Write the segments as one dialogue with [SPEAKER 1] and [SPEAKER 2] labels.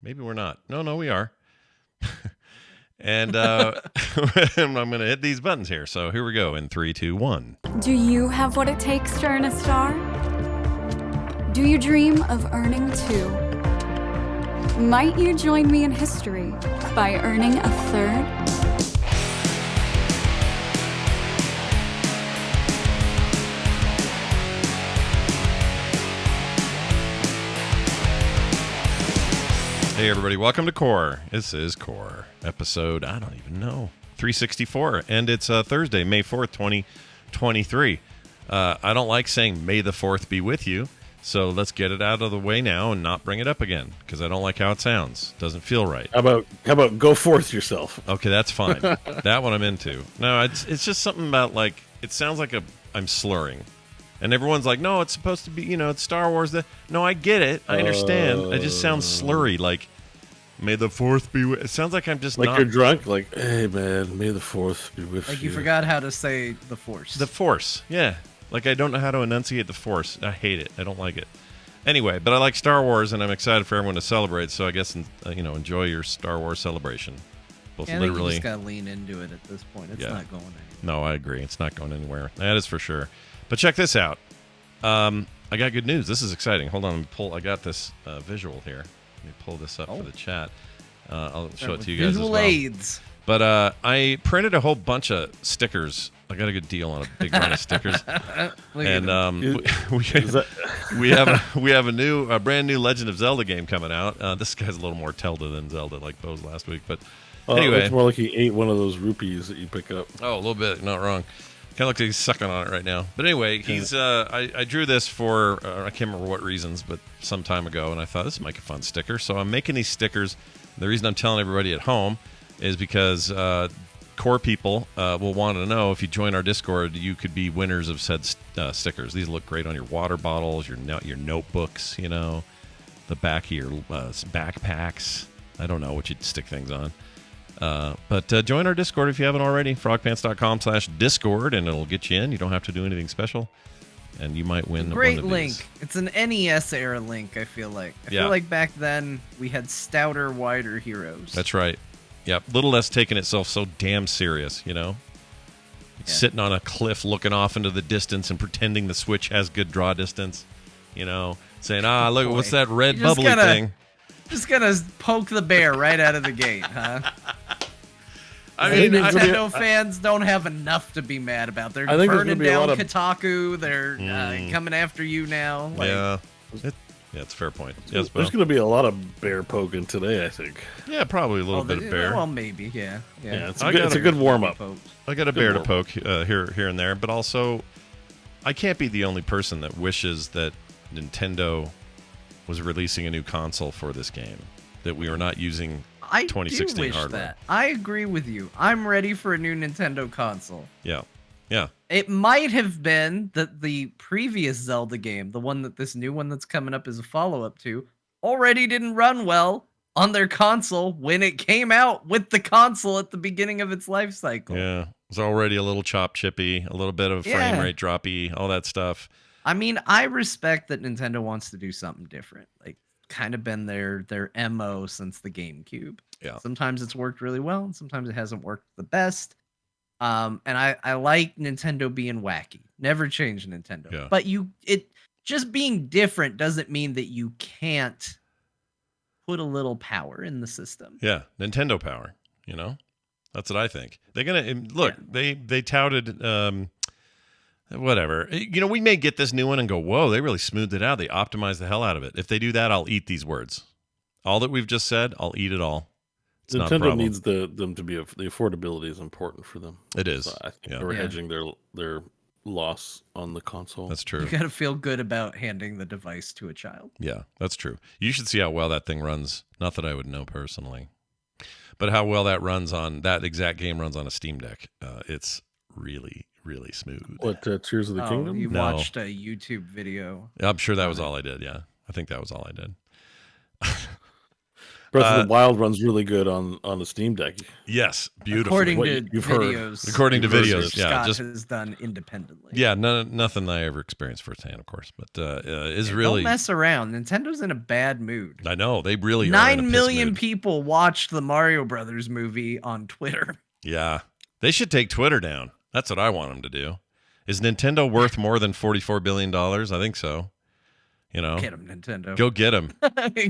[SPEAKER 1] Maybe we're not. No, we are. And I'm going to hit these buttons here. So here we go in 3, 2, 1.
[SPEAKER 2] Do you have what it takes to earn a star? Do you dream of earning 2? Might you join me in history by earning a 3rd?
[SPEAKER 1] Hey everybody, welcome to Core. This is Core, episode, I don't even know, 364, and it's Thursday, May 4th, 2023. I don't like saying May the 4th be with you, so let's get it out of the way now and not bring it up again, because I don't like how it sounds. Doesn't feel right.
[SPEAKER 3] How about go forth yourself?
[SPEAKER 1] Okay, that's fine. That one I'm into. No, it's just something about, like, it sounds like I'm slurring. And everyone's like, no, it's supposed to be, it's Star Wars. No, I get it. I understand. It just sounds slurry, like, may the 4th be with... It sounds like I'm just
[SPEAKER 3] like
[SPEAKER 1] not...
[SPEAKER 3] you're drunk, like, hey, man, may the 4th be with you.
[SPEAKER 4] Like you forgot how to say the Force.
[SPEAKER 1] The Force, yeah. Like, I don't know how to enunciate the Force. I hate it. I don't like it. Anyway, but I like Star Wars, and I'm excited for everyone to celebrate, so I guess, enjoy your Star Wars celebration. Both
[SPEAKER 4] I
[SPEAKER 1] literally...
[SPEAKER 4] think you just gotta lean into it at this point. It's not going anywhere.
[SPEAKER 1] No, I agree. It's not going anywhere. That is for sure. But check this out. I got good news. This is exciting. Hold on. I got this visual here. Let me pull this up for the chat. I'll show it to you guys as well.
[SPEAKER 4] Visual aids.
[SPEAKER 1] But I printed a whole bunch of stickers. I got a good deal on a big run of stickers. And we have a brand new Legend of Zelda game coming out. This guy's a little more Zelda than Zelda, like Bo's last week. But anyway,
[SPEAKER 3] it's more like he ate one of those rupees that you pick up.
[SPEAKER 1] Oh, a little bit. Not wrong. Kind of looks like he's sucking on it right now. But anyway, he's. I drew this for, I can't remember what reasons, but some time ago, and I thought this would make a fun sticker. So I'm making these stickers. The reason I'm telling everybody at home is because core people will want to know, if you join our Discord, you could be winners of said stickers. These look great on your water bottles, your notebooks, the back of your backpacks. I don't know what you'd stick things on. But join our Discord if you haven't already, frogpants.com/Discord, and it'll get you in. You don't have to do anything special, and you might win.
[SPEAKER 4] Great
[SPEAKER 1] one of
[SPEAKER 4] link.
[SPEAKER 1] these.
[SPEAKER 4] It's an NES era link, I feel like. I feel like back then we had stouter, wider heroes.
[SPEAKER 1] That's right. Yep. Little less taking itself so damn serious, Sitting on a cliff looking off into the distance and pretending the Switch has good draw distance, saying, look, what's that red bubbly thing?
[SPEAKER 4] Just gonna poke the bear right out of the gate, huh?
[SPEAKER 1] I mean,
[SPEAKER 4] Nintendo fans don't have enough to be mad about. They're burning down Kotaku. They're coming after you now.
[SPEAKER 1] It's a fair point.
[SPEAKER 3] Yes, there's going to be a lot of bear poking today, I think.
[SPEAKER 1] Yeah, probably a little bit of bear.
[SPEAKER 4] Well, maybe, yeah.
[SPEAKER 3] It's a good warm-up.
[SPEAKER 1] I got a bear to poke here and there, but also, I can't be the only person that wishes that Nintendo was releasing a new console for this game, that we were not using 2016
[SPEAKER 4] I do wish
[SPEAKER 1] hardware.
[SPEAKER 4] That. I agree with you. I'm ready for a new Nintendo console.
[SPEAKER 1] Yeah.
[SPEAKER 4] It might have been that the previous Zelda game, the one that this new one that's coming up is a follow-up to, already didn't run well on their console when it came out with the console at the beginning of its life cycle.
[SPEAKER 1] Yeah, it was already a little chippy, a little bit of frame rate droppy, all that stuff.
[SPEAKER 4] I mean, I respect that Nintendo wants to do something different. Like, kind of been their MO since the GameCube.
[SPEAKER 1] Yeah.
[SPEAKER 4] Sometimes it's worked really well, and sometimes it hasn't worked the best. And I like Nintendo being wacky. Never change Nintendo.
[SPEAKER 1] Yeah.
[SPEAKER 4] But it just being different doesn't mean that you can't put a little power in the system.
[SPEAKER 1] Yeah, Nintendo power, That's what I think. They're going to look, they touted whatever. We may get this new one and go, whoa, they really smoothed it out. They optimized the hell out of it. If they do that, I'll eat these words. All that we've just said, I'll eat it all. It's
[SPEAKER 3] Nintendo needs them to be, the affordability is important for them.
[SPEAKER 1] It is.
[SPEAKER 3] So I think they're hedging their loss on the console.
[SPEAKER 1] That's true.
[SPEAKER 4] You got to feel good about handing the device to a child.
[SPEAKER 1] Yeah, that's true. You should see how well that thing runs. Not that I would know personally, but how well that exact game runs on a Steam Deck. It's really, really smooth.
[SPEAKER 3] What, Tears of the Kingdom?
[SPEAKER 4] You watched a YouTube video.
[SPEAKER 1] I'm sure that was all I did, yeah. I think that was all I did.
[SPEAKER 3] Breath of the Wild runs really good on the Steam Deck.
[SPEAKER 1] Yes, beautiful.
[SPEAKER 4] According
[SPEAKER 3] What
[SPEAKER 4] to
[SPEAKER 3] you've heard.
[SPEAKER 4] videos,
[SPEAKER 1] According to videos,
[SPEAKER 4] Scott
[SPEAKER 1] yeah, just
[SPEAKER 4] has done independently.
[SPEAKER 1] yeah, nothing I ever experienced firsthand, of course, but is
[SPEAKER 4] Yeah,
[SPEAKER 1] really.
[SPEAKER 4] don't mess around. Nintendo's in a bad mood.
[SPEAKER 1] I know they really are in a
[SPEAKER 4] 9
[SPEAKER 1] piss
[SPEAKER 4] million
[SPEAKER 1] mood.
[SPEAKER 4] people watched the Mario Brothers movie on Twitter.
[SPEAKER 1] Yeah, they should take Twitter down. That's what I want them to do. Is Nintendo worth more than $44 billion? I think so. You know,
[SPEAKER 4] Get him, Nintendo.
[SPEAKER 1] go get them.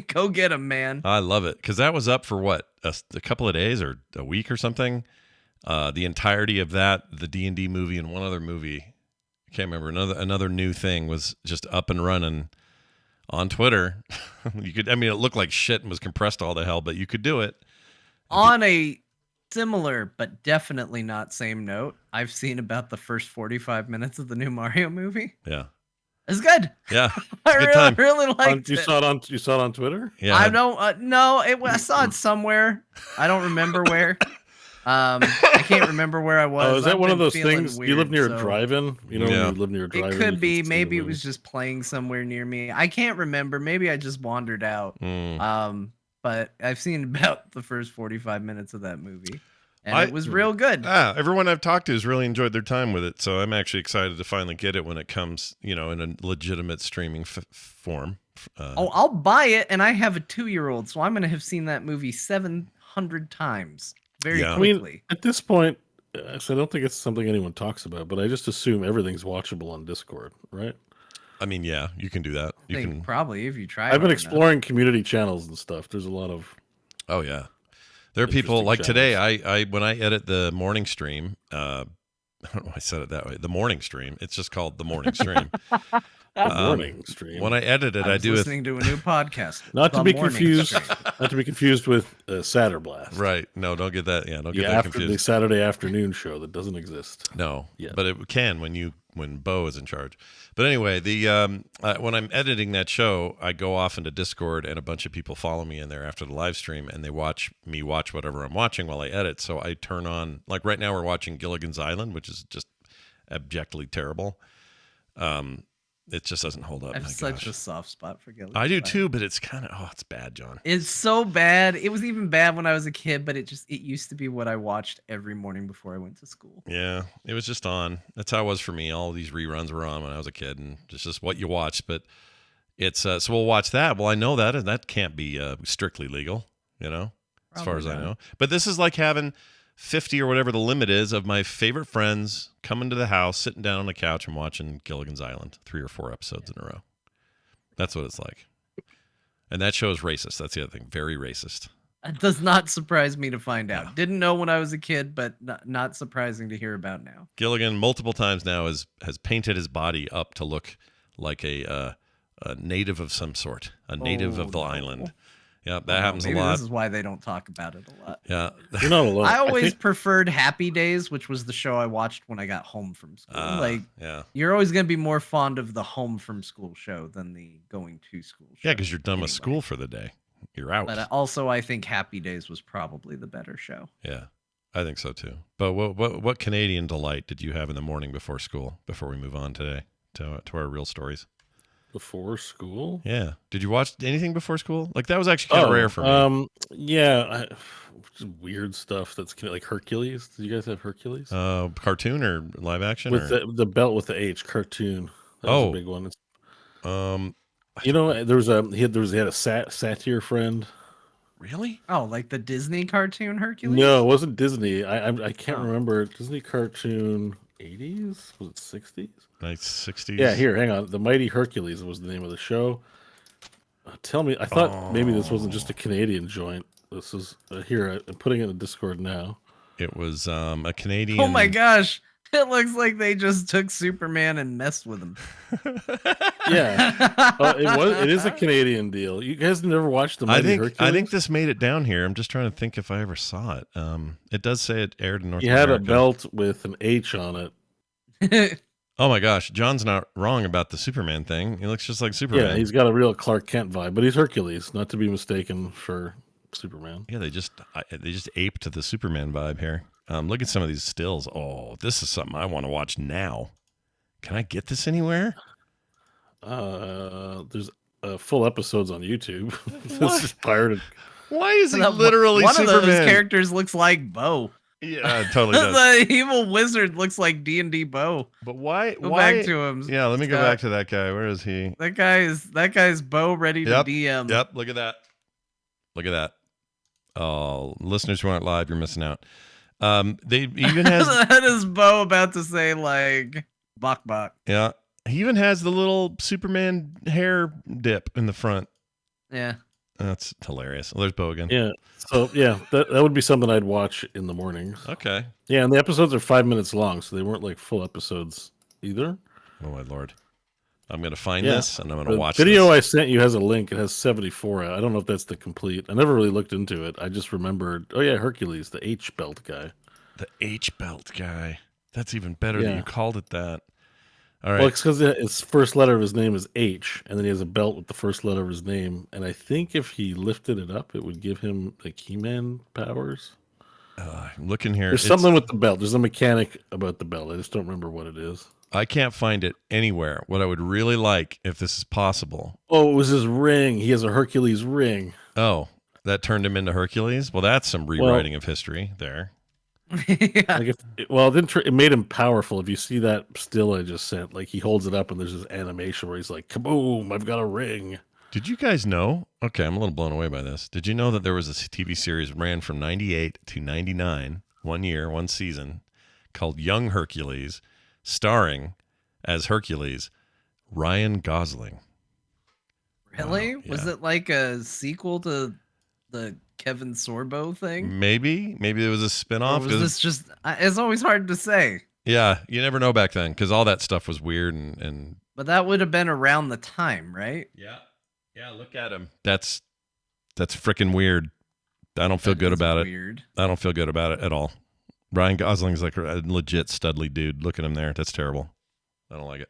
[SPEAKER 4] Go get him, man.
[SPEAKER 1] I love it because that was up for what a couple of days or a week or something. The entirety of that, the D&D movie and one other movie, I can't remember. Another new thing was just up and running on Twitter. You could, I mean, it looked like shit and was compressed all to hell, but you could do it.
[SPEAKER 4] On a similar but definitely not same note, I've seen about the first 45 minutes of the new Mario movie.
[SPEAKER 1] Yeah,
[SPEAKER 4] It's good.
[SPEAKER 1] yeah,
[SPEAKER 4] I
[SPEAKER 1] good time.
[SPEAKER 4] really liked
[SPEAKER 3] You
[SPEAKER 4] it.
[SPEAKER 3] saw it on Twitter?
[SPEAKER 1] Yeah,
[SPEAKER 4] I don't no. I saw it somewhere. I don't remember where. I can't remember where I was.
[SPEAKER 3] Oh, is that
[SPEAKER 4] I've
[SPEAKER 3] one of
[SPEAKER 4] been
[SPEAKER 3] those
[SPEAKER 4] feeling
[SPEAKER 3] things?
[SPEAKER 4] weird,
[SPEAKER 3] you live near a
[SPEAKER 4] so-
[SPEAKER 3] drive-in? You know,
[SPEAKER 1] Yeah.
[SPEAKER 3] when you live near a drive-in.
[SPEAKER 4] It
[SPEAKER 3] you
[SPEAKER 4] could
[SPEAKER 3] can
[SPEAKER 4] be.
[SPEAKER 3] see
[SPEAKER 4] Maybe
[SPEAKER 3] the
[SPEAKER 4] it was
[SPEAKER 3] movie.
[SPEAKER 4] just playing somewhere near me. I can't remember. Maybe I just wandered out. But I've seen about the first 45 minutes of that movie, and it was real good.
[SPEAKER 1] Everyone I've talked to has really enjoyed their time with it, so I'm actually excited to finally get it when it comes, you know, in a legitimate streaming form.
[SPEAKER 4] I'll buy it, and I have a 2-year-old, so I'm gonna have seen that movie 700 times very
[SPEAKER 1] Yeah.
[SPEAKER 3] I mean,
[SPEAKER 4] quickly.
[SPEAKER 3] at this point, so I don't think it's something anyone talks about, but I just assume everything's watchable on Discord, right?
[SPEAKER 1] I mean, yeah, you can do that.
[SPEAKER 4] I
[SPEAKER 1] You
[SPEAKER 4] think
[SPEAKER 1] can.
[SPEAKER 4] probably if you try.
[SPEAKER 3] I've been
[SPEAKER 4] hard enough.
[SPEAKER 3] exploring community channels and stuff. There's a lot of
[SPEAKER 1] Oh yeah, there are people
[SPEAKER 3] Interesting
[SPEAKER 1] like today.
[SPEAKER 3] channels.
[SPEAKER 1] I when I edit the morning stream. I don't know why I said it that way. The morning stream. It's just called the morning stream.
[SPEAKER 3] morning stream.
[SPEAKER 1] When I edit it,
[SPEAKER 4] I
[SPEAKER 1] I
[SPEAKER 4] was
[SPEAKER 1] do it.
[SPEAKER 4] listening to a new podcast.
[SPEAKER 3] not to
[SPEAKER 4] The
[SPEAKER 3] be
[SPEAKER 4] Morning
[SPEAKER 3] confused,
[SPEAKER 4] Stream.
[SPEAKER 3] not to be confused with Satterblast.
[SPEAKER 1] Right. No, don't get that. Yeah, don't get
[SPEAKER 3] The
[SPEAKER 1] that
[SPEAKER 3] the
[SPEAKER 1] confused.
[SPEAKER 3] Saturday afternoon show that doesn't exist.
[SPEAKER 1] No,
[SPEAKER 3] Yeah.
[SPEAKER 1] but it can when Bo is in charge. But anyway, the when I'm editing that show, I go off into Discord, and a bunch of people follow me in there after the live stream, and they watch me watch whatever I'm watching while I edit. So I turn on, like right now we're watching Gilligan's Island, which is just abjectly terrible. It just doesn't hold up.
[SPEAKER 4] I have
[SPEAKER 1] My
[SPEAKER 4] such
[SPEAKER 1] gosh.
[SPEAKER 4] a soft spot for Gilligan.
[SPEAKER 1] I do too, but it's kind of it's bad, John.
[SPEAKER 4] It's so bad. It was even bad when I was a kid, but it used to be what I watched every morning before I went to school.
[SPEAKER 1] Yeah, it was just on. That's how it was for me. All these reruns were on when I was a kid, and it's just what you watched. But it's so we'll watch that. Well, I know that, and that can't be strictly legal, you know, as far as
[SPEAKER 4] Probably
[SPEAKER 1] I
[SPEAKER 4] not.
[SPEAKER 1] know. But this is like having 50 or whatever the limit is of my favorite friends coming to the house, sitting down on the couch, and watching Gilligan's Island 3 or 4 episodes in a row. That's what it's like. And that show is racist. That's the other thing. Very racist.
[SPEAKER 4] It does not surprise me to find out. Didn't know when I was a kid, but not surprising to hear about now.
[SPEAKER 1] Gilligan multiple times now has painted his body up to look like a native of some sort, a native of the
[SPEAKER 4] no.
[SPEAKER 1] island. Yeah, that happens a
[SPEAKER 4] Maybe
[SPEAKER 1] lot.
[SPEAKER 4] This is why they don't talk about it a lot.
[SPEAKER 1] Yeah.
[SPEAKER 3] You're not alone.
[SPEAKER 4] I always
[SPEAKER 3] think-
[SPEAKER 4] preferred Happy Days, which was the show I watched when I got home from school. Like,
[SPEAKER 1] yeah.
[SPEAKER 4] you're always going to be more fond of the home from school show than the going to school show.
[SPEAKER 1] Yeah, because you're done with
[SPEAKER 4] anyway.
[SPEAKER 1] school for the day. You're out.
[SPEAKER 4] But also, I think Happy Days was probably the better show.
[SPEAKER 1] Yeah, I think so too. But what Canadian delight did you have in the morning before school? Before we move on today to our real stories.
[SPEAKER 3] Before school?
[SPEAKER 1] Yeah. Did you watch anything before school? Like that was actually kind of rare for me.
[SPEAKER 3] Yeah, just weird stuff that's like Hercules. Did you guys have Hercules?
[SPEAKER 1] Cartoon or live action?
[SPEAKER 3] With
[SPEAKER 1] or?
[SPEAKER 3] the belt with the H, cartoon. That was
[SPEAKER 1] Oh.
[SPEAKER 3] a big one.
[SPEAKER 1] Um,
[SPEAKER 3] You know, he had a satire friend.
[SPEAKER 1] really?
[SPEAKER 4] Oh, like the Disney cartoon Hercules?
[SPEAKER 3] No, it wasn't Disney. I can't
[SPEAKER 4] Oh.
[SPEAKER 3] remember. Disney cartoon 80s? Was it 60s?
[SPEAKER 1] Nice 60s.
[SPEAKER 3] Yeah, here, hang on. The Mighty Hercules was the name of the show. Tell me, I thought maybe this wasn't just a Canadian joint. This is here. I'm putting it in the Discord now.
[SPEAKER 1] It was a Canadian.
[SPEAKER 4] Oh my gosh. It looks like they just took Superman and messed with him.
[SPEAKER 3] Yeah, it is a Canadian deal. You guys never watched the Mighty Hercules?
[SPEAKER 1] I think this made it down here. I'm just trying to think if I ever saw it. It does say it aired in North
[SPEAKER 3] He
[SPEAKER 1] America.
[SPEAKER 3] had a belt with an H on it.
[SPEAKER 1] Oh my gosh, John's not wrong about the Superman thing. He looks just like Superman.
[SPEAKER 3] Yeah, he's got a real Clark Kent vibe, but he's Hercules, not to be mistaken for Superman.
[SPEAKER 1] Yeah, they just aped the Superman vibe here. Look at some of these stills. Oh, this is something I want to watch now. Can I get this anywhere?
[SPEAKER 3] There's full episodes on YouTube.
[SPEAKER 1] What?
[SPEAKER 3] This is pirated.
[SPEAKER 1] Why is he literally
[SPEAKER 4] one
[SPEAKER 1] Superman?
[SPEAKER 4] of those characters looks like Bo.
[SPEAKER 1] Yeah, it totally does.
[SPEAKER 4] The evil wizard looks like D&D Bo.
[SPEAKER 1] But why?
[SPEAKER 4] Go back to him.
[SPEAKER 1] Yeah, let me go back to that guy. Where is he?
[SPEAKER 4] That guy's Bo ready to DM.
[SPEAKER 1] Yep, look at that. Look at that. Oh, listeners who aren't live, you're missing out. They even has
[SPEAKER 4] that is Bo about to say like bok bok.
[SPEAKER 1] Yeah. He even has the little Superman hair dip in the front.
[SPEAKER 4] Yeah.
[SPEAKER 1] That's hilarious. Well, there's Bo again.
[SPEAKER 3] Yeah. So yeah, that would be something I'd watch in the mornings.
[SPEAKER 1] Okay.
[SPEAKER 3] Yeah, and the episodes are 5 minutes long, so they weren't like full episodes either.
[SPEAKER 1] Oh my lord. I'm gonna find this and I'm gonna watch
[SPEAKER 3] the video
[SPEAKER 1] this.
[SPEAKER 3] I sent you has a link. It has 74. I don't know if that's the complete. I never really looked into it. I just remembered. Oh yeah, Hercules, the H belt guy.
[SPEAKER 1] The H belt guy. That's even better that you called it that. All right.
[SPEAKER 3] Well, it's because his first letter of his name is H, and then he has a belt with the first letter of his name. And I think if he lifted it up, it would give him like He-Man powers.
[SPEAKER 1] I'm looking here.
[SPEAKER 3] There's something with the belt. There's a mechanic about the belt. I just don't remember what it is.
[SPEAKER 1] I can't find it anywhere. What I would really like, if this is possible.
[SPEAKER 3] Oh, it was his ring. He has a Hercules ring.
[SPEAKER 1] Oh, that turned him into Hercules? Well, that's some rewriting of history there.
[SPEAKER 4] Yeah.
[SPEAKER 3] Like it made him powerful. If you see that still I just sent, like he holds it up and there's this animation where he's like, kaboom, I've got a ring.
[SPEAKER 1] Did you guys know? Okay, I'm a little blown away by this. Did you know that there was a TV series ran from 98 to 99, 1 year, 1 season, called Young Hercules, starring as Hercules, Ryan Gosling.
[SPEAKER 4] Really?
[SPEAKER 1] Wow,
[SPEAKER 4] Was it like a sequel to the Kevin Sorbo thing?
[SPEAKER 1] Maybe it was a spinoff.
[SPEAKER 4] Or was this just? It's always hard to say.
[SPEAKER 1] Yeah, you never know back then because all that stuff was weird and.
[SPEAKER 4] But that would have been around the time, right?
[SPEAKER 1] Yeah. Look at him. That's freaking weird. I don't feel good about it.
[SPEAKER 4] Weird.
[SPEAKER 1] I don't feel good about it at all. Ryan Gosling's like a legit studly dude. Look at him there. That's terrible. I don't like it.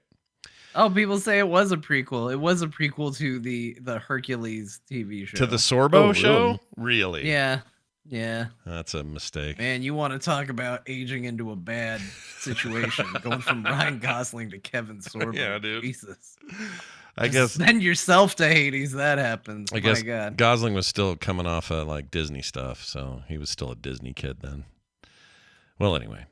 [SPEAKER 4] Oh, people say it was a prequel. It was a prequel to the Hercules TV show.
[SPEAKER 1] To the Sorbo show? Really?
[SPEAKER 4] Yeah.
[SPEAKER 1] That's a mistake.
[SPEAKER 4] Man, you want to talk about aging into a bad situation. Going from Ryan Gosling to Kevin Sorbo.
[SPEAKER 1] Yeah, dude.
[SPEAKER 4] Jesus.
[SPEAKER 1] I guess
[SPEAKER 4] send yourself to Hades. That happens.
[SPEAKER 1] I guess
[SPEAKER 4] My God.
[SPEAKER 1] Gosling was still coming off of like Disney stuff, so he was still a Disney kid then. Well, anyway,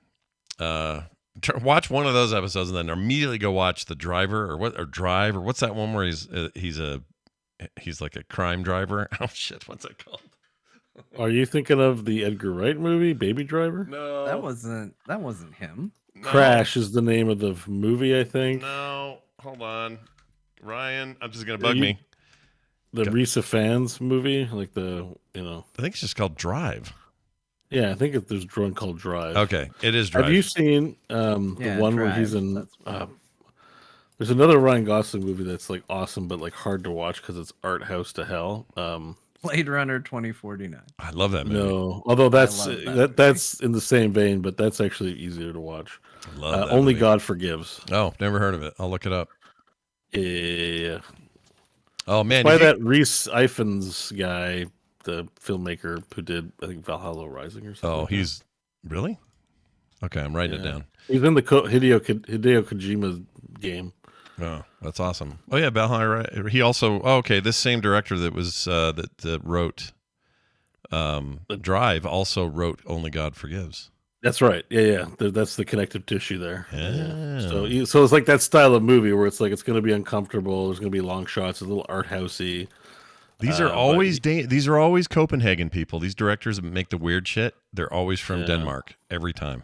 [SPEAKER 1] watch one of those episodes and then immediately go watch The Driver or what's that one where he's like a crime driver? Oh shit, what's that called?
[SPEAKER 3] Are you thinking of the Edgar Wright movie, Baby Driver?
[SPEAKER 1] No,
[SPEAKER 4] that wasn't him.
[SPEAKER 1] No.
[SPEAKER 3] Crash is the name of the movie, I think.
[SPEAKER 1] No, hold on, Ryan. I'm just gonna bug me.
[SPEAKER 3] The Risa Fans movie, like
[SPEAKER 1] I think it's just called Drive.
[SPEAKER 3] Yeah, I think there's one called Drive.
[SPEAKER 1] Okay, it is Drive.
[SPEAKER 3] Have you seen the one where he's in? There's another Ryan Gosling movie that's like awesome, but like hard to watch because it's art house to hell.
[SPEAKER 4] Blade Runner 2049.
[SPEAKER 1] I love that movie.
[SPEAKER 3] No, although that's in the same vein, but that's actually easier to watch.
[SPEAKER 1] I love that
[SPEAKER 3] Only
[SPEAKER 1] movie.
[SPEAKER 3] God Forgives.
[SPEAKER 1] Oh, never heard of it. I'll look it up.
[SPEAKER 3] Yeah.
[SPEAKER 1] Oh man,
[SPEAKER 3] by that Reese Ifans guy, the filmmaker who did I think Valhalla Rising or something.
[SPEAKER 1] Oh, he's really? Okay, I'm writing it down.
[SPEAKER 3] He's in the Hideo Kojima game.
[SPEAKER 1] Oh, that's awesome. Oh yeah, Valhalla. He also. Oh, okay, this same director that was that wrote Drive also wrote Only God Forgives.
[SPEAKER 3] That's right. Yeah. That's the connective tissue there.
[SPEAKER 1] Yeah.
[SPEAKER 3] So it's like that style of movie where it's like it's going to be uncomfortable. There's going to be long shots, a little art housey.
[SPEAKER 1] These are always these are always Copenhagen people. These directors that make the weird shit. They're always from Denmark every time.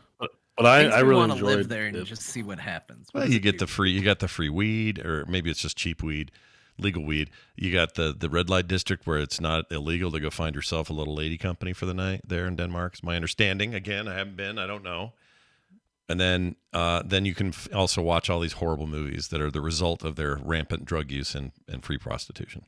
[SPEAKER 3] But I really
[SPEAKER 4] want to
[SPEAKER 3] enjoyed
[SPEAKER 4] live there and
[SPEAKER 3] it.
[SPEAKER 4] just see what happens.
[SPEAKER 1] Well, you got the free weed, or maybe it's just cheap weed, legal weed. You got the red light district where it's not illegal to go find yourself a little lady company for the night there in Denmark. Is my understanding. Again, I haven't been. I don't know. And then you can also watch all these horrible movies that are the result of their rampant drug use and free prostitution.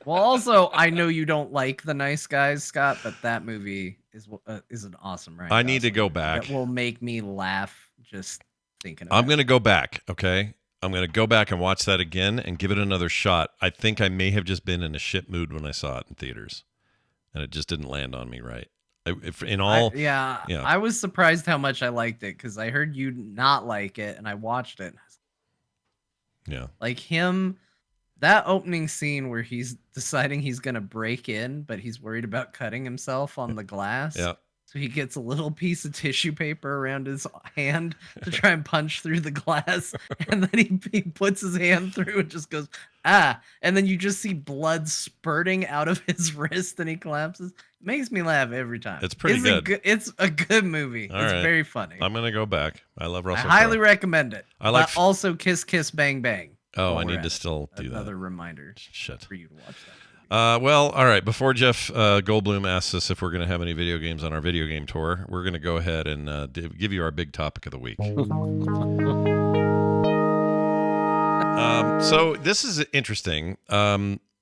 [SPEAKER 4] Well, also, I know you don't like The Nice Guys, Scott, but that movie is an awesome Ryan
[SPEAKER 1] I need to
[SPEAKER 4] Gosling
[SPEAKER 1] go
[SPEAKER 4] movie
[SPEAKER 1] back.
[SPEAKER 4] that will make me laugh just thinking about
[SPEAKER 1] I'm going to go back, okay? I'm going to go back and watch that again and give it another shot. I think I may have just been in a shit mood when I saw it in theaters, and it just didn't land on me right.
[SPEAKER 4] I was surprised how much I liked it because I heard you not like it, and I watched it.
[SPEAKER 1] Yeah.
[SPEAKER 4] Like him, that opening scene where he's deciding he's gonna break in, but he's worried about cutting himself on the glass.
[SPEAKER 1] Yeah.
[SPEAKER 4] So he gets a little piece of tissue paper around his hand to try and punch through the glass, and then he puts his hand through and just goes, ah, and then you just see blood spurting out of his wrist and he collapses. It makes me laugh every time.
[SPEAKER 1] It's pretty good.
[SPEAKER 4] It's a good movie.
[SPEAKER 1] All
[SPEAKER 4] it's
[SPEAKER 1] right.
[SPEAKER 4] very funny.
[SPEAKER 1] I'm gonna go back. I love
[SPEAKER 4] I
[SPEAKER 1] Russell
[SPEAKER 4] highly
[SPEAKER 1] Crowe.
[SPEAKER 4] recommend it.
[SPEAKER 1] I like
[SPEAKER 4] But also Kiss Kiss Bang Bang.
[SPEAKER 1] Oh,
[SPEAKER 4] while
[SPEAKER 1] I
[SPEAKER 4] we're
[SPEAKER 1] need
[SPEAKER 4] at
[SPEAKER 1] to
[SPEAKER 4] it.
[SPEAKER 1] still do that.
[SPEAKER 4] Another reminder
[SPEAKER 1] Shit.
[SPEAKER 4] for you to watch that.
[SPEAKER 1] Well, all right. Before Jeff Goldblum asks us if we're going to have any video games on our video game tour, we're going to go ahead and give you our big topic of the week. So this is interesting.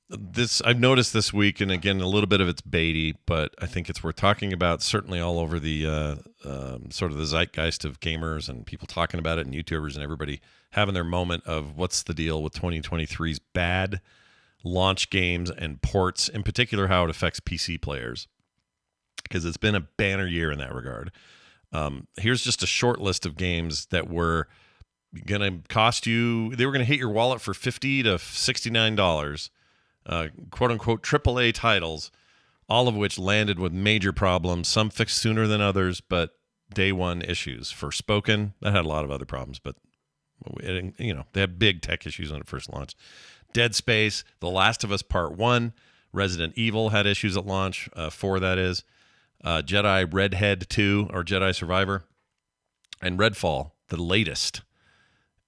[SPEAKER 1] This I've noticed this week, and again, a little bit of it's baity, but I think it's worth talking about. Certainly, all over the sort of the zeitgeist of gamers and people talking about it, and YouTubers and everybody having their moment of what's the deal with 2023's bad launch games and ports, in particular how it affects PC players, because it's been a banner year in that regard. Here's just a short list of games that were going to cost you, they were going to hit your wallet for $50 to $69, quote unquote AAA titles, all of which landed with major problems, some fixed sooner than others, but day one issues. Forspoken, that had a lot of other problems, but they had big tech issues when it first launched. Dead Space, The Last of Us Part 1, Resident Evil had issues at launch, 4 that is, Jedi Redhead 2, or Jedi Survivor, and Redfall, the latest.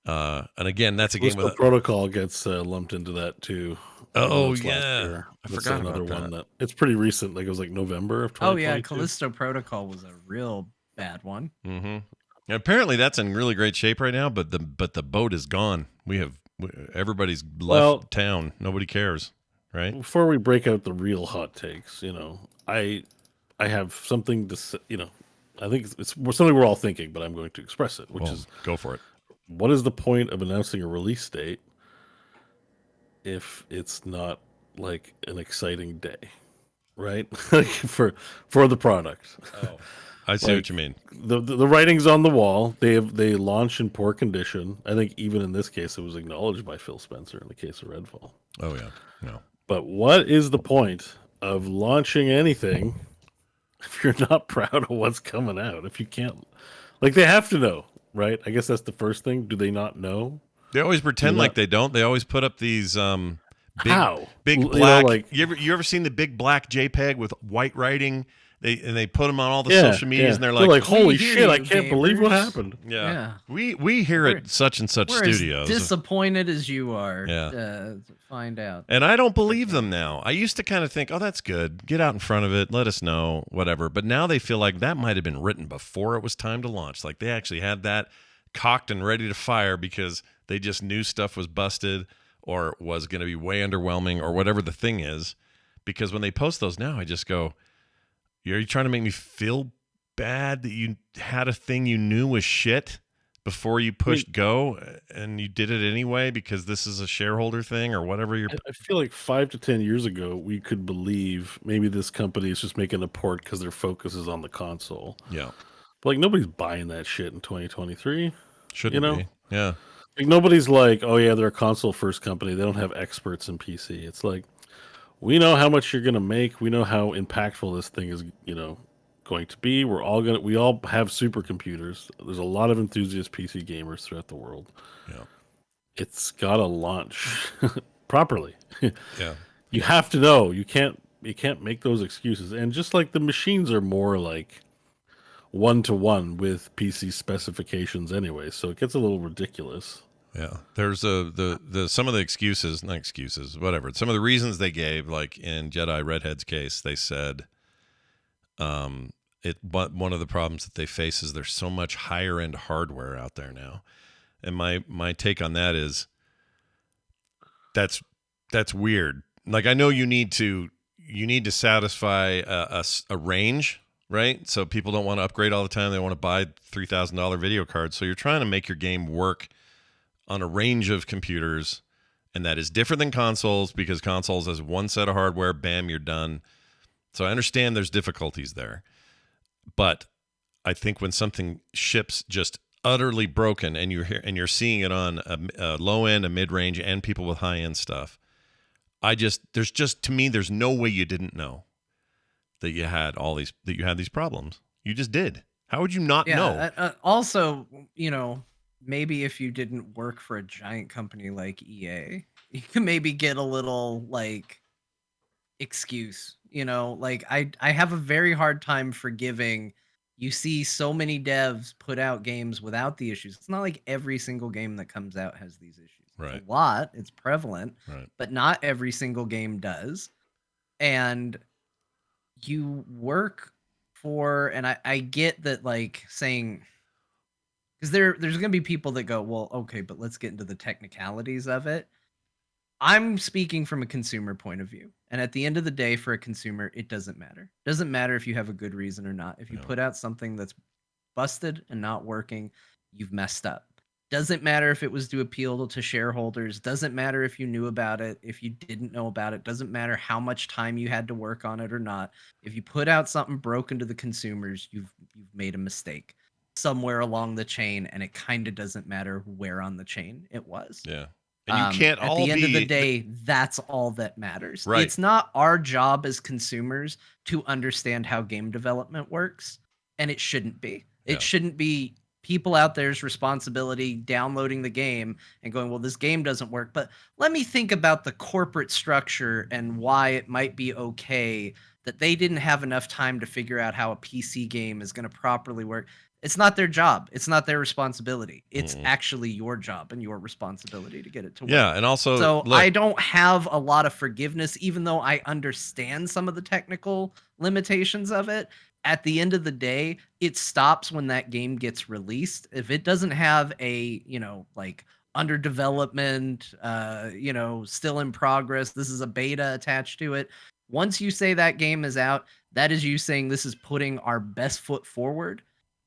[SPEAKER 1] And again, that's a game with...
[SPEAKER 3] Protocol gets lumped into that too.
[SPEAKER 1] Oh,
[SPEAKER 3] That's
[SPEAKER 1] yeah. I forgot
[SPEAKER 3] another
[SPEAKER 1] about
[SPEAKER 3] one that it's pretty recent. Like it was like November of 2022.
[SPEAKER 4] Oh yeah, Callisto Protocol was a real bad one.
[SPEAKER 1] Mm-hmm. Apparently that's in really great shape right now, but the boat is gone. Everybody's left town. Nobody cares, right?
[SPEAKER 3] Before we break out the real hot takes, I have something to say. I think it's something we're all thinking, but I'm going to express it, which is
[SPEAKER 1] go for it.
[SPEAKER 3] What is the point of announcing a release date if it's not like an exciting day, right? Like for the product.
[SPEAKER 1] Oh, I see what you mean.
[SPEAKER 3] The writing's on the wall. They launch in poor condition. I think even in this case, it was acknowledged by Phil Spencer in the case of Redfall.
[SPEAKER 1] Oh yeah, no.
[SPEAKER 3] But what is the point of launching anything if you're not proud of what's coming out? If you can't, they have to know, right? I guess that's the first thing. Do they not know?
[SPEAKER 1] They always pretend like they don't. They always put up these big black. You ever seen the big black JPEG with white writing? They put them on all the social medias, and they're like,
[SPEAKER 3] holy shit, I can't believe what happened.
[SPEAKER 1] Yeah. We hear it such and such studios.
[SPEAKER 4] As disappointed as you are
[SPEAKER 1] to
[SPEAKER 4] find out.
[SPEAKER 1] And I don't believe them now. I used to kind of think, oh, that's good. Get out in front of it. Let us know, whatever. But now they feel like that might have been written before it was time to launch. Like they actually had that cocked and ready to fire because they just knew stuff was busted or was going to be way underwhelming or whatever the thing is. Because when they post those now, I just go, are you trying to make me feel bad that you had a thing you knew was shit before you pushed go and you did it anyway because this is a shareholder thing or whatever
[SPEAKER 3] I feel like 5 to 10 years ago, we could believe maybe this company is just making a port because their focus is on the console.
[SPEAKER 1] Yeah.
[SPEAKER 3] But nobody's buying that shit in 2023.
[SPEAKER 1] Shouldn't be. Yeah.
[SPEAKER 3] Nobody's like, oh yeah, they're a console first company. They don't have experts in PC. It's like, we know how much you're going to make. We know how impactful this thing is, going to be. We all have supercomputers. There's a lot of enthusiast PC gamers throughout the world.
[SPEAKER 1] Yeah.
[SPEAKER 3] It's got to launch properly.
[SPEAKER 1] Yeah.
[SPEAKER 3] You have to know. You can't make those excuses. And just like the machines are more like one-to-one with PC specifications anyway, so it gets a little ridiculous.
[SPEAKER 1] Yeah, there's some of the excuses, not excuses, whatever. Some of the reasons they gave, like in Jedi Redhead's case, they said, one of the problems that they face is there's so much higher end hardware out there now, and my take on that is that's weird. Like I know you need to satisfy a range, right? So people don't want to upgrade all the time; they want to buy $3,000 video cards. So you're trying to make your game work on a range of computers, and that is different than consoles because consoles has one set of hardware, bam, you're done. So I understand there's difficulties there, but I think when something ships just utterly broken and you're seeing it on a low end, a mid range, and people with high end stuff, there's just, to me, there's no way you didn't know that you had these problems. You just did. How would you not know?
[SPEAKER 4] Also, maybe if you didn't work for a giant company like EA, you can maybe get a little like excuse. Like I have a very hard time forgiving. You see so many devs put out games without the issues. It's not like every single game that comes out has these issues.
[SPEAKER 1] Right.
[SPEAKER 4] It's a lot. It's prevalent,
[SPEAKER 1] Right.
[SPEAKER 4] but not every single game does. And you work for, and I get that, like, saying, because there's gonna be people that go, well, okay, but let's get into the technicalities of it. I'm speaking from a consumer point of view, and at the end of the day, for a consumer, it doesn't matter. It doesn't matter if you have a good reason or not. If you put out something that's busted and not working, you've messed up. Doesn't matter if it was to appeal to shareholders. Doesn't matter if you knew about it, if you didn't know about it. Doesn't matter how much time you had to work on it or not. If you put out something broken to the consumers, you've made a mistake somewhere along the chain, and it kind of doesn't matter where on the chain it was.
[SPEAKER 1] Yeah. And you can't
[SPEAKER 4] at the end of the day, that's all that matters.
[SPEAKER 1] Right.
[SPEAKER 4] It's not our job as consumers to understand how game development works, and it shouldn't be. It shouldn't be people out there's responsibility downloading the game and going, well, this game doesn't work. But let me think about the corporate structure and why it might be okay that they didn't have enough time to figure out how a PC game is going to properly work. It's not their job. It's not their responsibility. It's actually your job and your responsibility to get it to work.
[SPEAKER 1] Yeah, and also,
[SPEAKER 4] so I don't have a lot of forgiveness, even though I understand some of the technical limitations of it. At the end of the day, it stops when that game gets released. If it doesn't have a, like under development, still in progress, this is a beta attached to it. Once you say that game is out, that is you saying this is putting our best foot forward.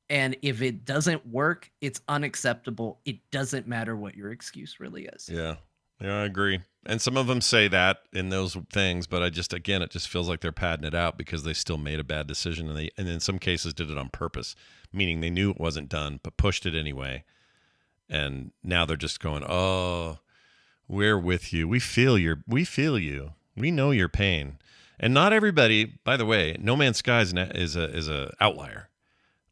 [SPEAKER 4] And if it doesn't work, it's unacceptable. It doesn't matter what your excuse really is.
[SPEAKER 1] Yeah, I agree. And some of them say that in those things, but it just feels like they're padding it out because they still made a bad decision, and in some cases did it on purpose, meaning they knew it wasn't done but pushed it anyway. And now they're just going, "Oh, we're with you. We feel you. We know your pain." And not everybody, by the way, No Man's Sky is a outlier.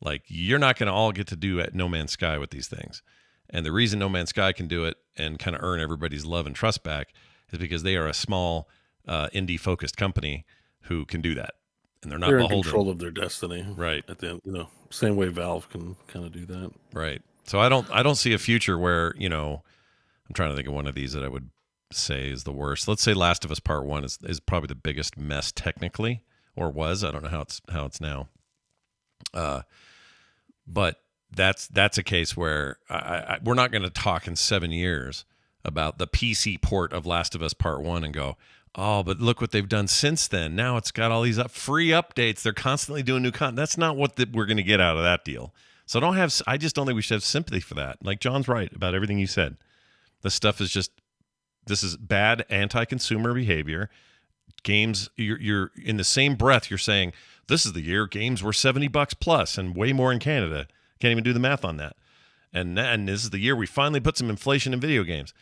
[SPEAKER 1] Like, you're not going to all get to do at No Man's Sky with these things. And the reason No Man's Sky can do it and kind of earn everybody's love and trust back is because they are a small indie-focused company who can do that. And they're
[SPEAKER 3] in control of their destiny.
[SPEAKER 1] Right.
[SPEAKER 3] At the end, same way Valve can kind of do that.
[SPEAKER 1] Right. So I don't see a future where, I'm trying to think of one of these that I would say is the worst. Let's say Last of Us Part 1 is probably the biggest mess technically, or was. I don't know how it's now. But that's a case where we're not going to talk in 7 years about the PC port of Last of Us Part 1 and go, oh, but look what they've done since then. Now it's got all these free updates. They're constantly doing new content. That's not what we're going to get out of that deal. So I just don't think we should have sympathy for that. Like, John's right about everything you said. This stuff is this is bad anti-consumer behavior. Games, you're in the same breath, you're saying, this is the year games were $70 plus and way more in Canada. Can't even do the math on that. And this is the year we finally put some inflation in video games.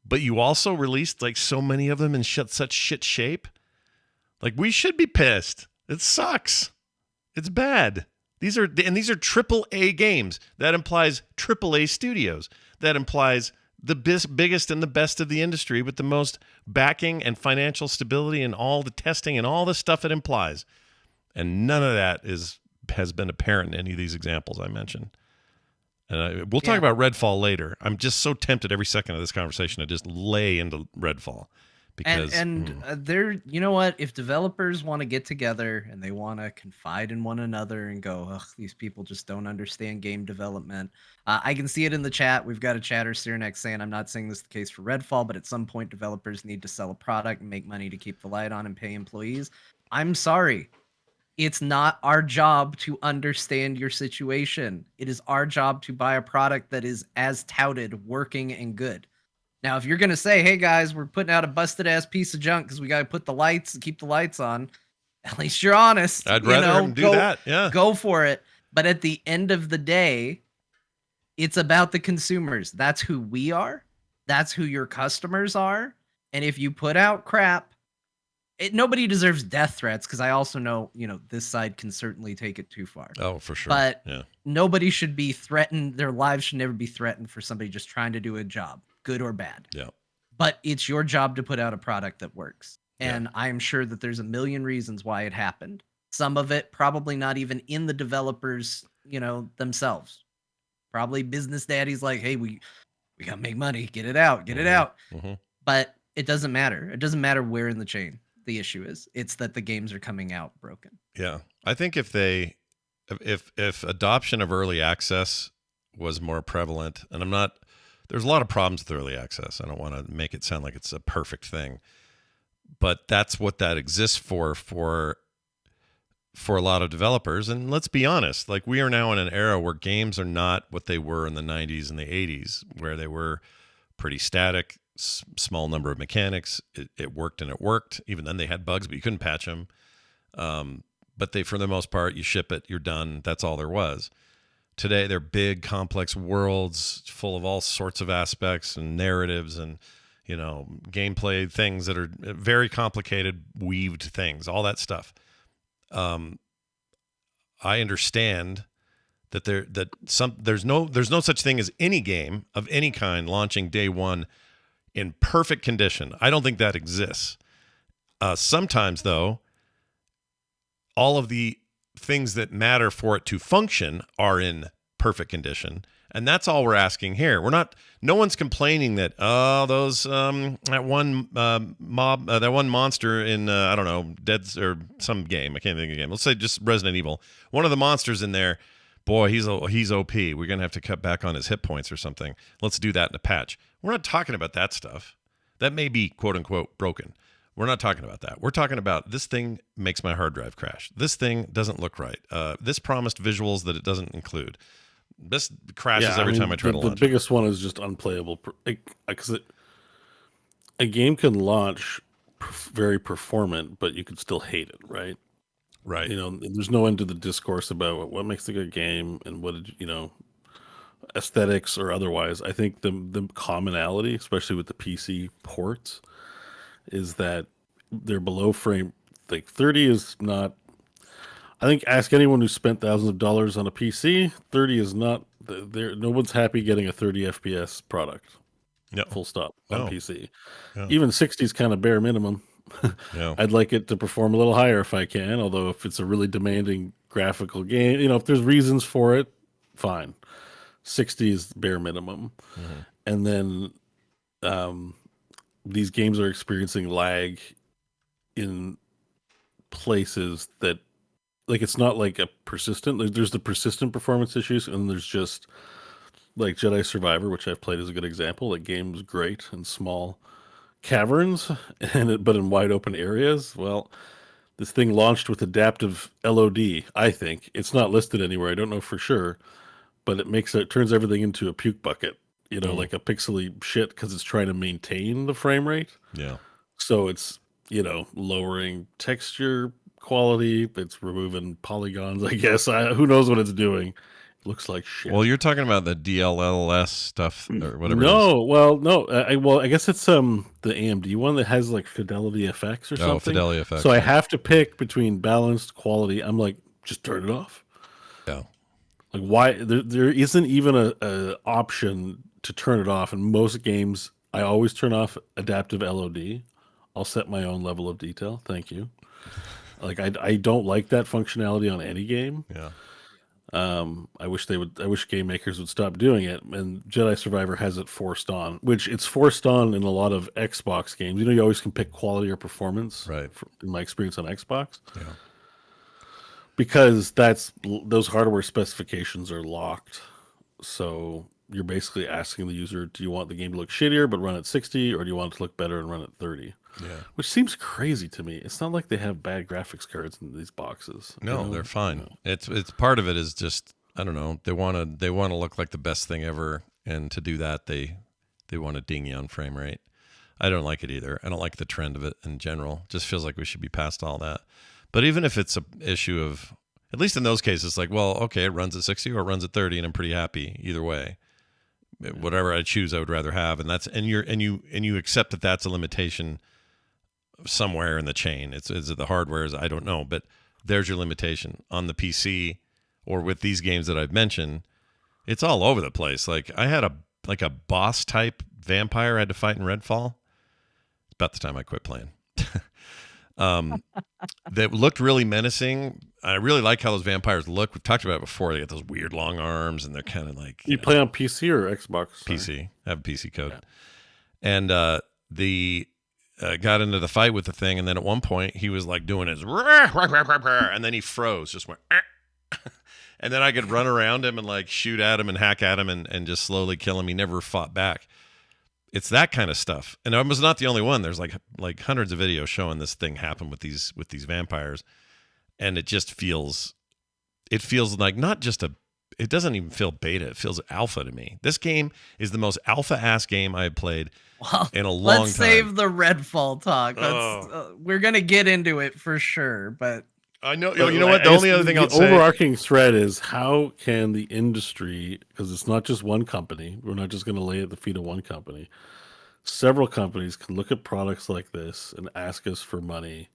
[SPEAKER 1] But you also released like so many of them in such shit shape. Like, we should be pissed. It sucks. It's bad. These are triple A games. That implies triple A studios. That implies the biggest and the best of the industry with the most backing and financial stability and all the testing and all the stuff it implies. And none of that has been apparent in any of these examples I mentioned. And we'll talk about Redfall later. I'm just so tempted every second of this conversation to just lay into Redfall. Because
[SPEAKER 4] they're, you know what? If developers want to get together and they want to confide in one another and go, ugh, these people just don't understand game development. I can see it in the chat. We've got a chatter, Cyrenex, saying, I'm not saying this is the case for Redfall, but at some point developers need to sell a product and make money to keep the light on and pay employees. I'm sorry. It's not our job to understand your situation. It is our job to buy a product that is as touted, working, and good. Now, if you're going to say, hey, guys, we're putting out a busted-ass piece of junk because we got to put the lights and keep the lights on, at least you're honest.
[SPEAKER 1] I'd rather do that, yeah.
[SPEAKER 4] Go for it. But at the end of the day, it's about the consumers. That's who we are. That's who your customers are. And if you put out crap, nobody deserves death threats, because I also know, this side can certainly take it too far.
[SPEAKER 1] Oh, for sure.
[SPEAKER 4] But
[SPEAKER 1] yeah.
[SPEAKER 4] nobody should be threatened. Their lives should never be threatened for somebody just trying to do a job, good or bad.
[SPEAKER 1] Yeah.
[SPEAKER 4] But it's your job to put out a product that works.
[SPEAKER 1] Yeah.
[SPEAKER 4] And I am sure that there's a million reasons why it happened. Some of it probably not even in the developers, themselves. Probably business daddies like, hey, we got to make money. Get it out. Get it out.
[SPEAKER 1] Mm-hmm.
[SPEAKER 4] But it doesn't matter. It doesn't matter where in the chain the issue is. It's that the games are coming out broken.
[SPEAKER 1] Yeah. I think if adoption of early access was more prevalent, and there's a lot of problems with early access. I don't want to make it sound like it's a perfect thing, but that's what that exists for a lot of developers. And let's be honest, like, we are now in an era where games are not what they were in the 90s and the 80s, where they were pretty static, small number of mechanics. It worked and it worked. Even then they had bugs, but you couldn't patch them. But for the most part, you ship it, you're done. That's all there was. Today, they're big, complex worlds full of all sorts of aspects and narratives and, gameplay things that are very complicated, weaved things, all that stuff. I understand that there's no such thing as any game of any kind launching day one in perfect condition. I don't think that exists. Sometimes, though, all of the things that matter for it to function are in perfect condition, and that's all we're asking here. No one's complaining that that one monster in I don't know, Dead or some game, I can't think of the game. Let's say just Resident Evil. One of the monsters in there, boy, he's OP. We're gonna have to cut back on his hit points or something. Let's do that in a patch. We're not talking about that stuff. That may be quote unquote broken. We're not talking about that. We're talking about, this thing makes my hard drive crash. This thing doesn't look right. This promised visuals that it doesn't include. This crashes every time I try to launch.
[SPEAKER 3] The biggest one is just unplayable. Because a game can launch very performant, but you could still hate it, right?
[SPEAKER 1] Right.
[SPEAKER 3] There's no end to the discourse about what makes a good game and what aesthetics or otherwise. I think the commonality, especially with the PC ports, is that they're below frame. Like 30 is not. I think ask anyone who spent thousands of dollars on a PC. 30 is not. No one's happy getting a 30 FPS product.
[SPEAKER 1] No.
[SPEAKER 3] Full stop on PC.
[SPEAKER 1] Yeah.
[SPEAKER 3] Even 60 is kind of bare minimum.
[SPEAKER 1] Yeah.
[SPEAKER 3] I'd like it to perform a little higher if I can. Although if it's a really demanding graphical game, if there's reasons for it, fine. 60 is bare minimum. Mm-hmm. And then these games are experiencing lag in places that, like, it's not like a persistent. There's the persistent performance issues, and there's just like Jedi Survivor, which I've played as a good example. That game was great in small caverns, but in wide open areas. Well, this thing launched with adaptive LOD. I think it's not listed anywhere. I don't know for sure, but it turns everything into a puke bucket. Like a pixely shit, because it's trying to maintain the frame rate.
[SPEAKER 1] Yeah.
[SPEAKER 3] So it's lowering texture quality. It's removing polygons. I guess who knows what it's doing. It looks like shit.
[SPEAKER 1] Well, you're talking about the DLLS stuff or whatever.
[SPEAKER 3] No. I guess it's the AMD one that has like Fidelity FX or something.
[SPEAKER 1] Oh, Fidelity FX.
[SPEAKER 3] So I have to pick between balanced quality. I'm like, just turn it off.
[SPEAKER 1] Yeah.
[SPEAKER 3] Like, why there isn't even a option to turn it off. In most games, I always turn off adaptive LOD. I'll set my own level of detail. Thank you. Like, I don't like that functionality on any game.
[SPEAKER 1] Yeah.
[SPEAKER 3] I wish game makers would stop doing it. And Jedi Survivor has it forced on, which it's forced on in a lot of Xbox games. You always can pick quality or performance.
[SPEAKER 1] Right.
[SPEAKER 3] In my experience on Xbox.
[SPEAKER 1] Yeah.
[SPEAKER 3] Because those hardware specifications are locked. So you're basically asking the user, do you want the game to look shittier but run at 60, or do you want it to look better and run at 30?
[SPEAKER 1] Yeah.
[SPEAKER 3] Which seems crazy to me. It's not like they have bad graphics cards in these boxes.
[SPEAKER 1] No, they're fine. It's part of it is just, I don't know, they want to look like the best thing ever, and to do that they want to ding you on frame rate. I don't like it either. I don't like the trend of it in general. It just feels like we should be past all that. But even if it's an issue of, at least in those cases, like, well, okay, it runs at 60 or it runs at 30, and I'm pretty happy either way. Whatever I choose, I would rather have, and you accept that that's a limitation somewhere in the chain. Is it the hardware? I don't know, but there's your limitation on the PC or with these games that I've mentioned. It's all over the place. Like I had a boss type vampire I had to fight in Redfall. It's about the time I quit playing. That looked really menacing. I really like how those vampires look. We've talked about it before. They got those weird long arms, and they're kind of like...
[SPEAKER 3] You play on PC or Xbox?
[SPEAKER 1] PC. I have a PC code. Yeah. And got into the fight with the thing, and then at one point, he was like doing his... And then he froze, just went... And then I could run around him and like shoot at him and hack at him and just slowly kill him. He never fought back. It's that kind of stuff. And I was not the only one. There's like hundreds of videos showing this thing happen with these vampires. And it just feels like not just it doesn't even feel beta. It feels alpha to me. This game is the most alpha ass game I have played in a long time.
[SPEAKER 4] Let's save the Redfall talk. We're going to get into it for sure, but
[SPEAKER 1] I know. You know what? The only other thing I'll say,
[SPEAKER 3] the overarching thread is how can the industry, because it's not just one company. We're not just going to lay at the feet of one company. Several companies can look at products like this and ask us for money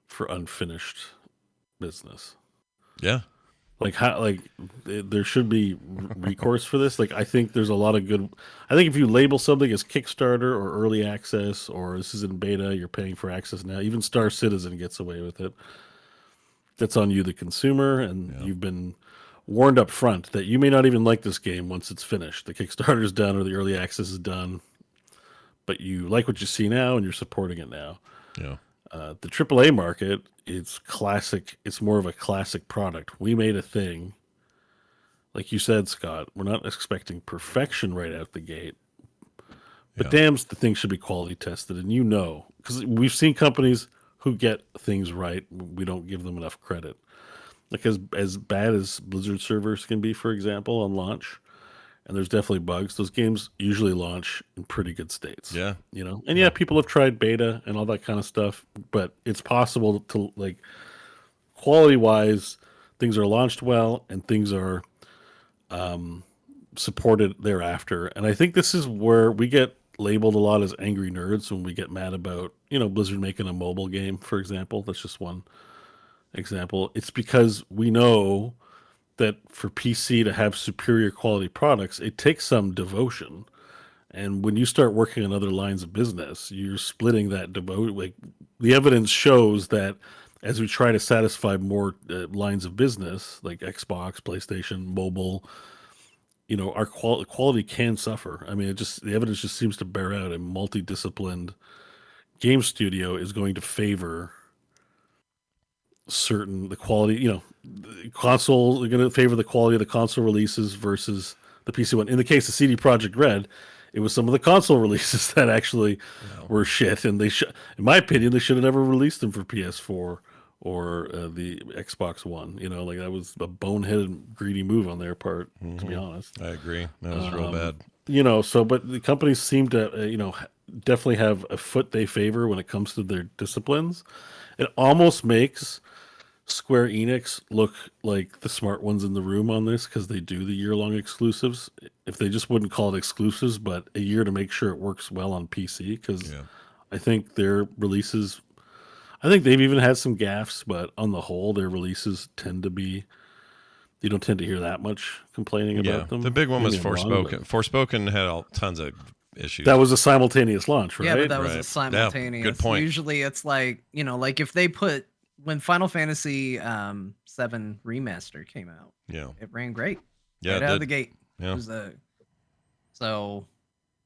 [SPEAKER 3] for unfinished business.
[SPEAKER 1] Yeah.
[SPEAKER 3] There should be recourse for this. Like, I think there's a lot of good. I think if you label something as Kickstarter or early access, or this is in beta, you're paying for access now. Even Star Citizen gets away with it. That's on you, the consumer, and you've been warned up front that you may not even like this game once it's finished. The Kickstarter's done or the early access is done, but you like what you see now and you're supporting it now.
[SPEAKER 1] Yeah.
[SPEAKER 3] The AAA market, it's classic. It's more of a classic product. We made a thing. Like you said, Scott, we're not expecting perfection right out the gate. But damn, the thing should be quality tested. And because we've seen companies who get things right, we don't give them enough credit. Like as bad as Blizzard servers can be, for example, on launch, and there's definitely bugs, those games usually launch in pretty good states.
[SPEAKER 1] Yeah.
[SPEAKER 3] And people have tried beta and all that kind of stuff, but it's possible to, like, quality-wise, things are launched well and things are supported thereafter. And I think this is where we get labeled a lot as angry nerds when we get mad about, Blizzard making a mobile game, for example. That's just one example. It's because we know that for PC to have superior quality products, it takes some devotion. And when you start working on other lines of business, you're splitting that devotion. Like, the evidence shows that as we try to satisfy more lines of business, like Xbox, PlayStation, mobile, our quality can suffer. I mean, the evidence just seems to bear out. A multidisciplined game studio is going to favor the quality. The console, they're going to favor the quality of the console releases versus the PC one. In the case of CD Projekt Red, it was some of the console releases that actually were shit, and in my opinion, they should have never released them for PS4 or the Xbox One. That was a boneheaded, greedy move on their part, to be honest.
[SPEAKER 1] I agree. That was real bad.
[SPEAKER 3] But the companies seem to, definitely have a foot they favor when it comes to their disciplines. It almost makes Square Enix look like the smart ones in the room on this, because they do the year-long exclusives. If they just wouldn't call it exclusives, but a year to make sure it works well on PC, because I think their releases... I think they've even had some gaffes, but on the whole, their releases tend to be... You don't tend to hear that much complaining about them.
[SPEAKER 1] The big one was Forspoken. Forspoken had tons of issues.
[SPEAKER 3] That was a simultaneous launch, right?
[SPEAKER 4] Yeah, but that was a simultaneous.
[SPEAKER 1] Yeah, good point.
[SPEAKER 4] Usually it's like, like if they when Final Fantasy 7 Remaster came out, it ran great.
[SPEAKER 1] Yeah,
[SPEAKER 4] right out of the gate.
[SPEAKER 1] Yeah.
[SPEAKER 4] It was so,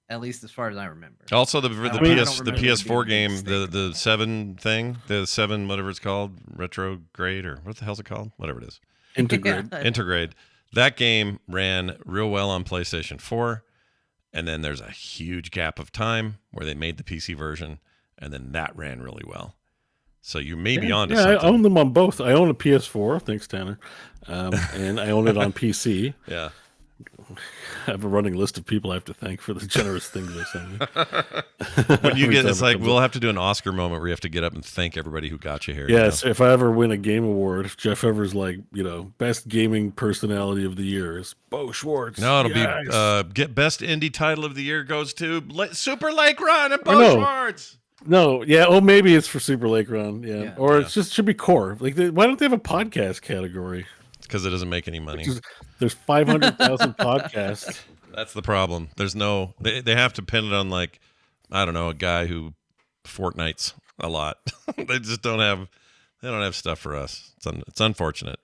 [SPEAKER 4] at least as far as I remember.
[SPEAKER 1] Also, the PS4 game, the 7 thing, the 7 whatever it's called, Retrograde, or what the hell's it called? Whatever it is. Intergrade. That game ran real well on PlayStation 4, and then there's a huge gap of time where they made the PC version, and then that ran really well. So you may be onto something.
[SPEAKER 3] I own them on both. I own a PS4, thanks Tanner, and I own it on PC.
[SPEAKER 1] Yeah.
[SPEAKER 3] have a running list of people I have to thank for the generous things they send me.
[SPEAKER 1] When you
[SPEAKER 3] Every
[SPEAKER 1] get,
[SPEAKER 3] time
[SPEAKER 1] it's
[SPEAKER 3] it
[SPEAKER 1] like
[SPEAKER 3] comes
[SPEAKER 1] we'll
[SPEAKER 3] up.
[SPEAKER 1] have to do an Oscar moment where you have to get up and thank everybody who got you here. you
[SPEAKER 3] Yes,
[SPEAKER 1] know?
[SPEAKER 3] if I ever win a game award, if Jeff Ever's like, best gaming personality of the year is Bo Schwartz.
[SPEAKER 1] No, it'll
[SPEAKER 3] Yes.
[SPEAKER 1] be get best indie title of the year goes to Super Lake Run and
[SPEAKER 3] Or
[SPEAKER 1] Bo
[SPEAKER 3] no.
[SPEAKER 1] Schwartz.
[SPEAKER 3] No, yeah, oh, maybe it's for Super Lake Run,
[SPEAKER 4] Yeah.
[SPEAKER 3] or
[SPEAKER 1] Yeah.
[SPEAKER 3] it just should be core. Like, why don't they have a podcast category?
[SPEAKER 1] Because it doesn't make any money.
[SPEAKER 3] There's 500,000 podcasts.
[SPEAKER 1] That's the problem. There's no. They have to pin it on like, I don't know, a guy who Fortnites a lot. They just don't have. They don't have stuff for us. It's unfortunate.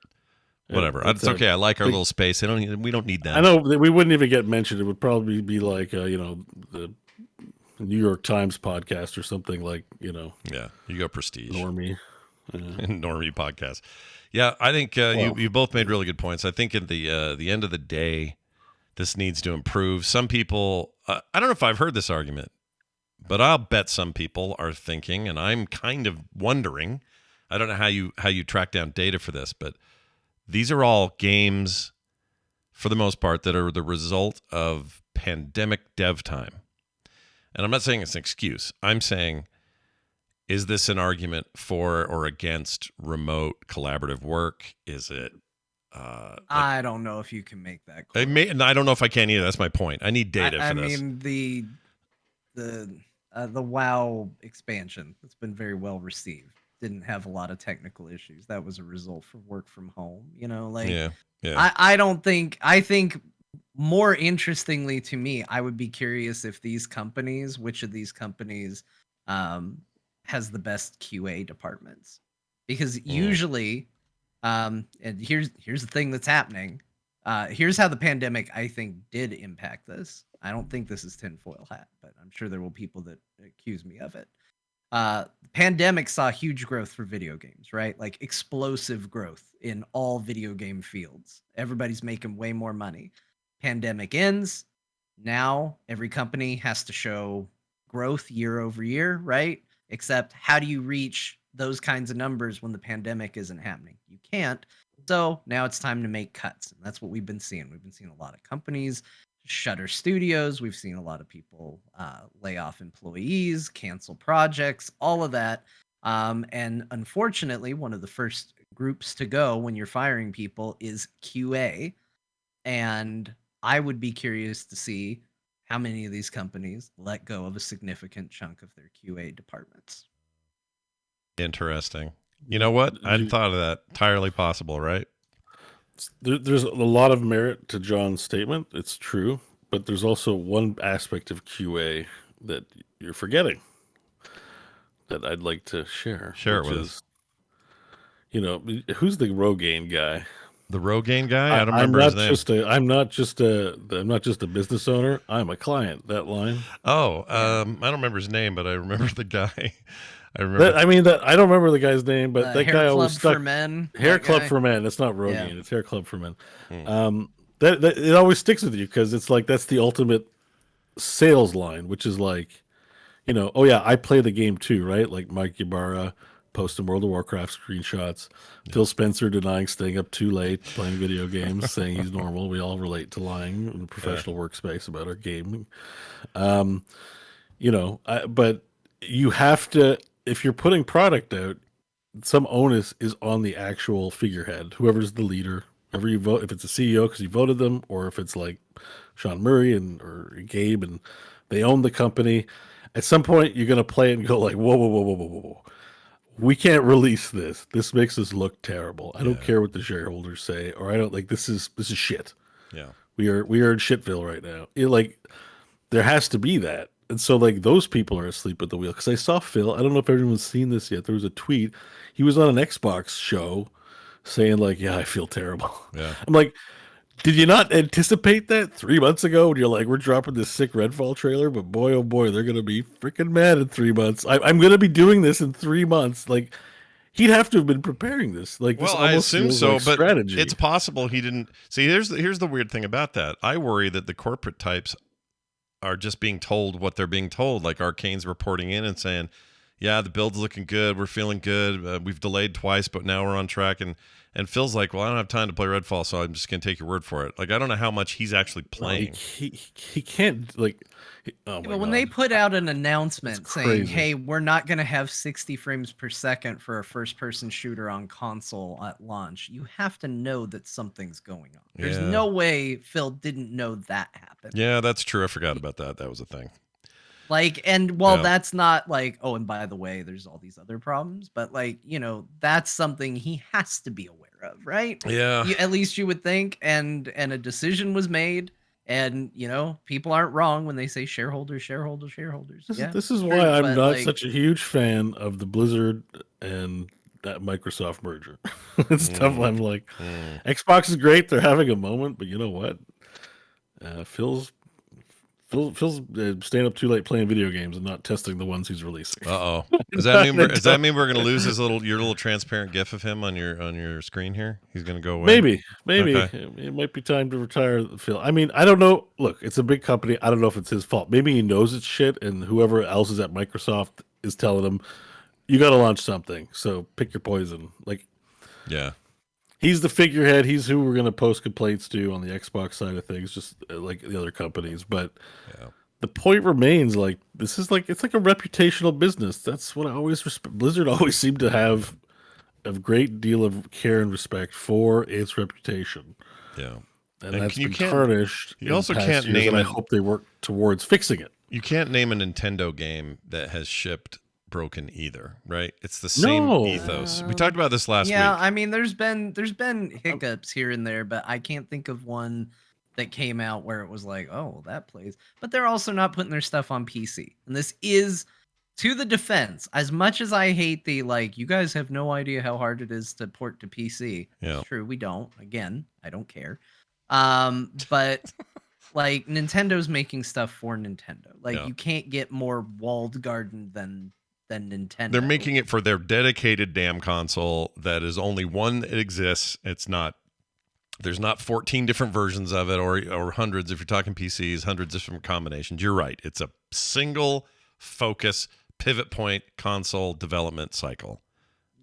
[SPEAKER 1] Whatever.
[SPEAKER 3] Yeah,
[SPEAKER 1] It's okay. I like our little space. We don't need that.
[SPEAKER 3] I know that we wouldn't even get mentioned. It would probably be like, the New York Times podcast or something like,
[SPEAKER 1] Yeah, you go prestige.
[SPEAKER 3] normie.
[SPEAKER 1] Normie podcast. Yeah, I think you both made really good points. I think at the end of the day, this needs to improve. Some people, I don't know if I've heard this argument, but I'll bet some people are thinking, and I'm kind of wondering. I don't know how you track down data for this, but these are all games, for the most part, that are the result of pandemic dev time. And I'm not saying it's an excuse. I'm saying, is this an argument for or against remote collaborative work? Is it?
[SPEAKER 4] I don't know if you can make that.
[SPEAKER 1] And I don't know if I can either. That's my point. I need data for this.
[SPEAKER 4] I mean, the WoW expansion that's been very well received didn't have a lot of technical issues. That was a result from work from home.
[SPEAKER 1] Yeah.
[SPEAKER 4] I think more interestingly to me, I would be curious if which of these companies has the best QA departments, because usually and here's the thing that's happening. Here's how the pandemic, I think, did impact this. I don't think this is tinfoil hat, but I'm sure there will people that accuse me of it. The pandemic saw huge growth for video games, right? Like explosive growth in all video game fields. Everybody's making way more money. Pandemic ends. Now every company has to show growth year over year, right? Except how do you reach those kinds of numbers when the pandemic isn't happening? You can't. So now it's time to make cuts. And that's what we've been seeing. We've been seeing a lot of companies shutter studios. We've seen a lot of people lay off employees, cancel projects, all of that. And unfortunately, one of the first groups to go when you're firing people is QA. And I would be curious to see how many of these companies let go of a significant chunk of their QA departments.
[SPEAKER 1] Interesting. You know what? I hadn't thought of that. Entirely possible, right?
[SPEAKER 3] There's a lot of merit to John's statement. It's true, but there's also one aspect of QA that you're forgetting that I'd like to share.
[SPEAKER 1] Share it
[SPEAKER 3] which
[SPEAKER 1] with
[SPEAKER 3] is, who's the Rogaine guy?
[SPEAKER 1] The Rogaine guy? I don't remember his name.
[SPEAKER 3] I'm not just a business owner. I'm a client. That line.
[SPEAKER 1] Oh, I don't remember his name, but I remember the guy. I remember.
[SPEAKER 3] I don't remember the guy's name, but that guy always stuck.
[SPEAKER 4] For Men.
[SPEAKER 3] Hair Club for Men. It's not Rogaine.
[SPEAKER 4] Yeah.
[SPEAKER 3] It's Hair Club for Men. That it always sticks with you because it's like that's the ultimate sales line, which is like, oh yeah, I play the game too, right? Like Mike Ybarra posting World of Warcraft screenshots, Phil Spencer denying staying up too late playing video games, saying he's normal. We all relate to lying in the professional workspace about our gaming. But you have to, if you're putting product out, some onus is on the actual figurehead, whoever's the leader. Whoever you vote, if it's a CEO because you voted them, or if it's like Sean Murray or Gabe and they own the company, at some point you're gonna play it and go like, whoa. We can't release this. This makes us look terrible. I don't care what the shareholders say, or I don't like this is shit.
[SPEAKER 1] Yeah.
[SPEAKER 3] We are in Shitville right now. There has to be that. And so like those people are asleep at the wheel. Because I saw Phil, I don't know if everyone's seen this yet. There was a tweet. He was on an Xbox show saying like, yeah, I feel terrible.
[SPEAKER 1] Yeah.
[SPEAKER 3] I'm like, did you not anticipate that 3 months ago when you're like, we're dropping this sick Redfall trailer, but boy, oh boy, they're going to be freaking mad in 3 months. I'm going to be doing this in 3 months. Like, he'd have to have been preparing this. Like,
[SPEAKER 1] well,
[SPEAKER 3] this
[SPEAKER 1] I assume so,
[SPEAKER 3] like
[SPEAKER 1] but
[SPEAKER 3] strategy.
[SPEAKER 1] It's possible he didn't. See, here's the weird thing about that. I worry that the corporate types are just being told what they're being told. Like Arcane's reporting in and saying, yeah, the build's looking good. We're feeling good. We've delayed twice, but now we're on track. And Phil's like, well, I don't have time to play Redfall, so I'm just going to take your word for it. Like, I don't know how much he's actually playing.
[SPEAKER 3] He can't, like, oh my
[SPEAKER 4] But when
[SPEAKER 3] God.
[SPEAKER 4] they put out an announcement
[SPEAKER 3] It's
[SPEAKER 4] saying,
[SPEAKER 3] crazy.
[SPEAKER 4] hey, we're not going to have 60 frames per second for a first-person shooter on console at launch, you have to know that something's going on. There's
[SPEAKER 1] Yeah.
[SPEAKER 4] no way Phil didn't know that happened.
[SPEAKER 1] Yeah, that's true. I forgot about that. That was a thing.
[SPEAKER 4] Like, and while
[SPEAKER 1] Yeah.
[SPEAKER 4] that's not like, oh, and by the way, there's all these other problems, but like, that's something he has to be aware of, right?
[SPEAKER 1] Yeah.
[SPEAKER 4] At least you would think, and a decision was made, and people aren't wrong when they say shareholders.
[SPEAKER 3] This is
[SPEAKER 4] true,
[SPEAKER 3] why I'm
[SPEAKER 4] but,
[SPEAKER 3] not
[SPEAKER 4] like,
[SPEAKER 3] such a huge fan of the Blizzard and that Microsoft merger. It's tough. I'm like, Xbox is great. They're having a moment, but you know what? Phil's staying up too late playing video games and not testing the ones he's releasing.
[SPEAKER 1] Uh-oh. Does that mean we're going to lose your little transparent GIF of him on your screen here? He's going to go away?
[SPEAKER 3] Maybe
[SPEAKER 1] Okay.
[SPEAKER 3] it might be time to retire Phil. I mean, I don't know. Look, it's a big company. I don't know if it's his fault. Maybe he knows it's shit, and whoever else is at Microsoft is telling him, "You got to launch something. So pick your poison." Like,
[SPEAKER 1] Yeah.
[SPEAKER 3] he's the figurehead. He's who we're going to post complaints to on the Xbox side of things, just like the other companies. But
[SPEAKER 1] Yeah.
[SPEAKER 3] the point remains, like, this is like, it's like a reputational business. That's what I always Blizzard always seemed to have a great deal of care and respect for its reputation.
[SPEAKER 1] Yeah.
[SPEAKER 3] And
[SPEAKER 1] And
[SPEAKER 3] that's
[SPEAKER 1] you
[SPEAKER 3] been
[SPEAKER 1] can't-
[SPEAKER 3] tarnished.
[SPEAKER 1] you
[SPEAKER 3] in
[SPEAKER 1] also
[SPEAKER 3] past
[SPEAKER 1] can't
[SPEAKER 3] years,
[SPEAKER 1] name
[SPEAKER 3] and I
[SPEAKER 1] it-
[SPEAKER 3] hope they work towards fixing it.
[SPEAKER 1] You can't name a Nintendo game that has shipped broken either, right? It's the same
[SPEAKER 3] No.
[SPEAKER 1] ethos. We talked about this last
[SPEAKER 4] yeah,
[SPEAKER 1] week.
[SPEAKER 4] I mean, there's been hiccups here and there, but I can't think of one that came out where it was like, oh, that plays. But they're also not putting their stuff on PC. And this is, to the defense, as much as I hate the, like, you guys have no idea how hard it is to port to PC.
[SPEAKER 1] Yeah.
[SPEAKER 4] It's true, we don't. Again, I don't care. But like, Nintendo's making stuff for Nintendo. Like,
[SPEAKER 1] Yeah.
[SPEAKER 4] you can't get more walled garden than Nintendo.
[SPEAKER 1] They're making it for their dedicated damn console that is only one that exists. There's not 14 different versions of it or hundreds if you're talking PCs, hundreds of different combinations. You're right. It's a single focus pivot point console development cycle.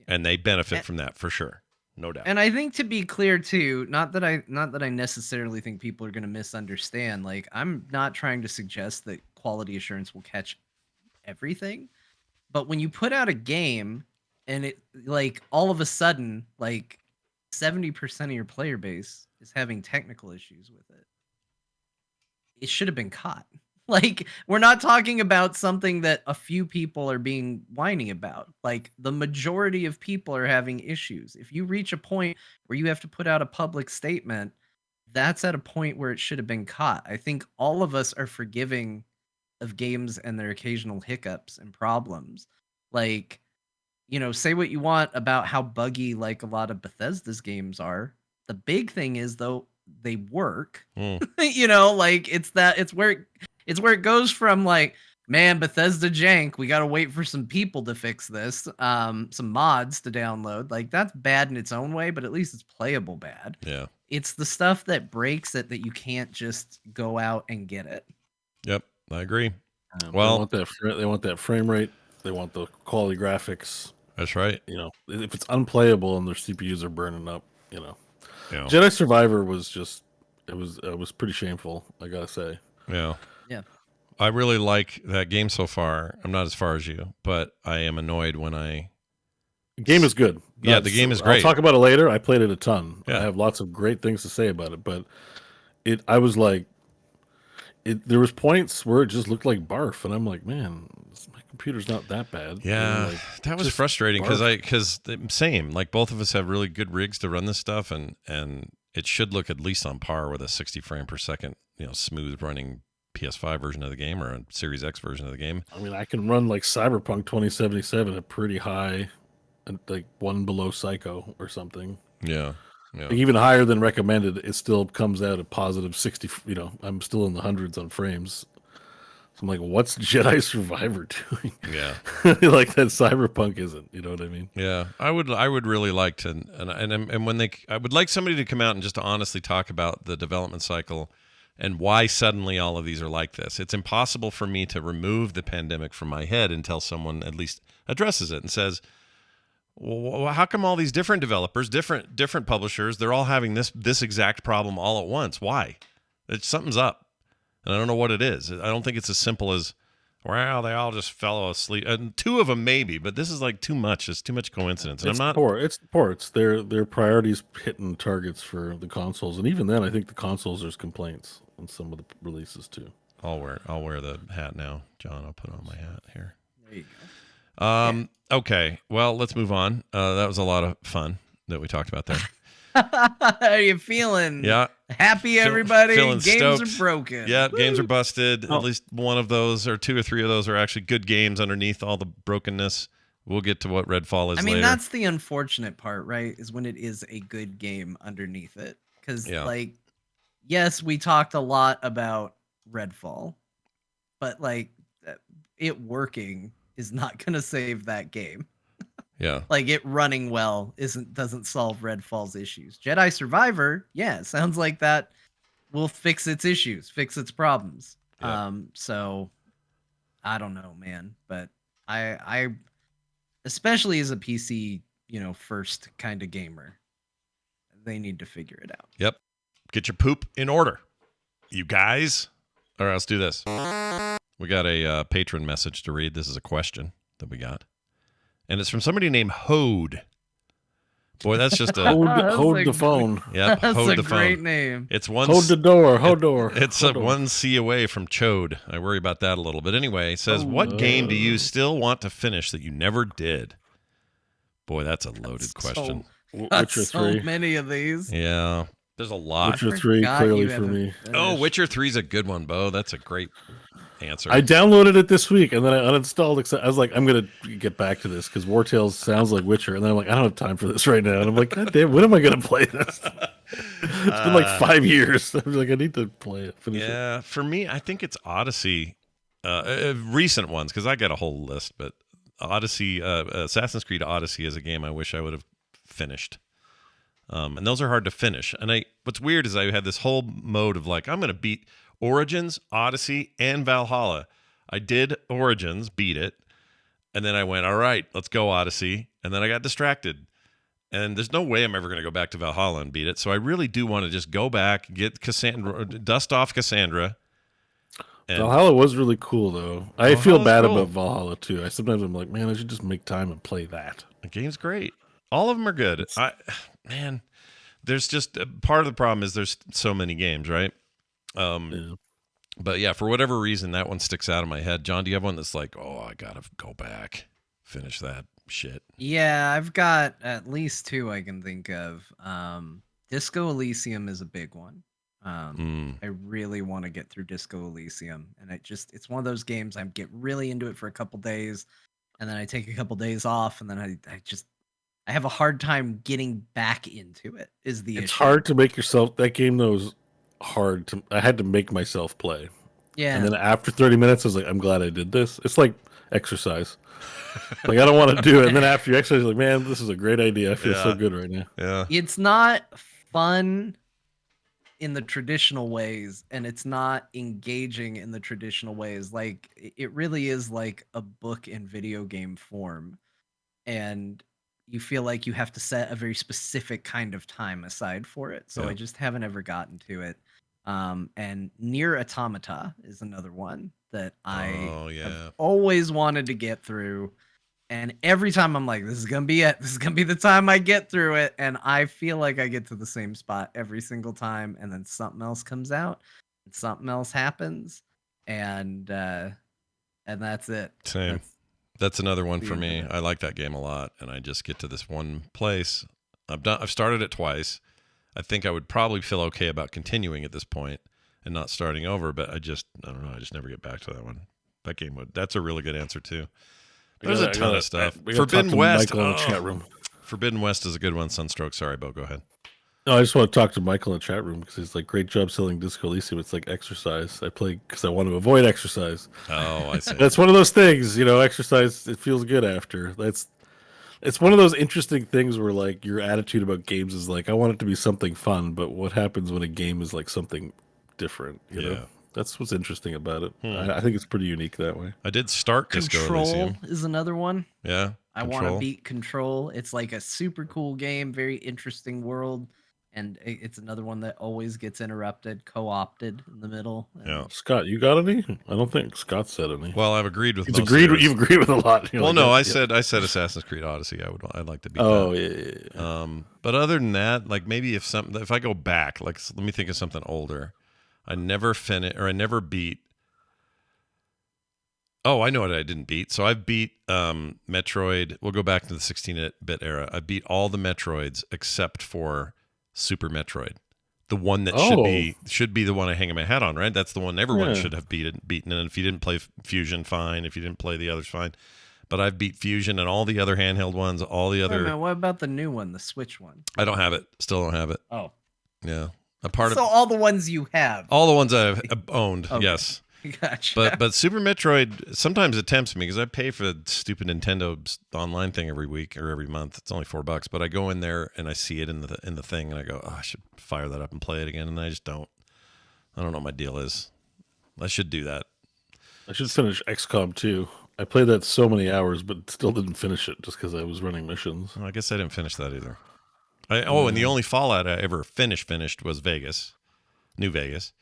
[SPEAKER 1] And they benefit from that for sure. No doubt.
[SPEAKER 4] And I think, to be clear too, not that I necessarily think people are going to misunderstand. Like, I'm not trying to suggest that quality assurance will catch everything, but when you put out a game and it, like, all of a sudden, like, 70% of your player base is having technical issues with it, it should have been caught. Like, we're not talking about something that a few people are being whiny about. Like, the majority of people are having issues. If you reach a point where you have to put out a public statement, that's at a point where it should have been caught. I think all of us are forgiving of games and their occasional hiccups and problems. Like, say what you want about how buggy, like, a lot of Bethesda's games are. The big thing is, though, they work. Like, it's where it goes from, like, man, Bethesda jank, we gotta wait for some people to fix this, some mods to download. Like, that's bad in its own way, but at least it's playable bad.
[SPEAKER 1] Yeah.
[SPEAKER 4] It's the stuff that breaks it that you can't just go out and get it.
[SPEAKER 1] Yep. I agree.
[SPEAKER 3] Well, they want that frame rate. They want the quality graphics.
[SPEAKER 1] That's right.
[SPEAKER 3] If it's unplayable and their CPUs are burning up,
[SPEAKER 1] Yeah.
[SPEAKER 3] Jedi Survivor was just, it was pretty shameful, I gotta say.
[SPEAKER 1] Yeah.
[SPEAKER 4] Yeah.
[SPEAKER 1] I really like that game so far. I'm not as far as you, but I am annoyed when
[SPEAKER 3] The game is good.
[SPEAKER 1] Yeah, the game is great.
[SPEAKER 3] I'll talk about it later. I played it a ton.
[SPEAKER 1] Yeah.
[SPEAKER 3] I have lots of great things to say about it, but I was like, there was points where it just looked like barf, and I'm like, man, my computer's not that bad.
[SPEAKER 1] Yeah,
[SPEAKER 3] like,
[SPEAKER 1] that was
[SPEAKER 3] just
[SPEAKER 1] frustrating
[SPEAKER 3] barf.
[SPEAKER 1] because same, like, both of us have really good rigs to run this stuff, and it should look at least on par with a 60 frame per second, smooth running PS5 version of the game or a Series X version of the game.
[SPEAKER 3] I mean, I can run like Cyberpunk 2077 at pretty high, like one below Psycho or something.
[SPEAKER 1] Yeah. Yeah.
[SPEAKER 3] Like, even higher than recommended, it still comes out at positive 60. I'm still in the hundreds on frames. So I'm like, what's Jedi Survivor doing?
[SPEAKER 1] Yeah.
[SPEAKER 3] Like, that Cyberpunk isn't. You know what I mean?
[SPEAKER 1] Yeah, I would really like to, and when I would like somebody to come out and just to honestly talk about the development cycle and why suddenly all of these are like this. It's impossible for me to remove the pandemic from my head until someone at least addresses it and says, well, how come all these different developers, different publishers, they're all having this exact problem all at once? Why? Something's up, and I don't know what it is. I don't think it's as simple as, well, they all just fell asleep. And 2 of them maybe, but this is like too much. It's too much coincidence. And
[SPEAKER 3] It's
[SPEAKER 1] I'm not.
[SPEAKER 3] It's the ports. Their priorities hitting targets for the consoles, and even then, I think the consoles there's complaints on some of the releases too.
[SPEAKER 1] I'll wear the hat now, John. I'll put on my hat here.
[SPEAKER 4] There you go.
[SPEAKER 1] Okay. Well, let's move on. That was a lot of fun that we talked about there.
[SPEAKER 4] How are you feeling?
[SPEAKER 1] Yeah.
[SPEAKER 4] Happy, everybody?
[SPEAKER 1] Feeling
[SPEAKER 4] Games
[SPEAKER 1] stoked.
[SPEAKER 4] are broken.
[SPEAKER 1] Yeah, games are busted.
[SPEAKER 3] Oh.
[SPEAKER 1] At least one of those, or 2 or 3 of those, are actually good games underneath all the brokenness. We'll get to what Redfall is
[SPEAKER 4] I mean,
[SPEAKER 1] later.
[SPEAKER 4] that's the unfortunate part, right? Is when it is a good game underneath it. Because, like, yes, we talked a lot about Redfall, but, like, it working is not going to save that game.
[SPEAKER 1] Yeah.
[SPEAKER 4] Like, it running well doesn't solve Redfall's issues. Jedi Survivor, sounds like that will fix its issues, fix its problems.
[SPEAKER 1] Yeah.
[SPEAKER 4] So I don't know, man, but I especially as a PC, first kind of gamer, they need to figure it out.
[SPEAKER 1] Yep. Get your poop in order, you guys. All right, let's do this. We got a patron message to read. This is a question that we got. And it's from somebody named Hode. Boy, that's just a...
[SPEAKER 3] Hold the phone.
[SPEAKER 1] Yep,
[SPEAKER 4] That's
[SPEAKER 1] Hode
[SPEAKER 4] a
[SPEAKER 1] the phone.
[SPEAKER 4] great name.
[SPEAKER 1] It's one...
[SPEAKER 3] Hold the door. Hold door.
[SPEAKER 1] It's
[SPEAKER 3] hold door.
[SPEAKER 1] one C away from Chode. I worry about that a little bit. Anyway, it says, what game do you still want to finish that you never did? Boy, that's a loaded question.
[SPEAKER 3] Witcher 3.
[SPEAKER 4] So many of these.
[SPEAKER 1] Yeah, there's a lot.
[SPEAKER 3] Witcher 3
[SPEAKER 4] forgot
[SPEAKER 3] clearly
[SPEAKER 4] you
[SPEAKER 3] for
[SPEAKER 4] haven't
[SPEAKER 3] me.
[SPEAKER 1] Oh, Witcher 3 is a good one, Bo. That's a great answer.
[SPEAKER 3] I downloaded it this week and then I uninstalled it. I was like, I'm going to get back to this because War Tales sounds like Witcher. And then I'm like, I don't have time for this right now. And I'm like, God damn, when am I going to play this? It's been like 5 years. I was like, I need to play it. Finish it.
[SPEAKER 1] Yeah, for me, I think it's Odyssey. Recent ones, because I got a whole list, but Odyssey, Assassin's Creed Odyssey is a game I wish I would have finished. And those are hard to finish. And what's weird is I had this whole mode of like, I'm going to beat Origins, Odyssey, and Valhalla. I did Origins, beat it, and then I went, all right, let's go Odyssey, and then I got distracted. And there's no way I'm ever going to go back to Valhalla and beat it. So I really do want to just go back, get Cassandra, dust off Cassandra.
[SPEAKER 3] Valhalla was really cool, though. I feel
[SPEAKER 1] Valhalla's
[SPEAKER 3] bad
[SPEAKER 1] cool.
[SPEAKER 3] about Valhalla, too. Sometimes I'm like, man, I should just make time and play that.
[SPEAKER 1] The game's great. All of them are good. Man, there's just part of the problem is there's so many games, right?
[SPEAKER 3] Yeah.
[SPEAKER 1] But yeah, for whatever reason, that one sticks out of my head. John, do you have one that's like, oh, I gotta go back, finish that shit?
[SPEAKER 4] Yeah, I've got at least 2 I can think of. Disco Elysium is a big one. I really want to get through Disco Elysium, and it's one of those games I get really into it for a couple days, and then I take a couple days off, and then I have a hard time getting back into it. Is the
[SPEAKER 3] It's
[SPEAKER 4] issue.
[SPEAKER 3] hard to make yourself. That game, though, is hard to. I had to make myself play.
[SPEAKER 4] Yeah.
[SPEAKER 3] And then after 30 minutes, I was like, I'm glad I did this. It's like exercise. Like, I don't want to do it. And then after you exercise, you're like, man, this is a great idea. I feel so good right now.
[SPEAKER 1] Yeah.
[SPEAKER 4] It's not fun in the traditional ways, and it's not engaging in the traditional ways. Like, it really is like a book in video game form, and you feel like you have to set a very specific kind of time aside for it. So
[SPEAKER 1] Yeah.
[SPEAKER 4] I just haven't ever gotten to it. And Nier Automata is another one that I have always wanted to get through. And every time I'm like, this is going to be it. This is going to be the time I get through it. And I feel like I get to the same spot every single time. And then something else comes out and something else happens. And that's it.
[SPEAKER 1] Same. That's another one for me. I like that game a lot. And I just get to this one place. I've started it twice. I think I would probably feel okay about continuing at this point and not starting over, but I don't know. I just never get back to that one. That game that's a really good answer too. There's a ton of stuff. Forbidden West.
[SPEAKER 3] Michael in the chat room.
[SPEAKER 1] Forbidden West is a good one. Sunstroke. Sorry, Bo. Go ahead.
[SPEAKER 3] No, I just want to talk to Michael in the chat room because he's like, great job selling Disco Elysium. It's like exercise. I play because I want to avoid exercise.
[SPEAKER 1] Oh, I see.
[SPEAKER 3] That's one of those things, exercise, it feels good after. It's one of those interesting things where like your attitude about games is like, I want it to be something fun, but what happens when a game is like something different. You
[SPEAKER 1] Yeah.
[SPEAKER 3] know, that's what's interesting about it.
[SPEAKER 1] Hmm.
[SPEAKER 3] I think it's pretty unique that way.
[SPEAKER 1] I did start Disco
[SPEAKER 4] Control
[SPEAKER 1] Elysium.
[SPEAKER 4] is another one.
[SPEAKER 1] Yeah.
[SPEAKER 4] I want to
[SPEAKER 1] Control.
[SPEAKER 4] beat Control. It's like a super cool game, very interesting world, and it's another one that always gets interrupted, co-opted in the middle. and-
[SPEAKER 1] Yeah.
[SPEAKER 3] Scott, you got any? I don't think Scott said any.
[SPEAKER 1] Well, I've agreed with
[SPEAKER 3] He's
[SPEAKER 1] most
[SPEAKER 3] agreed.
[SPEAKER 1] of yours.
[SPEAKER 3] You've agreed with a lot. You're
[SPEAKER 1] Well,
[SPEAKER 3] like,
[SPEAKER 1] no,
[SPEAKER 3] yeah,
[SPEAKER 1] I said Assassin's Creed Odyssey. I'd like to beat
[SPEAKER 3] Oh
[SPEAKER 1] that.
[SPEAKER 3] yeah.
[SPEAKER 1] But other than that, like maybe if I go back, like let me think of something older. I never beat. Oh, I know what I didn't beat. So I've beat Metroid. We'll go back to the 16-bit era. I beat all the Metroids except for Super Metroid, the one that should be the one I hang my hat on. Right, that's the one everyone should have beaten. And if you didn't play Fusion, fine. If you didn't play the others, fine. But I've beat Fusion and all the other handheld ones, all the
[SPEAKER 4] Wait a
[SPEAKER 1] other.
[SPEAKER 4] minute, what about the new one, the Switch one?
[SPEAKER 1] I don't have it. Still don't have it.
[SPEAKER 4] Oh,
[SPEAKER 1] Yeah,
[SPEAKER 4] so all the ones you have.
[SPEAKER 1] all the ones I've owned.
[SPEAKER 4] Okay.
[SPEAKER 1] Yes.
[SPEAKER 4] Gotcha.
[SPEAKER 1] But Super Metroid sometimes it tempts me because I pay for the stupid Nintendo online thing every week or every month. It's only $4, but I go in there and I see it in the thing and I go, oh, I should fire that up and play it again, and I just don't. I don't know what my deal is. I should do that.
[SPEAKER 3] I should finish XCOM 2. I played that so many hours, but still didn't finish it just because I was running missions.
[SPEAKER 1] Well, I guess I didn't finish that either. And the only Fallout I ever finished was Vegas, New Vegas.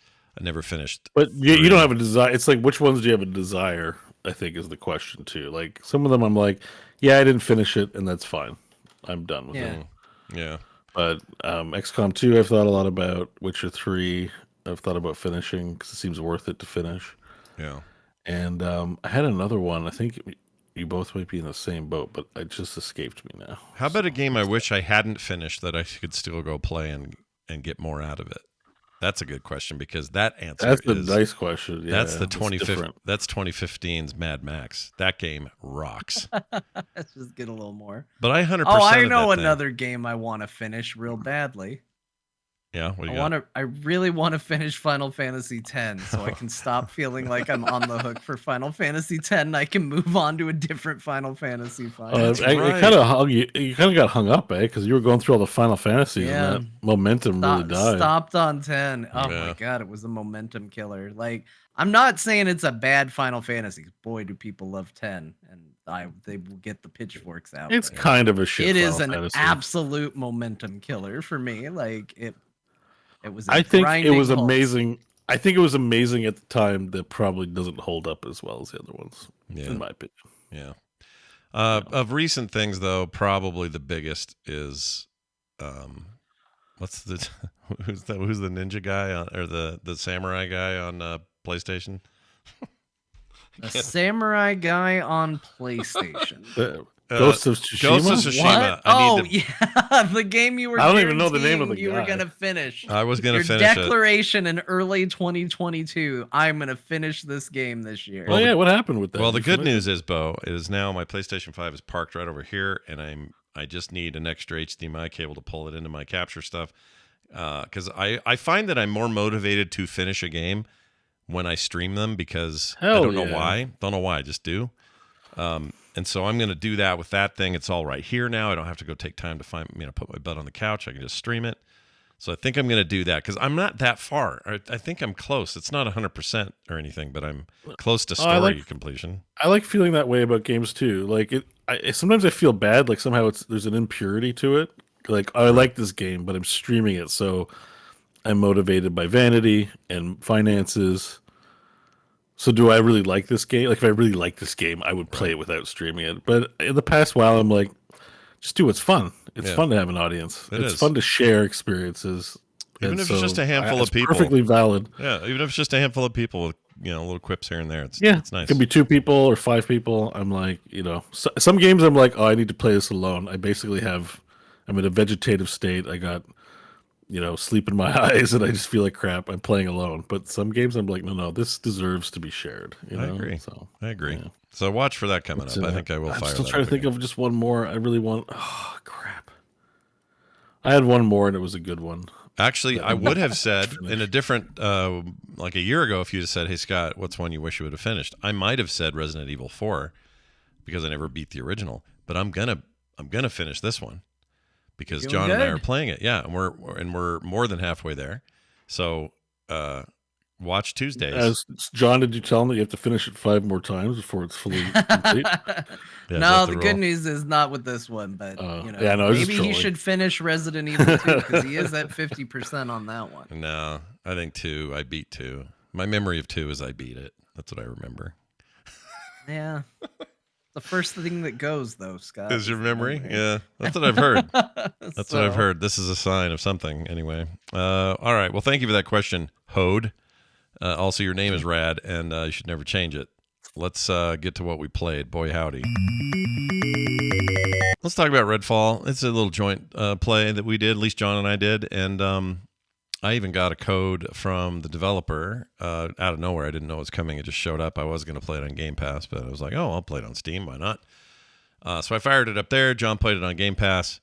[SPEAKER 1] I never finished.
[SPEAKER 3] But you don't have a desire. It's like, which ones do you have a desire, I think is the question, too. Like, some of them I'm like, yeah, I didn't finish it, and that's fine. I'm done with it.
[SPEAKER 1] Yeah.
[SPEAKER 3] But XCOM 2, I've thought a lot about. Witcher 3, I've thought about finishing because it seems worth it to finish.
[SPEAKER 1] Yeah.
[SPEAKER 3] And I had another one. I think you both might be in the same boat, but it just escaped me now.
[SPEAKER 1] How about a game I wish I hadn't finished that I could still go play and get more out of it? That's a good question because that answer
[SPEAKER 3] That's
[SPEAKER 1] is
[SPEAKER 3] the nice question. Yeah,
[SPEAKER 1] that's the
[SPEAKER 3] it's
[SPEAKER 1] 2015.
[SPEAKER 3] different.
[SPEAKER 1] That's 2015's Mad Max. That game rocks.
[SPEAKER 4] Let's just get a little more.
[SPEAKER 1] But I 100%.
[SPEAKER 4] Oh, I
[SPEAKER 1] of
[SPEAKER 4] know
[SPEAKER 1] that thing.
[SPEAKER 4] another game I want to finish real badly.
[SPEAKER 1] Yeah, what do you got?
[SPEAKER 4] I really want to finish Final Fantasy X so I can stop feeling like I'm on the hook for Final Fantasy X and I can move on to a different Final Fantasy finally.
[SPEAKER 1] That's
[SPEAKER 3] It
[SPEAKER 1] right.
[SPEAKER 3] kind of you kind of got hung up, because you were going through all the Final Fantasies
[SPEAKER 4] Yeah.
[SPEAKER 3] and that momentum really died.
[SPEAKER 4] Stopped on 10. Oh
[SPEAKER 1] Yeah.
[SPEAKER 4] my god, it was a momentum killer. Like, I'm not saying it's a bad Final Fantasy. Boy, do people love 10, and they will get the pitchforks out.
[SPEAKER 3] It's
[SPEAKER 4] but
[SPEAKER 3] kind of a shit.
[SPEAKER 4] it is
[SPEAKER 3] Final
[SPEAKER 4] an
[SPEAKER 3] Fantasy.
[SPEAKER 4] absolute momentum killer for me. Like it was. A
[SPEAKER 3] I think it
[SPEAKER 4] grinding
[SPEAKER 3] was
[SPEAKER 4] halt.
[SPEAKER 3] amazing. I think it was amazing at the time. That probably doesn't hold up as well as the other ones,
[SPEAKER 1] Yeah.
[SPEAKER 3] in my opinion.
[SPEAKER 1] Yeah. Of recent things, though, probably the biggest is, what's the who's the ninja guy or the samurai guy on PlayStation?
[SPEAKER 4] A samurai guy on PlayStation.
[SPEAKER 3] Ghost of Tsushima.
[SPEAKER 1] Ghost of Tsushima.
[SPEAKER 4] What?
[SPEAKER 1] I
[SPEAKER 4] Oh
[SPEAKER 1] need
[SPEAKER 4] yeah, the game you were.
[SPEAKER 3] I don't even know the name of the
[SPEAKER 4] guaranteeing You were
[SPEAKER 3] guy.
[SPEAKER 4] gonna finish.
[SPEAKER 1] I was gonna
[SPEAKER 4] Your
[SPEAKER 1] finish it.
[SPEAKER 4] declaration in early 2022. I'm gonna finish this game this year.
[SPEAKER 3] Oh yeah, what happened with that?
[SPEAKER 1] Well, the
[SPEAKER 3] You
[SPEAKER 1] good
[SPEAKER 3] finished
[SPEAKER 1] news is, Bo, is now my PlayStation 5 is parked right over here, and I just need an extra HDMI cable to pull it into my capture stuff. Because I find that I'm more motivated to finish a game when I stream them because I
[SPEAKER 3] Hell
[SPEAKER 1] don't know
[SPEAKER 3] yeah.
[SPEAKER 1] why. Don't know why, I just do. And so I'm going to do that with that thing. It's all right here now. I don't have to go take time to put my butt on the couch. I can just stream it. So I think I'm going to do that because I'm not that far. I think I'm close. It's not 100% or anything, but I'm close to story completion.
[SPEAKER 3] I like feeling that way about games too. Like sometimes I feel bad. Like somehow there's an impurity to it. Like I like this game, but I'm streaming it, so I'm motivated by vanity and finances. So do I really like this game? Like if I really like this game, I would play it without streaming it. But in the past while, I'm like, just do what's fun. It's fun to have an audience. It's fun to share experiences.
[SPEAKER 1] Even
[SPEAKER 3] And
[SPEAKER 1] if it's just a handful
[SPEAKER 3] it's
[SPEAKER 1] of people.
[SPEAKER 3] perfectly valid.
[SPEAKER 1] Yeah, even if it's just a handful of people with little quips here and there. It's nice.
[SPEAKER 3] It can be 2 people or 5 people. I'm like, some games I'm like, oh, I need to play this alone. I'm in a vegetative state. I got, sleep in my eyes and I just feel like crap. I'm playing alone. But some games I'm like, no, this deserves to be shared.
[SPEAKER 1] I agree.
[SPEAKER 3] So,
[SPEAKER 1] I agree.
[SPEAKER 3] yeah.
[SPEAKER 1] So watch for that coming up. I think I will
[SPEAKER 3] I'm
[SPEAKER 1] fire
[SPEAKER 3] still
[SPEAKER 1] that
[SPEAKER 3] trying
[SPEAKER 1] up
[SPEAKER 3] to think
[SPEAKER 1] again.
[SPEAKER 3] of just one more. I really want. Oh, crap. I had one more and it was a good one.
[SPEAKER 1] Actually, I would have said in a different, like a year ago, if you'd have said, "Hey Scott, what's one you wish you would have finished?" I might have said Resident Evil 4 because I never beat the original. But I'm gonna finish this one because
[SPEAKER 4] Doing
[SPEAKER 1] John and I
[SPEAKER 4] good.
[SPEAKER 1] are playing it. Yeah, and we're more than halfway there. So watch Tuesdays.
[SPEAKER 3] As John, did you tell him that you have to finish it 5 more times before it's fully complete?
[SPEAKER 1] Yeah,
[SPEAKER 4] No,
[SPEAKER 1] is that
[SPEAKER 4] the
[SPEAKER 1] the
[SPEAKER 4] good
[SPEAKER 1] rule?
[SPEAKER 4] news is not with this one, but
[SPEAKER 3] yeah, no, I was just
[SPEAKER 4] maybe he
[SPEAKER 3] trolling.
[SPEAKER 4] should finish Resident Evil 2 because he is at 50% on that one.
[SPEAKER 1] No, I think 2. I beat 2. My memory of 2 is I beat it. That's what I remember.
[SPEAKER 4] Yeah. The first thing that goes, though, Scott.
[SPEAKER 1] Is your
[SPEAKER 4] the
[SPEAKER 1] memory? Yeah, that's what I've heard. That's what I've
[SPEAKER 4] So,
[SPEAKER 1] heard. This is a sign of something. Anyway, all right. Well, thank you for that question, Hode. Also, your name is rad, and you should never change it. Let's get to what we played. Boy, howdy. Let's talk about Redfall. It's a little joint play that we did, at least John and I did, and I even got a code from the developer out of nowhere. I didn't know it was coming. It just showed up. I was going to play it on Game Pass, but I was like, oh, I'll play it on Steam. Why not? So I fired it up there. John played it on Game Pass.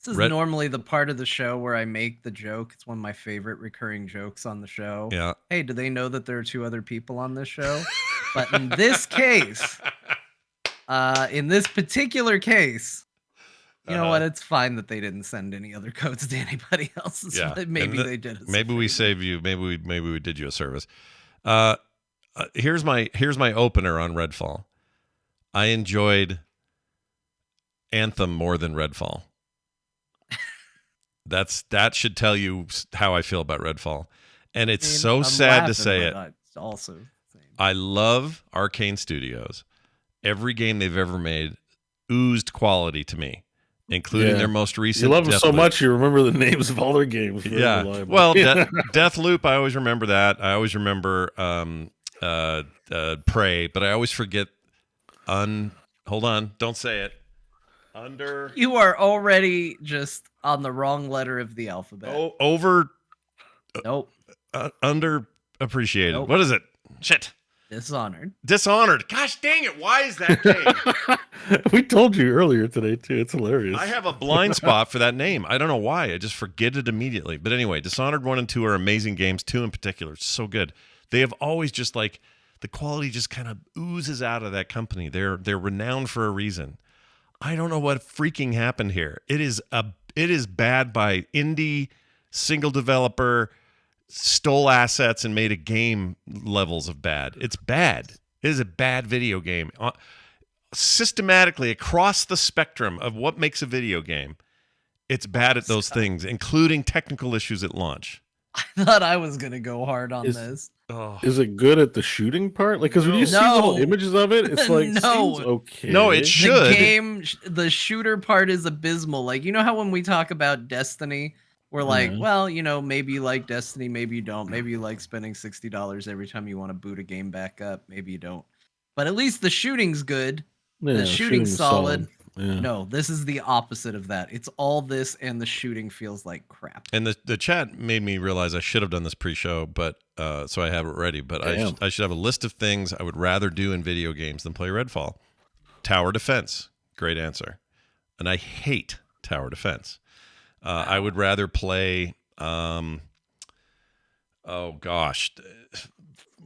[SPEAKER 4] this is normally the part of the show where I make the joke. It's one of my favorite recurring jokes on the show.
[SPEAKER 1] Yeah.
[SPEAKER 4] Hey, do they know that there are 2 other people on this show? But in this case, in this particular case, you know what? It's fine that they didn't send any other codes to anybody else.
[SPEAKER 1] Yeah.
[SPEAKER 4] Maybe they did.
[SPEAKER 1] Maybe we saved you. Maybe we did you a service. Here's my opener on Redfall. I enjoyed Anthem more than Redfall. That should tell you how I feel about Redfall. And it's so sad to say it.
[SPEAKER 4] Also, same.
[SPEAKER 1] I love Arcane Studios. Every game they've ever made oozed quality to me, including their most recent.
[SPEAKER 3] You love them so
[SPEAKER 1] Deathloop.
[SPEAKER 3] much, you remember the names of all their games.
[SPEAKER 1] Yeah. Well, Deathloop, I always remember that. I always remember Prey, but I always forget. Hold on, don't say it.
[SPEAKER 4] You are already just on the wrong letter of the alphabet.
[SPEAKER 1] Nope. Underappreciated.
[SPEAKER 4] Nope.
[SPEAKER 1] What is it? Shit. Dishonored. Gosh dang it. Why is that game?
[SPEAKER 3] We told you earlier today, too. It's hilarious.
[SPEAKER 1] I have a blind spot for that name. I don't know why. I just forget it immediately. But anyway, Dishonored 1 and 2 are amazing games. 2 in particular, so good. They have always just like, the quality just kind of oozes out of that company. They're renowned for a reason. I don't know what freaking happened here. It is bad by indie, single developer, stole assets and made a game levels of bad. It's bad. It is a bad video game. Systematically across the spectrum of what makes a video game, it's bad at those things, including technical issues at launch.
[SPEAKER 4] I thought I was going to go hard on this.
[SPEAKER 1] Oh.
[SPEAKER 3] Is it good at the shooting part? Like, because when you see little images of it, it's like, seems okay.
[SPEAKER 1] No, it should.
[SPEAKER 4] The shooter part is abysmal. Like, you know how when we talk about Destiny, we're like, well, maybe you like Destiny, maybe you don't. Maybe you like spending $60 every time you want to boot a game back up. Maybe you don't. But at least the shooting's good.
[SPEAKER 3] Yeah,
[SPEAKER 4] the shooting's solid.
[SPEAKER 3] Yeah.
[SPEAKER 4] No, this is the opposite of that. It's all this, and the shooting feels like crap.
[SPEAKER 1] And the chat made me realize I should have done this pre-show, but so I have it ready. But I should have a list of things I would rather do in video games than play Redfall. Tower defense, great answer. And I hate tower defense. I would rather play. Oh gosh.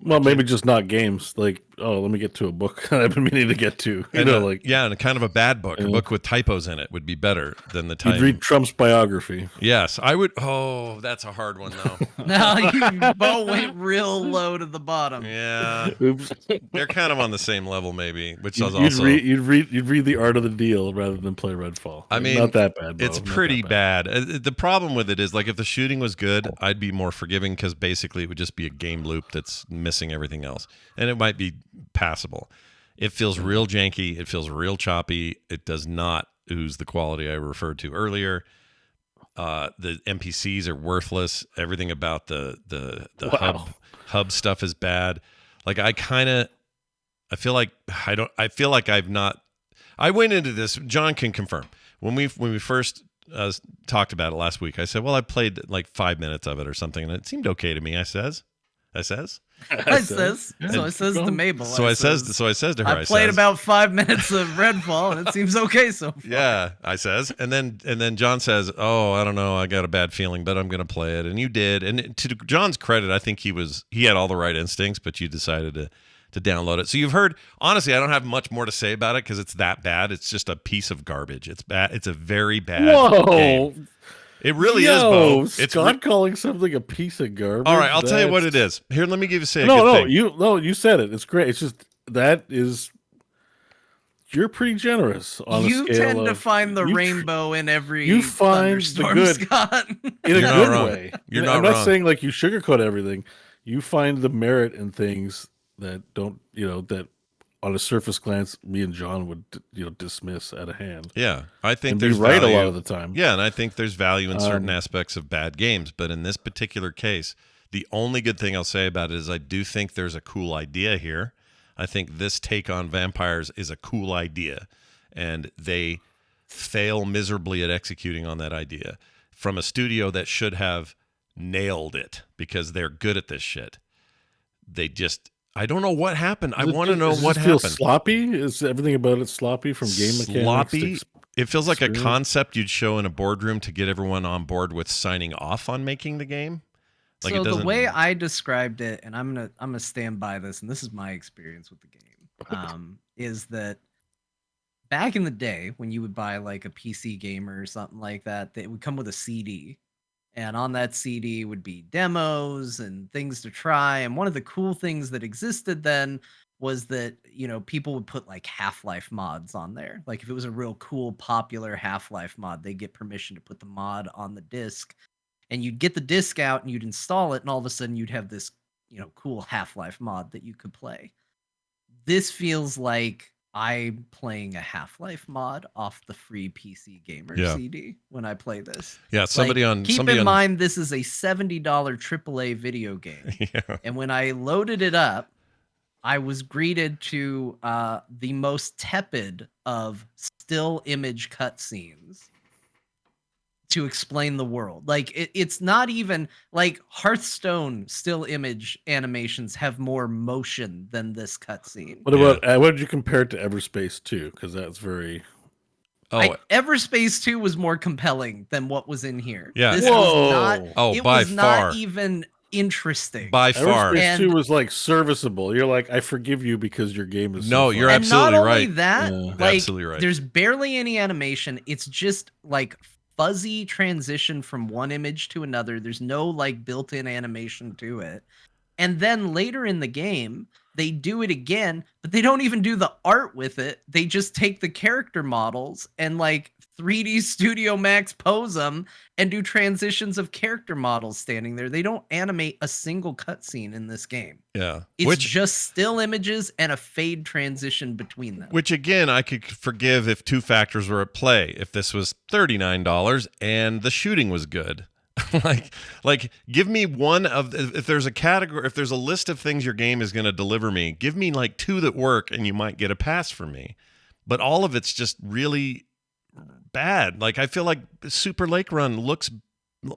[SPEAKER 3] Well, maybe just not games. Like, let me get to a book I've been meaning to get to.
[SPEAKER 1] And a kind of a bad book. A book with typos in it would be better than the type.
[SPEAKER 3] You'd read Trump's biography.
[SPEAKER 1] Yes, I would. Oh, that's a hard one, though.
[SPEAKER 4] Now you both went real low to the bottom.
[SPEAKER 1] Yeah.
[SPEAKER 3] Oops.
[SPEAKER 1] They're kind of on the same level, maybe, which is
[SPEAKER 3] You'd
[SPEAKER 1] also...
[SPEAKER 3] You'd read The Art of the Deal rather than play Redfall.
[SPEAKER 1] I mean,
[SPEAKER 3] not that bad, Bo.
[SPEAKER 1] It's pretty bad. The problem with it is, like, if the shooting was good, I'd be more forgiving because basically it would just be a game loop that's missing everything else. And it might be passable. It feels real janky. It feels real choppy. It does not ooze the quality I referred to earlier. The NPCs are worthless. Everything about the hub stuff is bad. Like I feel like I went into this. John can confirm when we first talked about it last week. I said, well, I played like 5 minutes of it or something, and it seemed okay to me. I says.
[SPEAKER 4] It says to Mabel.
[SPEAKER 1] So I says to her.
[SPEAKER 4] I played about 5 minutes of Redfall, and it seems okay so far.
[SPEAKER 1] Yeah, I says, and then John says, "Oh, I don't know, I got a bad feeling, but I'm gonna play it." And you did. And to John's credit, I think he had all the right instincts, but you decided to download it. So you've heard. Honestly, I don't have much more to say about it because it's that bad. It's just a piece of garbage. It's bad. It's a very bad game. It really
[SPEAKER 3] Yo,
[SPEAKER 1] is, Bo. It's
[SPEAKER 3] Scott calling something a piece of garbage.
[SPEAKER 1] all right. I'll tell you what it is. Here, let me give you a
[SPEAKER 3] No,
[SPEAKER 1] good
[SPEAKER 3] no,
[SPEAKER 1] thing.
[SPEAKER 3] you said it. It's great. It's just you're pretty generous on a
[SPEAKER 4] You
[SPEAKER 3] scale
[SPEAKER 4] tend to
[SPEAKER 3] of
[SPEAKER 4] find the rainbow in every
[SPEAKER 3] you find the
[SPEAKER 4] thunderstorm,
[SPEAKER 3] good
[SPEAKER 4] Scott.
[SPEAKER 3] in a
[SPEAKER 1] You're not
[SPEAKER 3] good
[SPEAKER 1] wrong.
[SPEAKER 3] way.
[SPEAKER 1] You're
[SPEAKER 3] I'm
[SPEAKER 1] not
[SPEAKER 3] not
[SPEAKER 1] wrong.
[SPEAKER 3] saying like you sugarcoat everything. You find the merit in things that don't, that on a surface glance, me and John would, dismiss at a hand.
[SPEAKER 1] Yeah, I think
[SPEAKER 3] And
[SPEAKER 1] there's
[SPEAKER 3] be right
[SPEAKER 1] value.
[SPEAKER 3] a lot of the time.
[SPEAKER 1] Yeah, and I think there's value in certain aspects of bad games, but in this particular case, the only good thing I'll say about it is I do think there's a cool idea here. I think this take on vampires is a cool idea, and they fail miserably at executing on that idea from a studio that should have nailed it because they're good at this shit. They just, I don't know what happened. I want to know what
[SPEAKER 3] Feel
[SPEAKER 1] happened.
[SPEAKER 3] sloppy? Is everything about it sloppy from game mechanics?
[SPEAKER 1] Sloppy. It feels like a
[SPEAKER 3] experience?
[SPEAKER 1] concept you'd show in a boardroom to get everyone on board with signing off on making the game. Like,
[SPEAKER 4] So
[SPEAKER 1] it doesn't.
[SPEAKER 4] the way I described it, and I'm gonna stand by this, and this is my experience with the game, is that back in the day when you would buy like a PC gamer or something like that, it would come with a CD. And on that CD would be demos and things to try. And one of the cool things that existed then was that, people would put like Half-Life mods on there. Like if it was a real cool, popular Half-Life mod, they get permission to put the mod on the disc. And you'd get the disc out and you'd install it. And all of a sudden you'd have this, cool Half-Life mod that you could play. This feels like I'm playing a Half-Life mod off the free PC Gamer CD when I play this.
[SPEAKER 1] Yeah,
[SPEAKER 4] Keep in mind this is a $70 AAA video game.
[SPEAKER 1] Yeah.
[SPEAKER 4] And when I loaded it up, I was greeted to the most tepid of still image cutscenes to explain the world. Like it's not even like Hearthstone still image animations have more motion than this cutscene.
[SPEAKER 3] What about what did you compare it to Everspace 2? Because that's very.
[SPEAKER 4] Everspace 2 was more compelling than what was in here.
[SPEAKER 1] Yeah.
[SPEAKER 4] This was not. It
[SPEAKER 1] by
[SPEAKER 4] was
[SPEAKER 1] far.
[SPEAKER 4] not even interesting.
[SPEAKER 1] By far.
[SPEAKER 3] Everspace 2 was like serviceable. You're like, I forgive you because your game is.
[SPEAKER 1] No,
[SPEAKER 3] so
[SPEAKER 1] you're
[SPEAKER 3] fun.
[SPEAKER 1] absolutely
[SPEAKER 4] and not
[SPEAKER 1] right.
[SPEAKER 4] only that, like,
[SPEAKER 1] Absolutely right.
[SPEAKER 4] There's barely any animation. It's just like fuzzy transition from one image to another. There's no like built-in animation to it. And then later in the game, they do it again, but they don't even do the art with it. They just take the character models and like 3D Studio Max pose them and do transitions of character models standing there. They don't animate a single cutscene in this game.
[SPEAKER 1] Yeah.
[SPEAKER 4] It's just still images and a fade transition between them.
[SPEAKER 1] Which again, I could forgive if two factors were at play. If this was $39 and the shooting was good. like give me one of, if there's a category, if there's a list of things your game is going to deliver me, give me like two that work and you might get a pass from me. But all of it's just really bad. Like I feel like Super Lake Run looks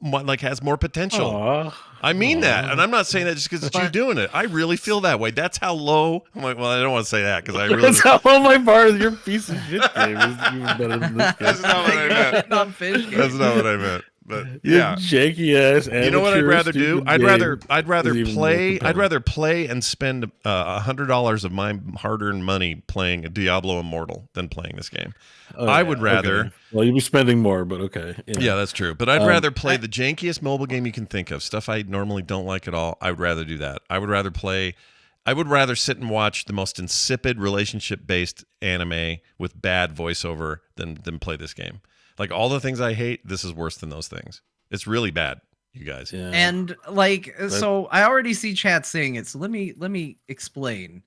[SPEAKER 1] like has more potential.
[SPEAKER 3] Aww.
[SPEAKER 1] I mean that, and I'm not saying that just because it's you doing it. I really feel that way. That's how low. I'm like, well, I don't want to say that because I really.
[SPEAKER 3] That's how low my bar is. Your piece of shit game is even better than this game.
[SPEAKER 1] That's not what I meant. That's not what I meant. But yeah,
[SPEAKER 3] janky ass.
[SPEAKER 1] You know what I'd rather do? I'd rather play.
[SPEAKER 3] compelling.
[SPEAKER 1] I'd rather play and spend $100 of my hard-earned money playing a Diablo Immortal than playing this game. I would rather.
[SPEAKER 3] Okay. Well, you'd be spending more, but okay.
[SPEAKER 1] Yeah, that's true. But I'd rather play the jankiest mobile game you can think of. Stuff I normally don't like at all. I would rather do that. I would rather sit and watch the most insipid relationship-based anime with bad voiceover than play this game. Like all the things I hate, this is worse than those things. It's really bad, you guys.
[SPEAKER 3] Yeah.
[SPEAKER 4] And like, so I already see chat saying it. So let me explain.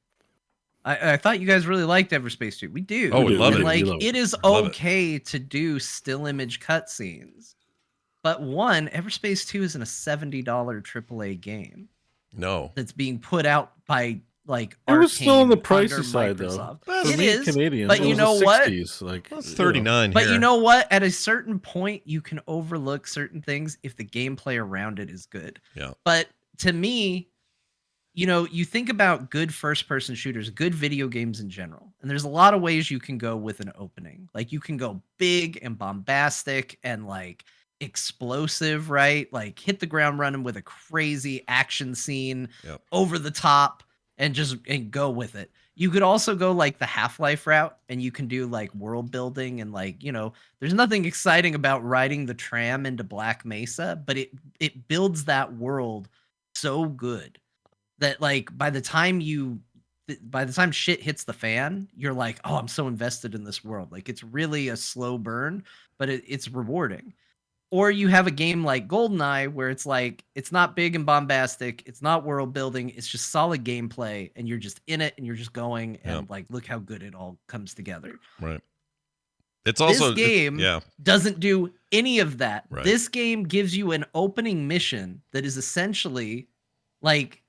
[SPEAKER 4] I thought you guys really liked Everspace 2. We do.
[SPEAKER 1] Oh, we love
[SPEAKER 4] and
[SPEAKER 1] it.
[SPEAKER 4] like,
[SPEAKER 3] We love
[SPEAKER 4] it is okay to do still image cutscenes. But one, Everspace 2 isn't a $70 AAA game.
[SPEAKER 1] No.
[SPEAKER 4] That's being put out by like
[SPEAKER 3] It was still on the
[SPEAKER 4] Arcane
[SPEAKER 3] pricey
[SPEAKER 4] under
[SPEAKER 3] side
[SPEAKER 4] Microsoft.
[SPEAKER 3] though.
[SPEAKER 4] It is,
[SPEAKER 3] Canadian,
[SPEAKER 4] but you know what?
[SPEAKER 3] Like
[SPEAKER 1] It's 39
[SPEAKER 4] But
[SPEAKER 1] here.
[SPEAKER 4] you know what? At a certain point, you can overlook certain things if the gameplay around it is good.
[SPEAKER 1] Yeah.
[SPEAKER 4] But to me, you think about good first-person shooters, good video games in general, and there's a lot of ways you can go with an opening. Like you can go big and bombastic and like explosive, right? Like hit the ground running with a crazy action scene over the top and go with it. You could also go like the Half-Life route, and you can do like world building and like, there's nothing exciting about riding the tram into Black Mesa, but it builds that world so good that like by the time shit hits the fan, you're like, oh, I'm so invested in this world. Like it's really a slow burn, but it's rewarding. Or you have a game like GoldenEye where it's like it's not big and bombastic, it's not world building, it's just solid gameplay, and you're just in it and you're just going and like look how good it all comes together.
[SPEAKER 1] Right. It's also
[SPEAKER 4] this game doesn't do any of that.
[SPEAKER 1] Right.
[SPEAKER 4] This game gives you an opening mission that is essentially like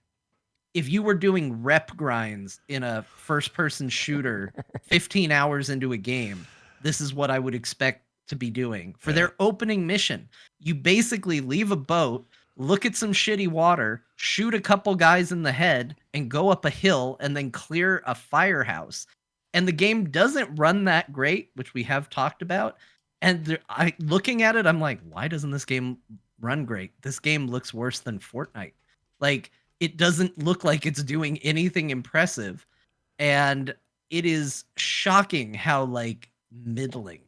[SPEAKER 4] if you were doing rep grinds in a first-person shooter 15 hours into a game, this is what I would expect to be doing for their opening mission. You basically leave a boat, look at some shitty water, shoot a couple guys in the head, and go up a hill and then clear a firehouse. And the game doesn't run that great, which we have talked about. And looking at it, I'm like, why doesn't this game run great? This game looks worse than Fortnite. Like, it doesn't look like it's doing anything impressive. And it is shocking how, like, middling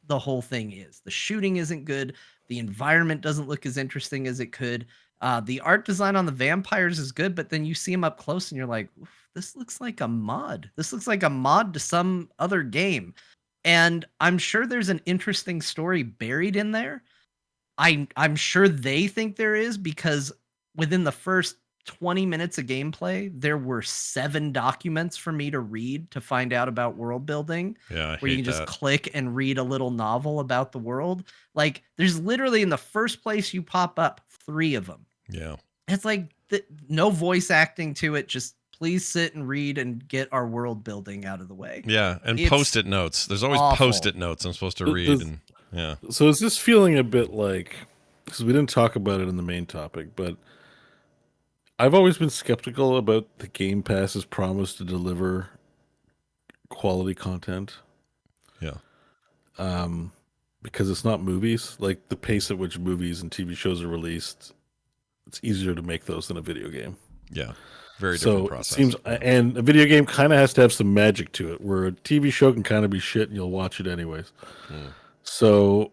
[SPEAKER 4] the whole thing is. The shooting isn't good. The environment doesn't look as interesting as it could. The art design on the vampires is good, but then you see them up close and you're like, this looks like a mod. This looks like a mod to some other game. And I'm sure there's an interesting story buried in there. I'm sure they think there is, because within the first 20 minutes of gameplay, there were 7 documents for me to read to find out about world building.
[SPEAKER 1] Yeah,
[SPEAKER 4] where you can just click and read a little novel about the world. Like, there's literally in the first place you pop up 3 of them.
[SPEAKER 1] Yeah.
[SPEAKER 4] It's like no voice acting to it. Just please sit and read and get our world building out of the way.
[SPEAKER 1] Yeah, and post-it notes. There's always post-it notes I'm supposed to read.
[SPEAKER 3] So is this feeling a bit like, because we didn't talk about it in the main topic, but I've always been skeptical about the Game Pass's promise to deliver quality content.
[SPEAKER 1] Yeah.
[SPEAKER 3] Because it's not movies. Like, the pace at which movies and TV shows are released, it's easier to make those than a video game.
[SPEAKER 1] Yeah. Very different process.
[SPEAKER 3] And a video game kind of has to have some magic to it, where a TV show can kind of be shit and you'll watch it anyways. So,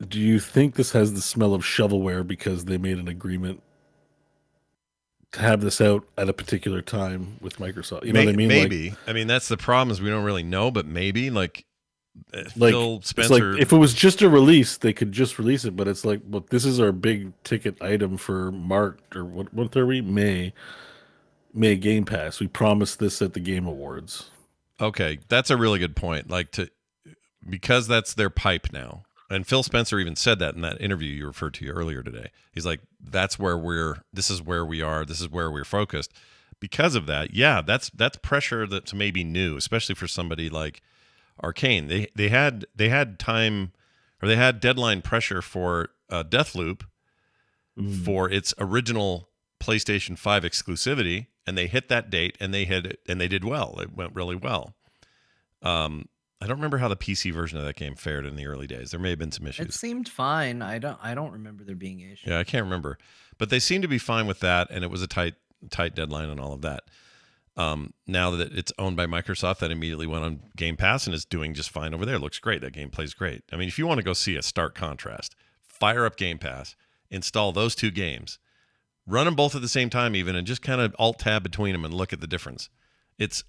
[SPEAKER 3] do you think this has the smell of shovelware because they made an agreement to have this out at a particular time with Microsoft? You know what I mean?
[SPEAKER 1] Maybe. Like, I mean, that's the problem, is we don't really know, but maybe Phil Spencer.
[SPEAKER 3] Like, if it was just a release, they could just release it. But it's like, well, this is our big ticket item for March, or what are we? May Game Pass. We promised this at the Game Awards.
[SPEAKER 1] Okay, that's a really good point. Because that's their pipe now. And Phil Spencer even said that in that interview you referred to earlier today. He's like, this is where we are, this is where we're focused. Because of that, that's pressure that's maybe new, especially for somebody like Arcane. They had time, or they had deadline pressure for Deathloop for its original PlayStation 5 exclusivity, and they hit that date, and they did well. It went really well. I don't remember how the PC version of that game fared in the early days. There may have been some issues.
[SPEAKER 4] It seemed fine. I don't remember there being issues.
[SPEAKER 1] Yeah, I can't remember. But they seemed to be fine with that, and it was a tight deadline and all of that. Now that it's owned by Microsoft, that immediately went on Game Pass and is doing just fine over there. Looks great. That game plays great. I mean, if you want to go see a stark contrast, fire up Game Pass, install those 2 games, run them both at the same time even, and just kind of alt-tab between them and look at the difference. It's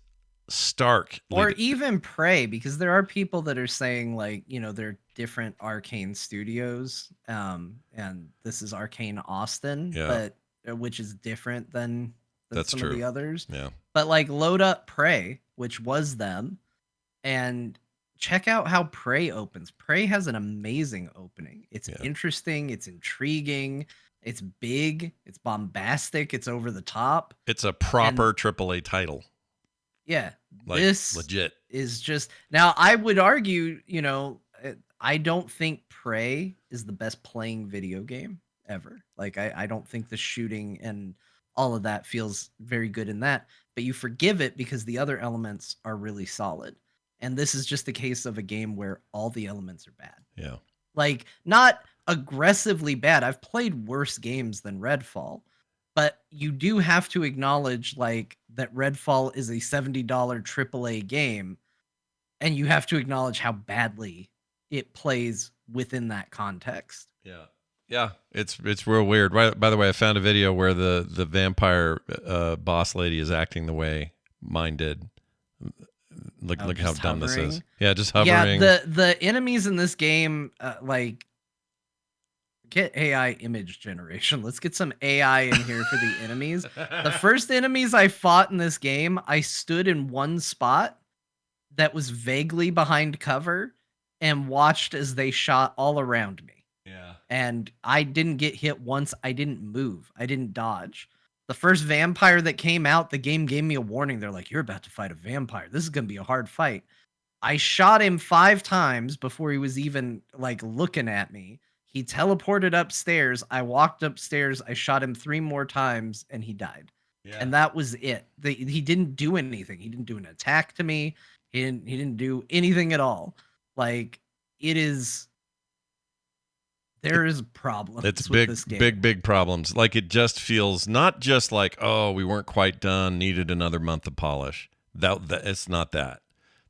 [SPEAKER 1] stark.
[SPEAKER 4] Or even Prey, because there are people that are saying, like, they're different Arcane studios, and this is Arcane Austin, but which is different than some of the others.
[SPEAKER 1] Yeah.
[SPEAKER 4] But like, load up Prey, which was them, and check out how Prey opens. Prey has an amazing opening. It's interesting, it's intriguing, it's big, it's bombastic, it's over the top.
[SPEAKER 1] It's a proper AAA title.
[SPEAKER 4] Yeah,
[SPEAKER 1] this legit
[SPEAKER 4] is just, now I would argue, I don't think Prey is the best playing video game ever. Like, I don't think the shooting and all of that feels very good in that, but you forgive it because the other elements are really solid. And this is just a case of a game where all the elements are bad.
[SPEAKER 1] Yeah.
[SPEAKER 4] Like, not aggressively bad. I've played worse games than Redfall, but you do have to acknowledge like that Redfall is a $70 AAA game, and you have to acknowledge how badly it plays within that context.
[SPEAKER 1] Yeah. Yeah, it's real weird. By the way, I found a video where the vampire boss lady is acting the way mine did. Look how dumb this is. Yeah, just hovering.
[SPEAKER 4] Yeah, the enemies in this game, like, get AI image generation. Let's get some AI in here for the enemies. The first enemies I fought in this game, I stood in one spot that was vaguely behind cover and watched as they shot all around me.
[SPEAKER 1] Yeah.
[SPEAKER 4] And I didn't get hit once. I didn't move. I didn't dodge. The first vampire that came out, the game gave me a warning. They're like, you're about to fight a vampire. This is going to be a hard fight. I shot him 5 times before he was even like looking at me. He teleported upstairs. I walked upstairs. I shot him 3 more times and he died. Yeah. And that was it. He didn't do anything. He didn't do an attack to me. He didn't do anything at all. Like, it is... There is problems.
[SPEAKER 1] It's
[SPEAKER 4] with this game.
[SPEAKER 1] big problems. Like, it just feels not just like, oh, we weren't quite done, needed another month of polish. That it's not that.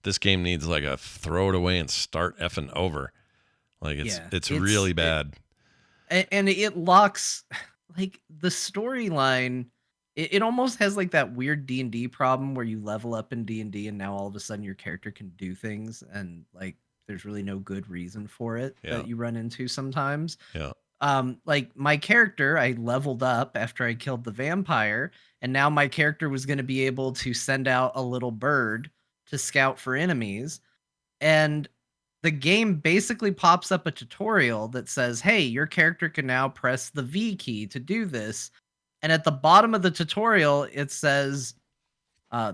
[SPEAKER 1] This game needs like a throw it away and start effing over. Like it's really bad.
[SPEAKER 4] And it locks like the storyline. It almost has like that weird D&D problem where you level up in D&D and now all of a sudden your character can do things and like there's really no good reason for it that you run into sometimes.
[SPEAKER 1] Yeah.
[SPEAKER 4] Like my character, I leveled up after I killed the vampire, and now my character was going to be able to send out a little bird to scout for enemies. And the game basically pops up a tutorial that says, hey, your character can now press the V key to do this. And at the bottom of the tutorial, it says,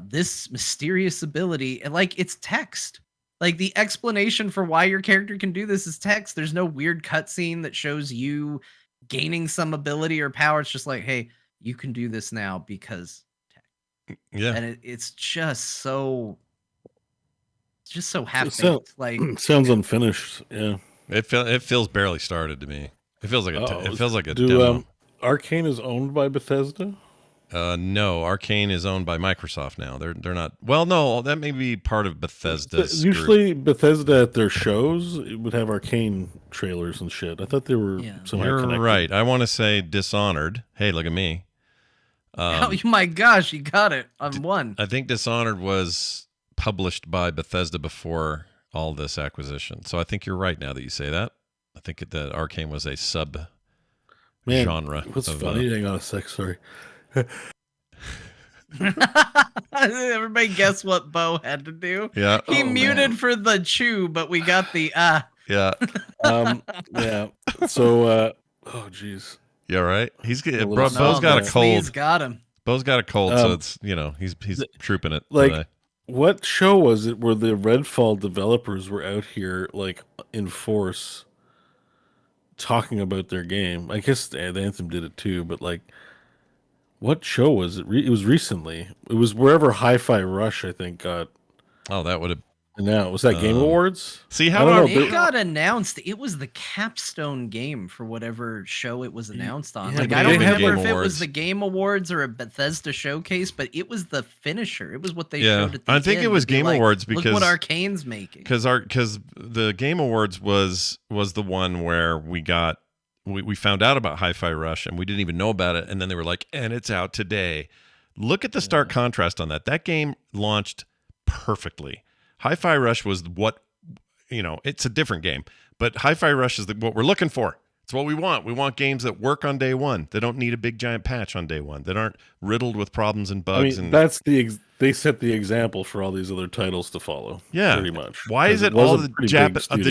[SPEAKER 4] this mysterious ability, and like it's text. Like the explanation for why your character can do this is text. There's no weird cutscene that shows you gaining some ability or power. It's just like, hey, you can do this now because text.
[SPEAKER 1] Yeah.
[SPEAKER 4] And it's just so half-baked. Like
[SPEAKER 3] sounds unfinished. Yeah.
[SPEAKER 1] It feels barely started to me. It feels like a demo.
[SPEAKER 3] Arcane is owned by Bethesda?
[SPEAKER 1] No, Arcane is owned by Microsoft now. They're not. Well, no, that may be part of Bethesda's.
[SPEAKER 3] Usually, Bethesda at their shows would have Arcane trailers and shit. I thought they were somehow
[SPEAKER 1] You're
[SPEAKER 3] connected.
[SPEAKER 1] right. I want to say Dishonored. Hey, look at me.
[SPEAKER 4] Oh my gosh, you got it on one.
[SPEAKER 1] I think Dishonored was published by Bethesda before all this acquisition. So I think you're right now that you say that. I think that Arcane was a sub genre.
[SPEAKER 3] What's funny? Hang on a sec. Sorry.
[SPEAKER 4] Everybody guess what Bo had to do?
[SPEAKER 1] Yeah.
[SPEAKER 4] He muted for the chew, but we got the
[SPEAKER 1] Yeah.
[SPEAKER 3] Yeah. So oh geez.
[SPEAKER 1] Yeah, right. Bo's
[SPEAKER 4] no,
[SPEAKER 1] got a cold.
[SPEAKER 4] He's got him.
[SPEAKER 1] Bo's got a cold, so it's he's trooping it.
[SPEAKER 3] Like
[SPEAKER 1] today.
[SPEAKER 3] What show was it where the Redfall developers were out here like in force talking about their game? I guess Anthem did it too, but like what show was it? It was recently. It was wherever Hi-Fi Rush, I think, got.
[SPEAKER 1] Oh, that would have.
[SPEAKER 3] Now was that Game Awards?
[SPEAKER 1] See how
[SPEAKER 4] it got announced. It was the capstone game for whatever show it was announced on.
[SPEAKER 3] Yeah,
[SPEAKER 4] like I don't remember if it was the Game Awards or a Bethesda showcase, but it was the finisher. It was what they showed at the
[SPEAKER 1] I think
[SPEAKER 4] end
[SPEAKER 1] it was Game Awards
[SPEAKER 4] look
[SPEAKER 1] because
[SPEAKER 4] what Arcane's making.
[SPEAKER 1] Because the Game Awards was the one where we found out about Hi-Fi Rush and we didn't even know about it, and then they were like, and it's out today. Look at the stark contrast on that. That game launched perfectly. Hi-Fi Rush was it's a different game, but Hi-Fi Rush is what we're looking for. It's what we want. We want games that work on day one. They don't need a big giant patch on day one. That aren't riddled with problems and bugs.
[SPEAKER 3] That's they set the example for all these other titles to follow.
[SPEAKER 1] Yeah,
[SPEAKER 3] pretty much.
[SPEAKER 1] Why is it all the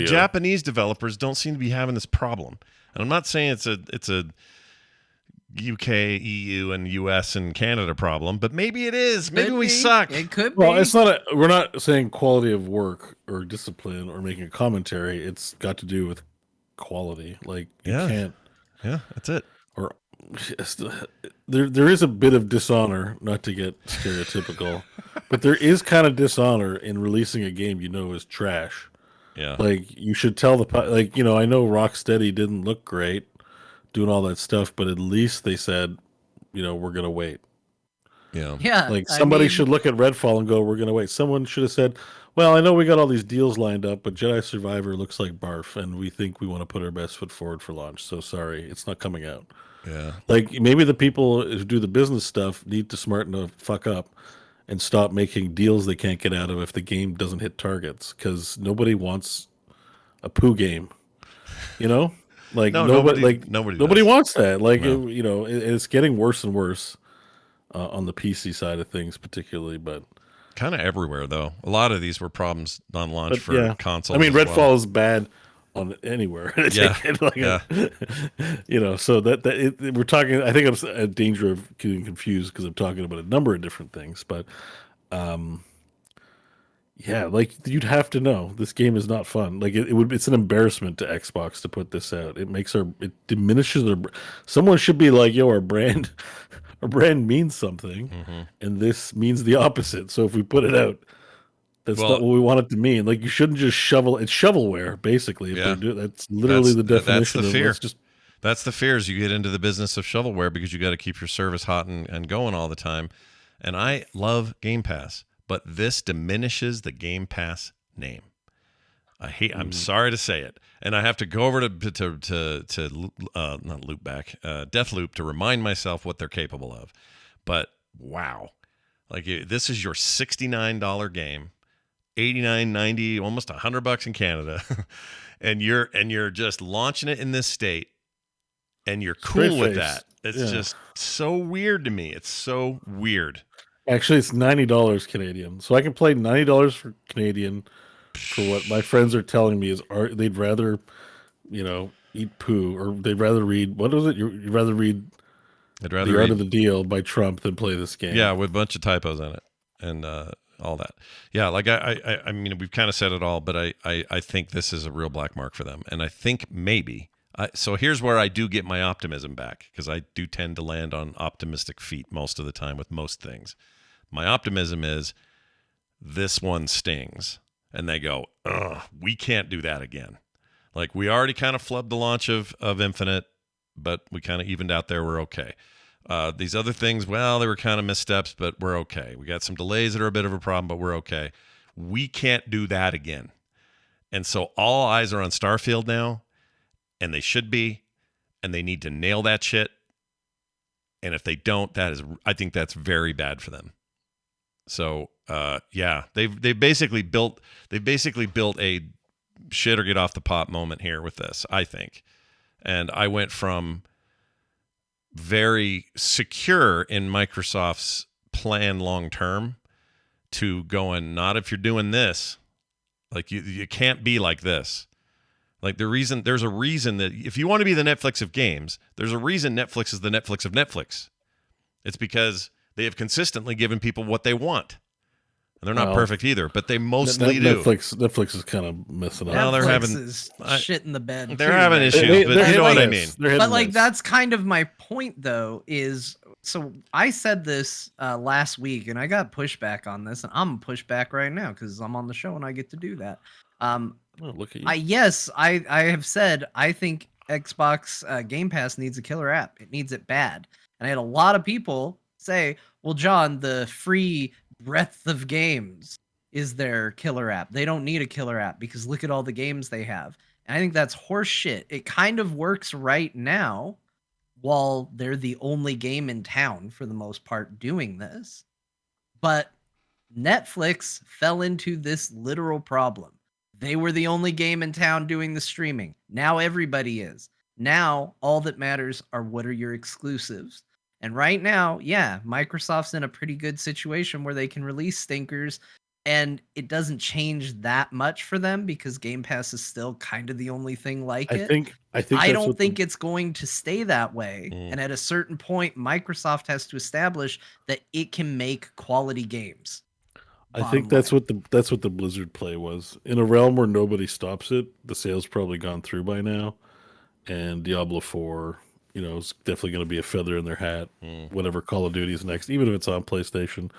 [SPEAKER 1] Japanese developers don't seem to be having this problem? And I'm not saying it's a UK, EU, and US and Canada problem, but maybe it is. Maybe we suck.
[SPEAKER 4] It could be.
[SPEAKER 3] Well, it's not. We're not saying quality of work or discipline or making a commentary. It's got to do with quality. Like you can't.
[SPEAKER 1] Yeah, that's it.
[SPEAKER 3] Or there is a bit of dishonor, not to get stereotypical, but there is kind of dishonor in releasing a game is trash.
[SPEAKER 1] Yeah.
[SPEAKER 3] Like you should tell I know Rocksteady didn't look great doing all that stuff, but at least they said we're gonna wait.
[SPEAKER 1] Yeah.
[SPEAKER 4] Yeah,
[SPEAKER 3] Like
[SPEAKER 4] I
[SPEAKER 3] somebody
[SPEAKER 4] mean,
[SPEAKER 3] should look at Redfall and go, we're gonna wait. Someone should have said, well, I know we got all these deals lined up, but Jedi Survivor looks like barf, and we think we want to put our best foot forward for launch. So sorry, it's not coming out.
[SPEAKER 1] Yeah.
[SPEAKER 3] Like maybe the people who do the business stuff need to smarten the fuck up and stop making deals they can't get out of if the game doesn't hit targets, because nobody wants a poo game. You know, like
[SPEAKER 1] No, nobody
[SPEAKER 3] nobody
[SPEAKER 1] does.
[SPEAKER 3] wants that. Like
[SPEAKER 1] No.
[SPEAKER 3] it's getting worse and worse on the PC side of things, particularly. But
[SPEAKER 1] Kind of everywhere though. A lot of these were problems on launch for
[SPEAKER 3] yeah,
[SPEAKER 1] consoles.
[SPEAKER 3] I mean,
[SPEAKER 1] as
[SPEAKER 3] Redfall
[SPEAKER 1] well.
[SPEAKER 3] is bad on anywhere.
[SPEAKER 1] Yeah.
[SPEAKER 3] So we're talking. I think I'm at danger of getting confused because I'm talking about a number of different things. But yeah, like you'd have to know this game is not fun. Like it's an embarrassment to Xbox to put this out. It diminishes their. Someone should be like, yo, our brand means something, and this means the opposite. So if we put it out, that's not what we want it to mean. Like you shouldn't just it's shovelware, basically.
[SPEAKER 1] Yeah.
[SPEAKER 3] That's literally the definition.
[SPEAKER 1] That's the
[SPEAKER 3] of
[SPEAKER 1] fear.
[SPEAKER 3] let's just
[SPEAKER 1] That's the fear, is you get into the business of shovelware because you got to keep your service hot and going all the time. And I love Game Pass, but this diminishes the Game Pass name. I'm sorry to say it, and I have to go over to not loop back, Deathloop to remind myself what they're capable of. But wow, like this is your $69 game, $89.90, almost $100 in Canada, and you're just launching it in this state, and you're cool with that. It's just so weird to me. It's so weird.
[SPEAKER 3] Actually, it's $90 Canadian, so I can play $90 for Canadian. For what my friends are telling me is they'd rather, eat poo, or they'd rather read, what was it? You'd rather read
[SPEAKER 1] I'd rather
[SPEAKER 3] The
[SPEAKER 1] read,
[SPEAKER 3] Art of the Deal by Trump than play this game.
[SPEAKER 1] yeah, with a bunch of typos in it and all that. Yeah, like I mean, we've kind of said it all, but I think this is a real black mark for them, and I think maybe. So here's where I do get my optimism back, because I do tend to land on optimistic feet most of the time with most things. My optimism is this one stings. And they go, ugh, we can't do that again. Like, we already kind of flubbed the launch of Infinite, but we kind of evened out there. We're okay. These other things, well, they were kind of missteps, but we're okay. We got some delays that are a bit of a problem, but we're okay. We can't do that again. And so all eyes are on Starfield now, and they should be, and they need to nail that shit. And if they don't, I think that's very bad for them. So yeah, they've basically built a shit or get off the pot moment here with this, I think. And I went from very secure in Microsoft's plan long term to going, not if you're doing this. Like you can't be like this. Like there's a reason that if you want to be the Netflix of games, there's a reason Netflix is the Netflix of Netflix. It's because they have consistently given people what they want. And they're not perfect either, but they mostly do.
[SPEAKER 3] Netflix is kind of messing up.
[SPEAKER 1] Well, they're having
[SPEAKER 4] shit in the bed.
[SPEAKER 1] They're having issues, but you know what I mean.
[SPEAKER 4] But like that's kind of my point, though. Is so I said this last week, and I got pushback on this, and I'm pushback right now because I'm on the show and I get to do that.
[SPEAKER 3] Look at you.
[SPEAKER 4] I have said I think Xbox Game Pass needs a killer app. It needs it bad, and I had a lot of people say, "Well, John, the free breadth of games is their killer app. They don't need a killer app because look at all the games they have." And I think that's horse shit. It kind of works right now while they're the only game in town for the most part doing this. But Netflix fell into this literal problem. They were the only game in town doing the streaming. Now everybody is. Now all that matters are what are your exclusives. And right now, yeah, Microsoft's in a pretty good situation where they can release stinkers, and it doesn't change that much for them because Game Pass is still kind of the only thing like it. I don't think it's going to stay that way. And at a certain point, Microsoft has to establish that it can make quality games.
[SPEAKER 3] I think that's what the Blizzard play was. In a realm where nobody stops it, the sales probably gone through by now, and Diablo 4. It's definitely going to be a feather in their hat. Whatever Call of Duty is next, even if it's on PlayStation.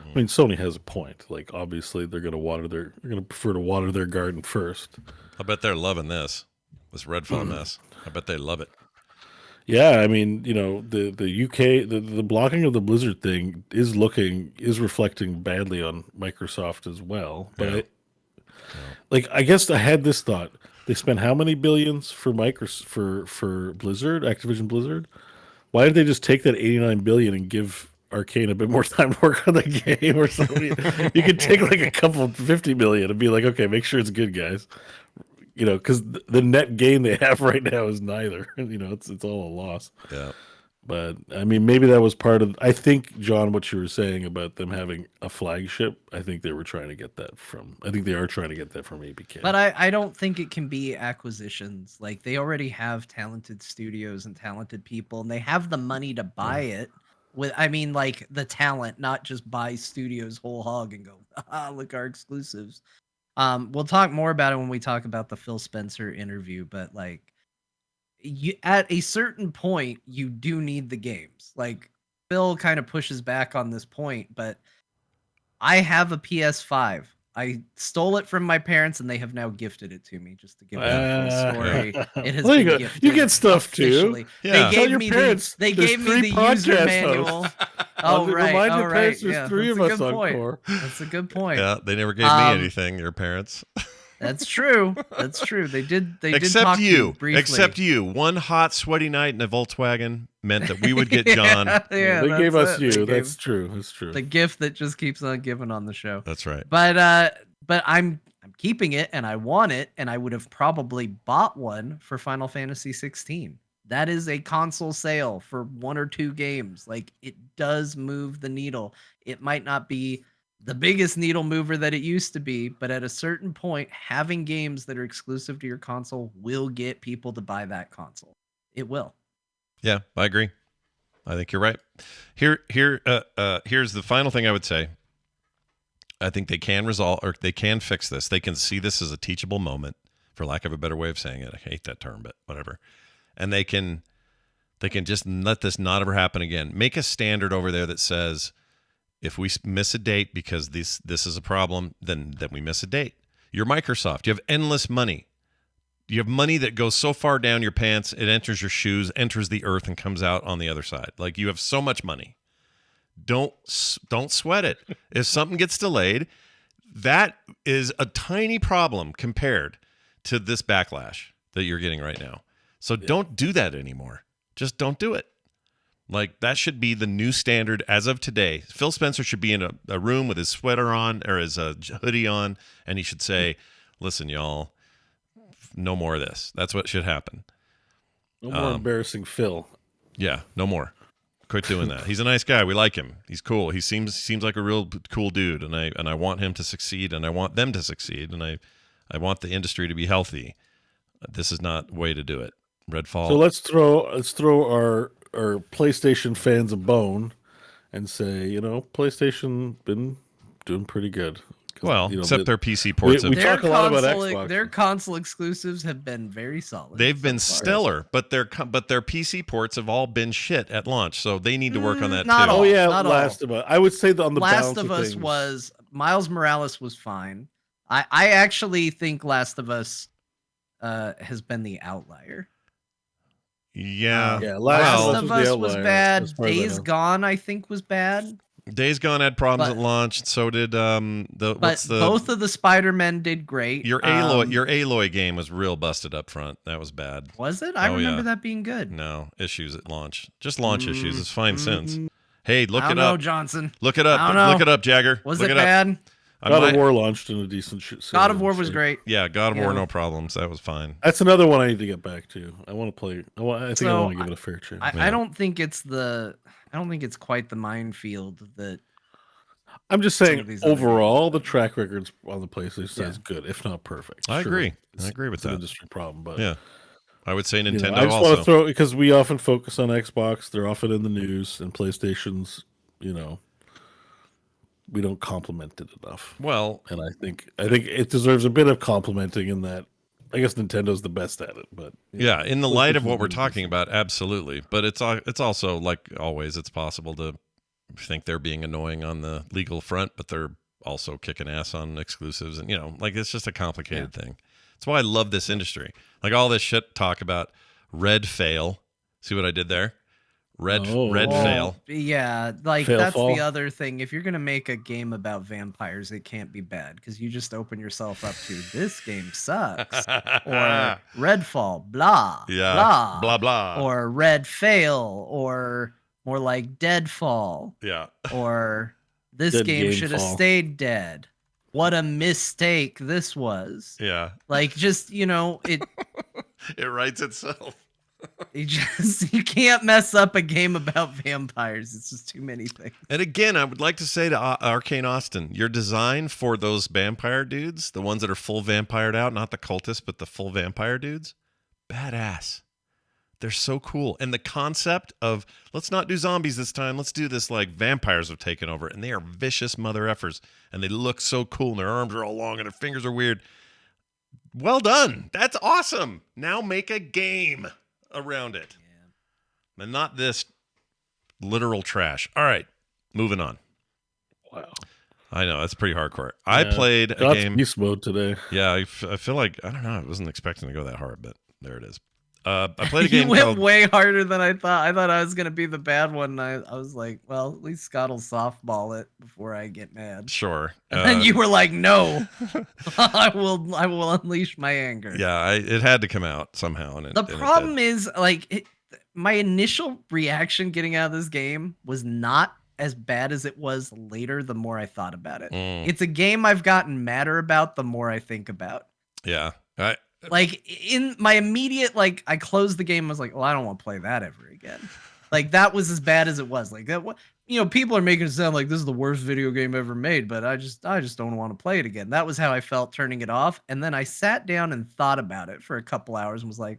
[SPEAKER 3] I mean, Sony has a point. Like, obviously, they're going to prefer to water their garden first.
[SPEAKER 1] I bet they're loving this Redfall mess. I bet they love it.
[SPEAKER 3] Yeah, I mean, the UK, the blocking of the Blizzard thing is reflecting badly on Microsoft as well. But
[SPEAKER 1] Yeah.
[SPEAKER 3] I guess I had this thought: they spent how many billions for for Blizzard, Activision Blizzard? Why did they just take that 89 billion and give Arcane a bit more time to work on the game or something? You could take like a couple 50 million and be like, okay, make sure it's good, guys. Because the net gain they have right now is neither. It's all a loss.
[SPEAKER 1] Yeah.
[SPEAKER 3] But I mean, maybe that was part of. I think, John, what you were saying about them having a flagship. I think they were trying to get that from. I think they are trying to get that from ABK.
[SPEAKER 4] But I don't think it can be acquisitions. Like they already have talented studios and talented people, and they have the money to buy it. Like the talent, not just buy studios whole hog and go, look our exclusives. We'll talk more about it when we talk about the Phil Spencer interview, but like at a certain point, you do need the games. Like Phil kind of pushes back on this point, but I have a PS5. I stole it from my parents, and they have now gifted it to me. Just to give you the full story, it has been gifted.
[SPEAKER 3] You get stuff
[SPEAKER 4] officially.
[SPEAKER 3] too.
[SPEAKER 1] Yeah.
[SPEAKER 4] They gave me the user manual. Oh right,
[SPEAKER 3] Remind your parents
[SPEAKER 4] right.
[SPEAKER 3] there's three of us on Core.
[SPEAKER 4] That's a good point.
[SPEAKER 1] Yeah, they never gave me anything, your parents.
[SPEAKER 4] That's true. That's true. They did
[SPEAKER 1] Except
[SPEAKER 4] talk to
[SPEAKER 1] you.
[SPEAKER 4] me briefly.
[SPEAKER 1] Except you. One hot, sweaty night in a Volkswagen meant that we would get John.
[SPEAKER 4] Yeah,
[SPEAKER 3] they gave us
[SPEAKER 4] it.
[SPEAKER 3] you. That's true. That's true.
[SPEAKER 4] The gift that just keeps on giving on the show.
[SPEAKER 1] That's right.
[SPEAKER 4] But I'm keeping it, and I want it, and I would have probably bought one for Final Fantasy 16. That is a console sale for one or two games. Like it does move the needle. It might not be the biggest needle mover that it used to be, but at a certain point, having games that are exclusive to your console will get people to buy that console. It will.
[SPEAKER 1] Yeah, I agree. I think you're right. Here's the final thing I would say. I think they can resolve, or they can fix this. They can see this as a teachable moment, for lack of a better way of saying it. I hate that term, but whatever. And they can just let this not ever happen again. Make a standard over there that says, if we miss a date because this is a problem, then we miss a date. You're Microsoft. You have endless money. You have money that goes so far down your pants, it enters your shoes, enters the earth, and comes out on the other side. Like you have so much money. Don't sweat it. If something gets delayed, that is a tiny problem compared to this backlash that you're getting right now. So don't do that anymore. Just don't do it. Like that should be the new standard as of today. Phil Spencer should be in a room with his sweater on or his hoodie on, and he should say, listen, y'all, no more of this. That's what should happen.
[SPEAKER 3] No more embarrassing Phil.
[SPEAKER 1] Yeah, no more. Quit doing that. He's a nice guy. We like him. He's cool. He seems like a real cool dude, and I want him to succeed, and I want them to succeed, and I want the industry to be healthy. This is not the way to do it. Redfall.
[SPEAKER 3] So let's throw our PlayStation fans a bone and say, PlayStation been doing pretty good.
[SPEAKER 1] Well, except their PC ports.
[SPEAKER 3] We talk a lot about Xbox.
[SPEAKER 4] Their console exclusives have been very solid.
[SPEAKER 1] They've been stellar, but their PC ports have all been shit at launch. So they need to work on that too.
[SPEAKER 4] All.
[SPEAKER 3] Oh yeah,
[SPEAKER 4] not
[SPEAKER 3] Last of Us. I would say on the
[SPEAKER 4] Last of Us
[SPEAKER 3] things.
[SPEAKER 4] was Miles Morales was fine. I actually think Last of Us has been the outlier.
[SPEAKER 1] Yeah.
[SPEAKER 4] Last of Us was bad. Days Gone, I think, was bad.
[SPEAKER 1] Days Gone had problems at launch. So did
[SPEAKER 4] both of the Spider-Men did great.
[SPEAKER 1] Your Aloy game was real busted up front. That was bad.
[SPEAKER 4] Was it? I remember that being good.
[SPEAKER 1] No issues at launch. Just launch issues. It's fine since. Hey, look it
[SPEAKER 4] know,
[SPEAKER 1] up,
[SPEAKER 4] Johnson.
[SPEAKER 1] Look it up. Look it up, Jagger.
[SPEAKER 4] Was
[SPEAKER 1] look
[SPEAKER 4] it bad?
[SPEAKER 3] God of War launched in a decent shit.
[SPEAKER 4] God of War was great.
[SPEAKER 1] Yeah, God of War, no problems. That was fine.
[SPEAKER 3] That's another one I need to get back to. I want to play. I want to give it a fair chance.
[SPEAKER 4] I don't think it's quite the minefield that.
[SPEAKER 3] I'm just saying, overall, the track records on the PlayStation is good, if not perfect.
[SPEAKER 1] I agree. I agree with
[SPEAKER 3] it's
[SPEAKER 1] that.
[SPEAKER 3] An industry problem, but
[SPEAKER 1] yeah, I would say Nintendo.
[SPEAKER 3] I just want to throw because we often focus on Xbox. They're often in the news, and PlayStation's, we don't compliment it enough.
[SPEAKER 1] Well,
[SPEAKER 3] and I think it deserves a bit of complimenting in that. I guess Nintendo's the best at it, but
[SPEAKER 1] yeah, in the light of what we're talking about, absolutely. But it's also like always, it's possible to think they're being annoying on the legal front, but they're also kicking ass on exclusives, and it's just a complicated thing. That's why I love this industry. Like all this shit talk about Redfall, See what I did there? Red
[SPEAKER 3] Oh.
[SPEAKER 1] fail.
[SPEAKER 4] Yeah, like
[SPEAKER 3] Fail
[SPEAKER 4] that's
[SPEAKER 3] fall.
[SPEAKER 4] the other thing. If you're gonna make a game about vampires, it can't be bad because you just open yourself up to this game sucks, or Redfall, blah
[SPEAKER 1] Yeah,
[SPEAKER 4] blah
[SPEAKER 1] blah, blah.
[SPEAKER 4] or Red Fail, or more like Deadfall,
[SPEAKER 1] Yeah.
[SPEAKER 4] or this
[SPEAKER 3] Dead
[SPEAKER 4] game
[SPEAKER 3] game
[SPEAKER 4] should have
[SPEAKER 3] fall.
[SPEAKER 4] stayed dead. What a mistake this was.
[SPEAKER 1] Yeah.
[SPEAKER 4] Like, just, it
[SPEAKER 1] It writes itself.
[SPEAKER 4] you can't mess up a game about vampires. It's just too many things.
[SPEAKER 1] And again, I would like to say to Arcane Austin, your design for those vampire dudes, the ones that are full vampired out, not the cultists, but the full vampire dudes, badass. They're so cool. And the concept of, let's not do zombies this time. Let's do this like vampires have taken over. And they are vicious mother effers. And they look so cool. And their arms are all long and their fingers are weird. Well done. That's awesome. Now make a game around it. And not this literal trash. All right. Moving on.
[SPEAKER 3] Wow.
[SPEAKER 1] I know. That's pretty hardcore. I played a
[SPEAKER 3] Got
[SPEAKER 1] game.
[SPEAKER 3] beast mode today.
[SPEAKER 1] Yeah. I feel like, I don't know. I wasn't expecting to go that hard, but there it is. I played a game
[SPEAKER 4] You went
[SPEAKER 1] called...
[SPEAKER 4] way harder than I thought. I thought I was gonna be the bad one. And I was like, well, at least Scott will softball it before I get mad.
[SPEAKER 1] Sure.
[SPEAKER 4] And then you were like, no, I will unleash my anger.
[SPEAKER 1] Yeah, it had to come out somehow. And
[SPEAKER 4] The problem is, like, my initial reaction getting out of this game was not as bad as it was later. The more I thought about it, it's a game I've gotten madder about the more I think about.
[SPEAKER 1] Yeah.
[SPEAKER 4] Like, in my immediate, like, I closed the game. I was like, well, I don't want to play that ever again. Like, that was as bad as it was. Like, that, people are making it sound like this is the worst video game ever made, but I just don't want to play it again. That was how I felt turning it off. And then I sat down and thought about it for a couple hours and was like,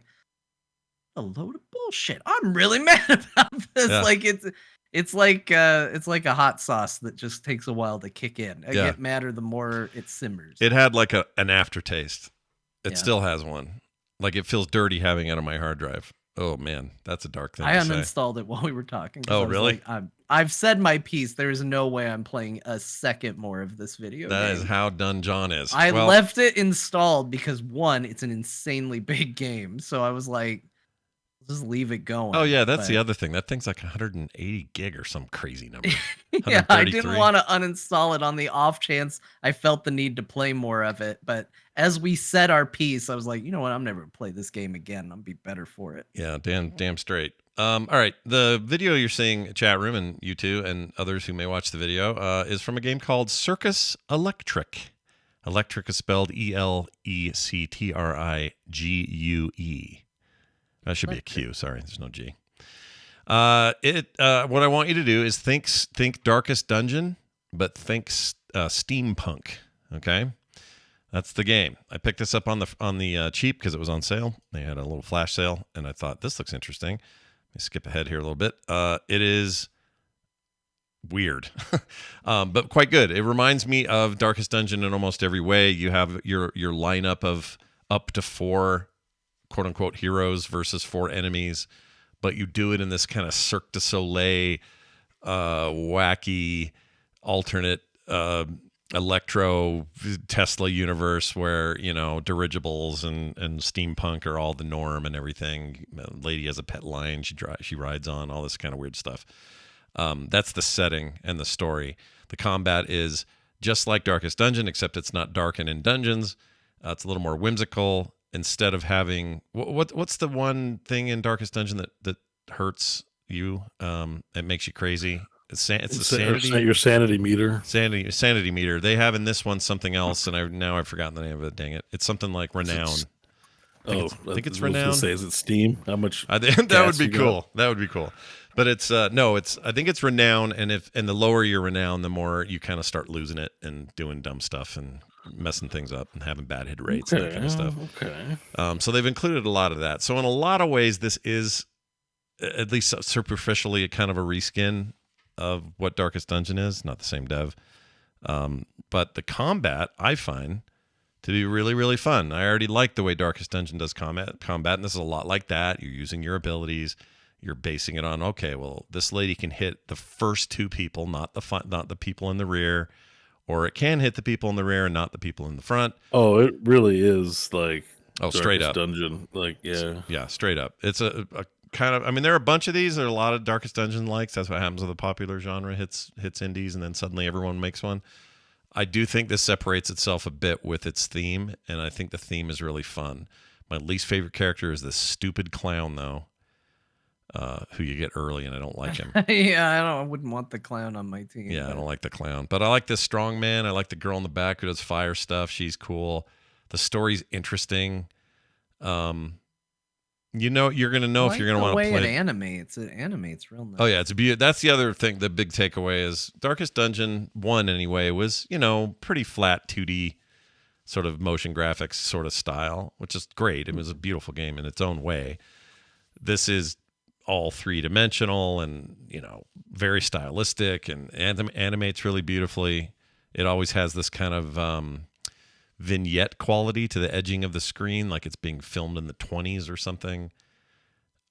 [SPEAKER 4] a load of bullshit. I'm really mad about this.
[SPEAKER 1] Yeah.
[SPEAKER 4] Like, it's like a hot sauce that just takes a while to kick in. I get madder the more it simmers.
[SPEAKER 1] It had like an aftertaste. It
[SPEAKER 4] Yeah.
[SPEAKER 1] still has one. Like, it feels dirty having it on my hard drive. Oh man, that's a dark thing
[SPEAKER 4] I
[SPEAKER 1] to say.
[SPEAKER 4] uninstalled it while we were talking. 'Cause
[SPEAKER 1] Oh,
[SPEAKER 4] I was
[SPEAKER 1] really?
[SPEAKER 4] like, I've said my piece. There is no way I'm playing a second more of this video
[SPEAKER 1] That
[SPEAKER 4] game.
[SPEAKER 1] is how done John is.
[SPEAKER 4] I
[SPEAKER 1] Well,
[SPEAKER 4] left it installed because, one, it's an insanely big game. So I was like, just leave it going.
[SPEAKER 1] Oh yeah, that's the
[SPEAKER 4] But-
[SPEAKER 1] other thing. That thing's like 180 gig or some crazy number.
[SPEAKER 4] Yeah, I didn't
[SPEAKER 1] 133.
[SPEAKER 4] want to uninstall it on the off chance I felt the need to play more of it. But as we said our piece, I was like, you know what? I'm never gonna play this game again. I'll be better for it.
[SPEAKER 1] Yeah, damn straight. All right, the video you're seeing, chat room, and you two and others who may watch the video, is from a game called Circus Electric. Electric is spelled ELECTRIGUE. That should be a Q. Sorry, there's no G. What I want you to do is think Darkest Dungeon, but think steampunk. Okay, that's the game. I picked this up on the cheap because it was on sale. They had a little flash sale, and I thought this looks interesting. Let me skip ahead here a little bit. It is weird, but quite good. It reminds me of Darkest Dungeon in almost every way. You have your lineup of up to 4 quote unquote heroes versus 4 enemies, but you do it in this kind of Cirque du Soleil, wacky, alternate, electro Tesla universe where, dirigibles and steampunk are all the norm and everything. A lady has a pet lion she rides on, all this kind of weird stuff. That's the setting and the story. The combat is just like Darkest Dungeon, except it's not dark and in dungeons. It's a little more whimsical. Instead of having what's the one thing in Darkest Dungeon that hurts you? It makes you crazy. It's the sanity.
[SPEAKER 3] Your sanity meter.
[SPEAKER 1] Sanity meter. They have in this one something else, and I've forgotten the name of it. Dang it! It's something like renown. I think it's renown.
[SPEAKER 3] Say, is it Steam? How much?
[SPEAKER 1] That would be cool. That would be cool. But it's no. It's I think it's renown, and the lower your renown, the more you kind of start losing it and doing dumb stuff and messing things up and having bad hit rates and that kind of stuff.
[SPEAKER 3] Okay.
[SPEAKER 1] So they've included a lot of that. So in a lot of ways, this is, at least superficially, a kind of a reskin of what Darkest Dungeon is. Not the same dev. But the combat, I find to be really, really fun. I already like the way Darkest Dungeon does combat, and this is a lot like that. You're using your abilities. You're basing it on, okay, well, this lady can hit the first 2 people, not the people in the rear. Or it can hit the people in the rear and not the people in the front.
[SPEAKER 3] Oh, it really is like
[SPEAKER 1] straight up
[SPEAKER 3] Dungeon. Like, yeah,
[SPEAKER 1] straight up. It's a kind of, I mean, there are a bunch of these. There are a lot of Darkest Dungeon likes. That's what happens with the popular genre hits indies, and then suddenly everyone makes one. I do think this separates itself a bit with its theme, and I think the theme is really fun. My least favorite character is this stupid clown, though, who you get early, and I don't like him.
[SPEAKER 4] Yeah, I wouldn't want the clown on my team.
[SPEAKER 1] Yeah, I don't like the clown. But I like this strong man. I like the girl in the back who does fire stuff. She's cool. The story's interesting. You know, you're going to know if you're going to want to play.
[SPEAKER 4] The way it animates real nice.
[SPEAKER 1] Oh, yeah, that's the other thing. The big takeaway is Darkest Dungeon 1, anyway, was, you know, pretty flat 2D sort of motion graphics sort of style, which is great. It was a beautiful game in its own way. This is all three-dimensional and, you know, very stylistic and animates really beautifully. It always has this kind of vignette quality to the edging of the screen, like it's being filmed in the 20s or something.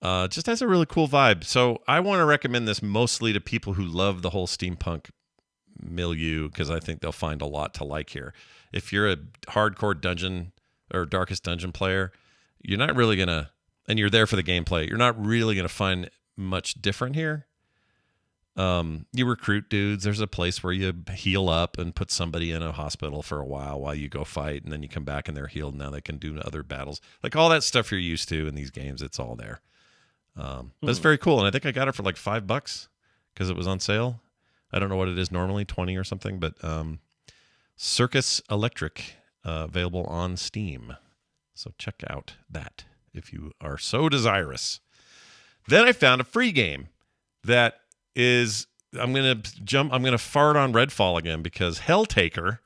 [SPEAKER 1] Just has a really cool vibe. So I want to recommend this mostly to people who love the whole steampunk milieu, because I think they'll find a lot to like here. If you're a hardcore dungeon or Darkest Dungeon player, you're not really going to, and you're there for the gameplay, you're not really going to find much different here. You recruit dudes. There's a place where you heal up and put somebody in a hospital for a while you go fight, and then you come back and they're healed. Now they can do other battles. Like all that stuff you're used to in these games, it's all there. But it's very cool, and I think I got it for like $5 because it was on sale. I don't know what it is normally, 20 or something, but Circus Electric, available on Steam. So check out that if you are so desirous. Then I found a free game that is, I'm going to fart on Redfall again, because Helltaker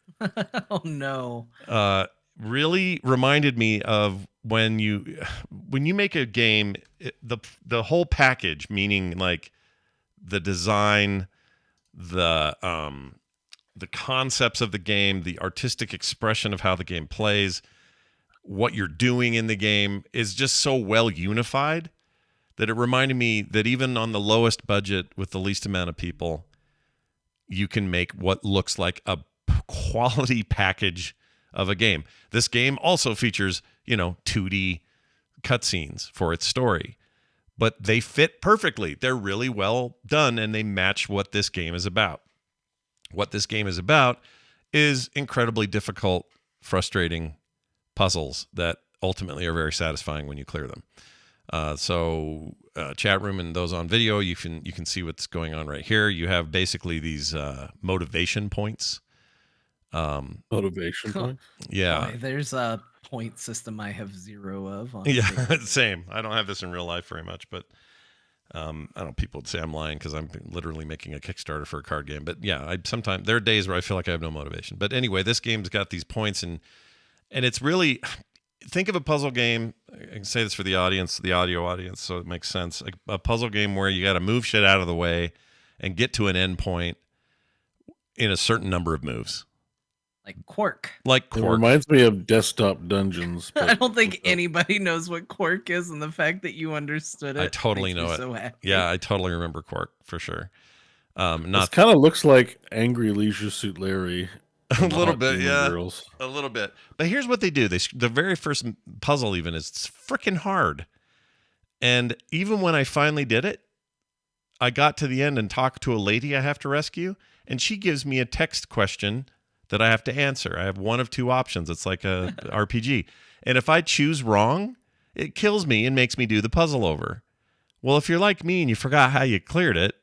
[SPEAKER 4] oh no.
[SPEAKER 1] Really reminded me of when you make a game, the whole package, meaning like the design, the concepts of the game, the artistic expression of how the game plays, what you're doing in the game is just so well unified that it reminded me that even on the lowest budget with the least amount of people, you can make what looks like a quality package of a game. This game also features, 2D cutscenes for its story, but they fit perfectly. They're really well done, and they match what this game is about. What this game is about is incredibly difficult, frustrating puzzles that ultimately are very satisfying when you clear them. So chat room and those on video, you can see what's going on right here. You have basically these motivation points.
[SPEAKER 3] Motivation points?
[SPEAKER 1] Yeah.
[SPEAKER 4] Boy, there's a point system I have 0 of.
[SPEAKER 1] Yeah, same. I don't have this in real life very much, but I don't know, people would say I'm lying because I'm literally making a Kickstarter for a card game. But yeah, sometimes there are days where I feel like I have no motivation. But anyway, this game's got these points, and it's really, think of a puzzle game. I can say this for the audience, the audio audience, so it makes sense. A puzzle game where you got to move shit out of the way and get to an end point in a certain number of moves.
[SPEAKER 4] Like Quark.
[SPEAKER 3] It reminds me of Desktop Dungeons.
[SPEAKER 4] I don't think anybody knows what Quark is, and the fact that you understood it.
[SPEAKER 1] I totally know it.
[SPEAKER 4] So happy.
[SPEAKER 1] Yeah, I totally remember Quark for sure.
[SPEAKER 3] It kind of looks like Angry Leisure Suit Larry.
[SPEAKER 1] A little bit, yeah.
[SPEAKER 3] Girls.
[SPEAKER 1] A little bit. But here's what they do. The very first puzzle even is freaking hard. And even when I finally did it, I got to the end and talked to a lady I have to rescue, and she gives me a text question that I have to answer. I have one of two options. It's like a RPG. And if I choose wrong, it kills me and makes me do the puzzle over. Well, if you're like me and you forgot how you cleared it,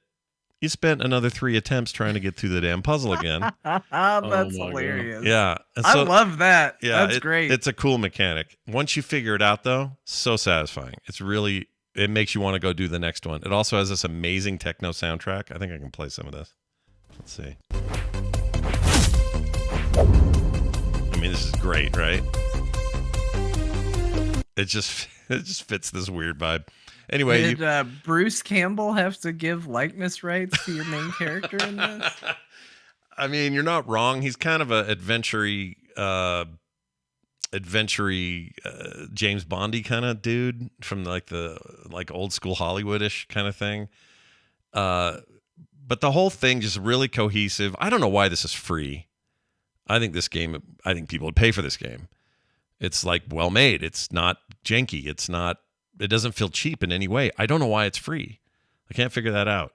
[SPEAKER 1] you spent another 3 attempts trying to get through the damn puzzle again.
[SPEAKER 4] That's hilarious.
[SPEAKER 1] Yeah. And
[SPEAKER 4] I love that.
[SPEAKER 1] Yeah,
[SPEAKER 4] that's great.
[SPEAKER 1] It's a cool mechanic. Once you figure it out, though, so satisfying. It makes you want to go do the next one. It also has this amazing techno soundtrack. I think I can play some of this. Let's see. I mean, this is great, right? It just fits this weird vibe. Anyway,
[SPEAKER 4] did Bruce Campbell have to give likeness rights to your main character in this?
[SPEAKER 1] I mean, you're not wrong. He's kind of a adventure-y James Bondy kind of dude from like old school Hollywoodish kind of thing. But the whole thing just really cohesive. I don't know why this is free. I think people would pay for this game. It's like well made. It's not janky. It's not it doesn't feel cheap in any way. I don't know why it's free. I can't figure that out.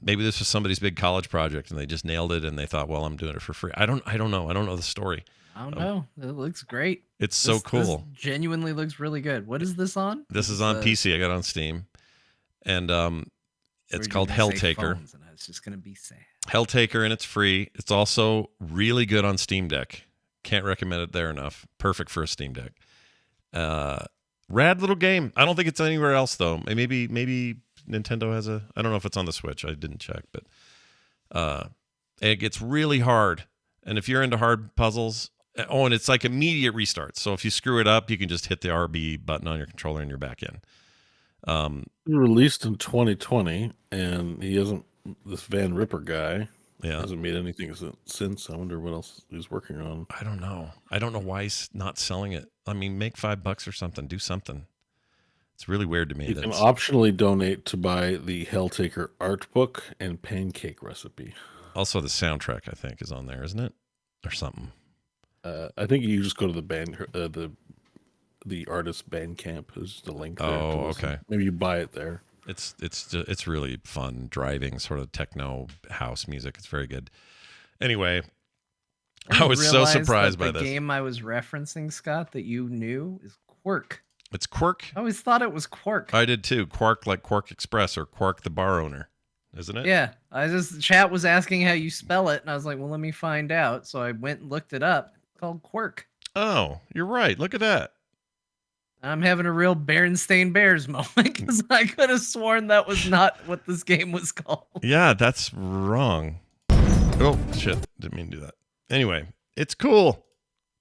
[SPEAKER 1] Maybe this was somebody's big college project and they just nailed it and they thought, well, I'm doing it for free. I don't know. I don't know the story.
[SPEAKER 4] I don't know. It looks great.
[SPEAKER 1] It's so cool.
[SPEAKER 4] This genuinely looks really good. What is this on?
[SPEAKER 1] This is on PC. I got it on Steam. And it's called Helltaker.
[SPEAKER 4] And I was just going to be sad.
[SPEAKER 1] Helltaker, and it's free. It's also really good on Steam Deck. Can't recommend it there enough. Perfect for a Steam Deck. Rad little game. I don't think it's anywhere else, though. Maybe Nintendo has I don't know if it's on the Switch. I didn't check. But it gets really hard. And if you're into hard puzzles... Oh, and it's like immediate restarts. So if you screw it up, you can just hit the RB button on your controller and you're back in.
[SPEAKER 3] He released in 2020, and he hasn't. This Van Ripper guy hasn't made anything since. I wonder what else he's working on.
[SPEAKER 1] I don't know. I don't know why he's not selling it. I mean, make $5 or something. Do something. It's really weird to me.
[SPEAKER 3] You can optionally donate to buy the Helltaker art book and pancake recipe.
[SPEAKER 1] Also, the soundtrack I think is on there, isn't it, or something?
[SPEAKER 3] I think you just go to the band, the artist Bandcamp. There's the link there.
[SPEAKER 1] Oh, okay.
[SPEAKER 3] Maybe you buy it there.
[SPEAKER 1] It's really fun, driving sort of techno house music. It's very good. Anyway, I was so surprised by this.
[SPEAKER 4] The game I was referencing, Scott, that you knew is Quark.
[SPEAKER 1] It's Quark?
[SPEAKER 4] I always thought it was Quark.
[SPEAKER 1] I did too. Quark, like Quark Express or Quark the bar owner. Isn't it?
[SPEAKER 4] Yeah. Chat was asking how you spell it, and I was like, well, let me find out. So I went and looked it up. It's called Quark.
[SPEAKER 1] Oh, you're right. Look at that.
[SPEAKER 4] I'm having a real Berenstain Bears moment because I could have sworn that was not what this game was called.
[SPEAKER 1] Yeah, that's wrong. Oh, shit. Didn't mean to do that. Anyway, it's cool.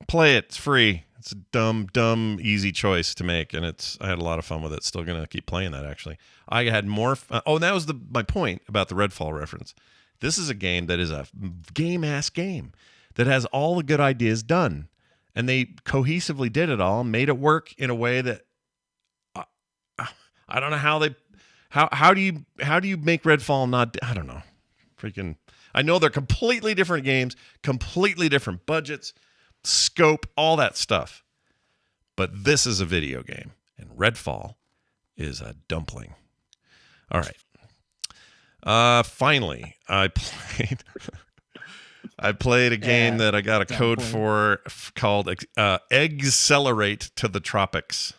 [SPEAKER 1] Play it. It's free. It's a dumb, easy choice to make, and I had a lot of fun with it. Still going to keep playing that, actually. I had more fun. Oh, and that was my point about the Redfall reference. This is a game that is a game-ass game that has all the good ideas done. And they cohesively did it all and made it work in a way that I don't know how do you make Redfall not, I don't know. Freaking, I know they're completely different games, completely different budgets, scope, all that stuff. But this is a video game and Redfall is a dumpling. All right. Finally, I played a game that I got a code for called Accelerate to the Tropics.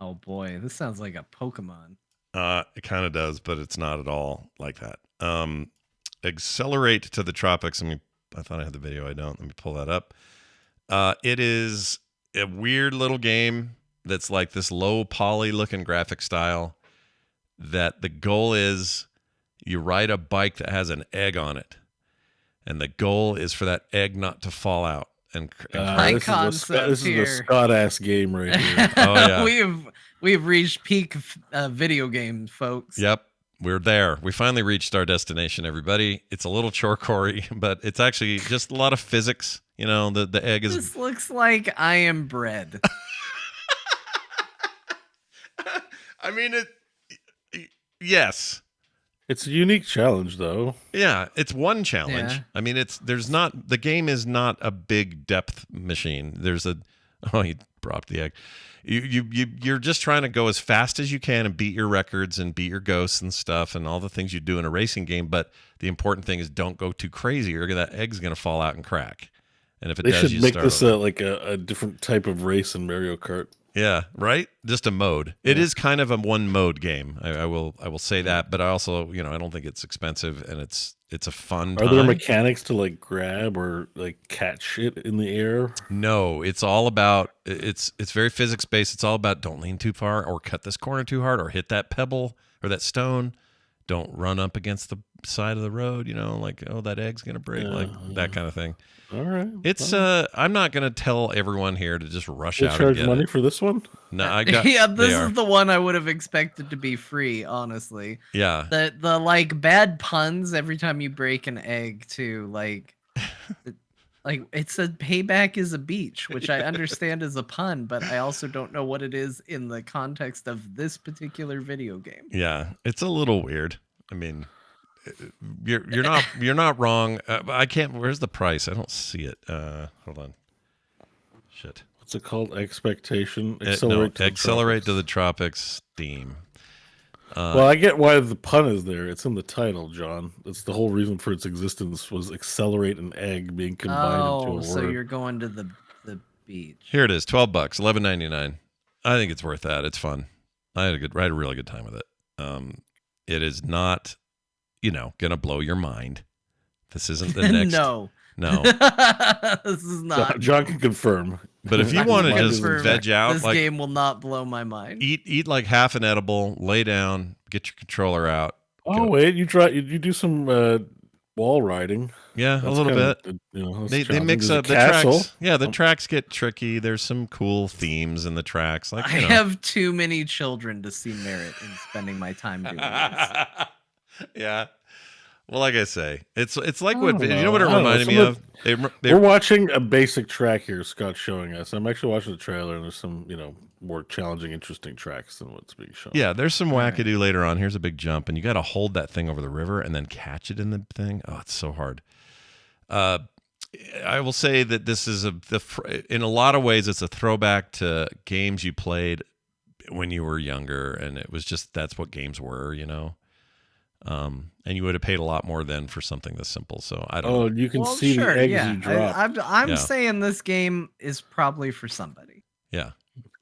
[SPEAKER 4] Oh boy, this sounds like a Pokemon.
[SPEAKER 1] It kind of does, but it's not at all like that. Accelerate to the Tropics. I thought I had the video. I don't. Let me pull that up. It is a weird little game that's like this low poly looking graphic style that the goal is you ride a bike that has an egg on it. And the goal is for that egg not to fall out. And
[SPEAKER 4] this is
[SPEAKER 3] a Scott-ass game right here.
[SPEAKER 1] Oh yeah,
[SPEAKER 4] we've reached peak video game, folks.
[SPEAKER 1] Yep, we're there. We finally reached our destination, everybody. It's a little chore-corey, but it's actually just a lot of physics. You know, the egg is.
[SPEAKER 4] This looks like I Am Bread.
[SPEAKER 1] I mean it. Yes.
[SPEAKER 3] It's a unique challenge, though.
[SPEAKER 1] Yeah, it's one challenge.
[SPEAKER 4] Yeah.
[SPEAKER 1] I mean, the game is not a big depth machine. He dropped the egg. You're just trying to go as fast as you can and beat your records and beat your ghosts and stuff and all the things you do in a racing game. But the important thing is don't go too crazy or that egg's going to fall out and crack. And if it
[SPEAKER 3] they
[SPEAKER 1] does,
[SPEAKER 3] should
[SPEAKER 1] you
[SPEAKER 3] make
[SPEAKER 1] start
[SPEAKER 3] this
[SPEAKER 1] over.
[SPEAKER 3] like a different type of race in Mario Kart.
[SPEAKER 1] Yeah, right. Just a mode. It is kind of a one mode game. I will say that, but I also, I don't think it's expensive and it's a fun time.
[SPEAKER 3] Are there mechanics to like grab or like catch shit in the air?
[SPEAKER 1] No, it's all about it's very physics based. It's all about don't lean too far or cut this corner too hard or hit that pebble or that stone. Don't run up against the side of the road, like, oh, that egg's going to break, that kind of thing.
[SPEAKER 3] All right.
[SPEAKER 1] It's I'm not going to tell everyone here to just rush out and
[SPEAKER 3] charge
[SPEAKER 1] get
[SPEAKER 3] money
[SPEAKER 1] it.
[SPEAKER 3] for this one?
[SPEAKER 1] No, I got
[SPEAKER 4] this is the one I would have expected to be free, honestly.
[SPEAKER 1] Yeah.
[SPEAKER 4] The like bad puns every time you break an egg too, like it's a payback is a beach, which I understand is a pun, but I also don't know what it is in the context of this particular video game.
[SPEAKER 1] Yeah, it's a little weird. I mean, you're not wrong. I can't. Where's the price? I don't see it. Hold on. Shit.
[SPEAKER 3] What's it called? Expectation.
[SPEAKER 1] Accelerate to the Tropics theme.
[SPEAKER 3] Well, I get why the pun is there. It's in the title, John. That's the whole reason for its existence was accelerate an egg being combined into a word.
[SPEAKER 4] So you're going to the beach.
[SPEAKER 1] Here it is, $12, $11.99. I think it's worth that. It's fun. I had a really good time with it. It is not, gonna blow your mind. This isn't the next.
[SPEAKER 4] No. This is not.
[SPEAKER 3] John can confirm.
[SPEAKER 1] But if you want to just veg out,
[SPEAKER 4] this game will not blow my mind.
[SPEAKER 1] Eat like half an edible, lay down, get your controller out.
[SPEAKER 3] Oh wait, you do some wall riding.
[SPEAKER 1] Yeah, a little bit. They mix up the tracks. Yeah, the tracks get tricky. There's some cool themes in the tracks. Like
[SPEAKER 4] I have too many children to see merit in spending my time doing this.
[SPEAKER 1] Yeah. Well, like I say, it's like what what it reminded me of.
[SPEAKER 3] We're watching a basic track here. Scott's showing us. I'm actually watching the trailer, and there's some more challenging, interesting tracks than what's being shown.
[SPEAKER 1] Yeah, there's some wackadoo later on. Here's a big jump, and you got to hold that thing over the river and then catch it in the thing. Oh, it's so hard. I will say that this is in a lot of ways, it's a throwback to games you played when you were younger, and it was just that's what games were, and you would have paid a lot more then for something this simple. So I don't know.
[SPEAKER 3] You can see the eggs you drop.
[SPEAKER 4] I'm saying this game is probably for somebody.
[SPEAKER 1] Yeah.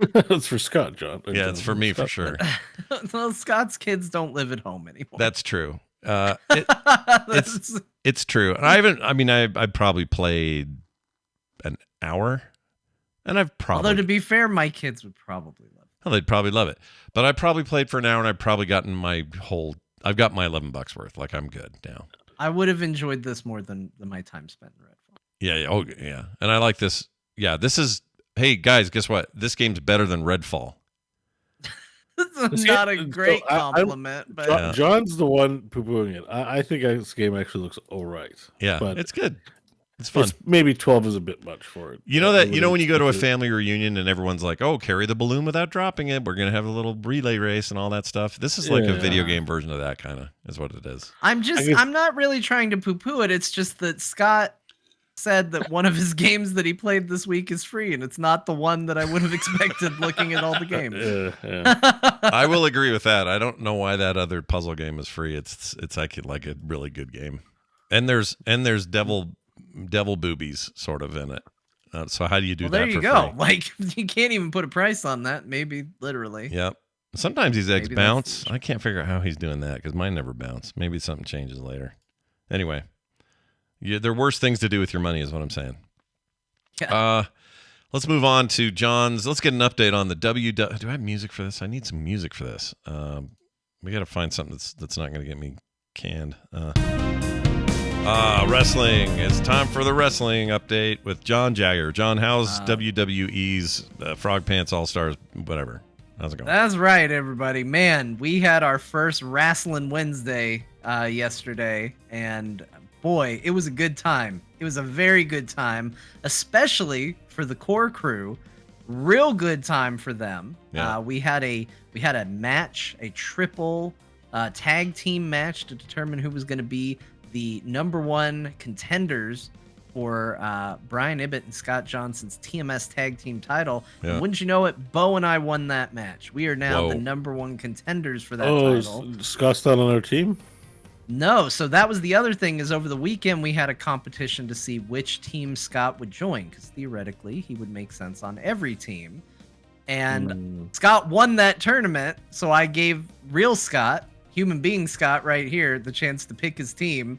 [SPEAKER 3] It's for Scott, John.
[SPEAKER 1] Yeah, it's for me for sure.
[SPEAKER 4] Well, Scott's kids don't live at home anymore.
[SPEAKER 1] That's true. It's true. And I probably played an hour, and
[SPEAKER 4] although to be fair, my kids would probably love it.
[SPEAKER 1] Well, they'd probably love it. But I probably played for an hour, and I've probably gotten I've got my $11 worth. Like I'm good now.
[SPEAKER 4] I would have enjoyed this more than my time spent in Redfall.
[SPEAKER 1] Yeah. Oh, yeah. And I like this. Yeah. This is. Hey guys, guess what? This game's better than Redfall.
[SPEAKER 4] It's not a great compliment, but
[SPEAKER 3] John's the one poo-pooing it. I think this game actually looks all right.
[SPEAKER 1] Yeah,
[SPEAKER 3] but
[SPEAKER 1] it's good. It's fun.
[SPEAKER 3] Maybe 12 is a bit much for it.
[SPEAKER 1] When you go to a family reunion and everyone's like, "Oh, carry the balloon without dropping it. We're gonna have a little relay race and all that stuff." This is like a video game version of that kind of is what it is.
[SPEAKER 4] I'm not really trying to poo-poo it. It's just that Scott said that one of his games that he played this week is free, and it's not the one that I would have expected looking at all the games.
[SPEAKER 1] I will agree with that. I don't know why that other puzzle game is free. It's like a really good game, and there's devil boobies sort of in it. So how do you do that?
[SPEAKER 4] There you
[SPEAKER 1] for
[SPEAKER 4] go.
[SPEAKER 1] free?
[SPEAKER 4] Like you can't even put a price on that. Maybe literally.
[SPEAKER 1] Yep. Sometimes these eggs bounce. I can't figure out how he's doing that because mine never bounce. Maybe something changes later. Anyway. Yeah, there are worse things to do with your money, is what I'm saying.
[SPEAKER 4] Yeah.
[SPEAKER 1] Let's move on to John's. Let's get an update on the Do I have music for this? I need some music for this. We got to find something that's not going to get me canned. Wrestling. It's time for the wrestling update with John Jagger. John, how's WWE's Frog Pants All Stars? Whatever. How's it going?
[SPEAKER 4] That's right, everybody. Man, we had our first Wrestling Wednesday yesterday, and boy, it was a good time. It was a very good time, especially for the core crew. Real good time for them.
[SPEAKER 1] Yeah.
[SPEAKER 4] We had a match, a triple tag team match to determine who was going to be the number one contenders for Brian Ibbett and Scott Johnson's TMS tag team title.
[SPEAKER 1] Yeah.
[SPEAKER 4] And wouldn't you know it, Bo and I won that match. We are now the number one contenders for that title.
[SPEAKER 3] Scott's not on our team?
[SPEAKER 4] No, so that was the other thing is over the weekend we had a competition to see which team Scott would join because theoretically he would make sense on every team. And Scott won that tournament, so I gave real Scott, human being Scott right here, the chance to pick his team.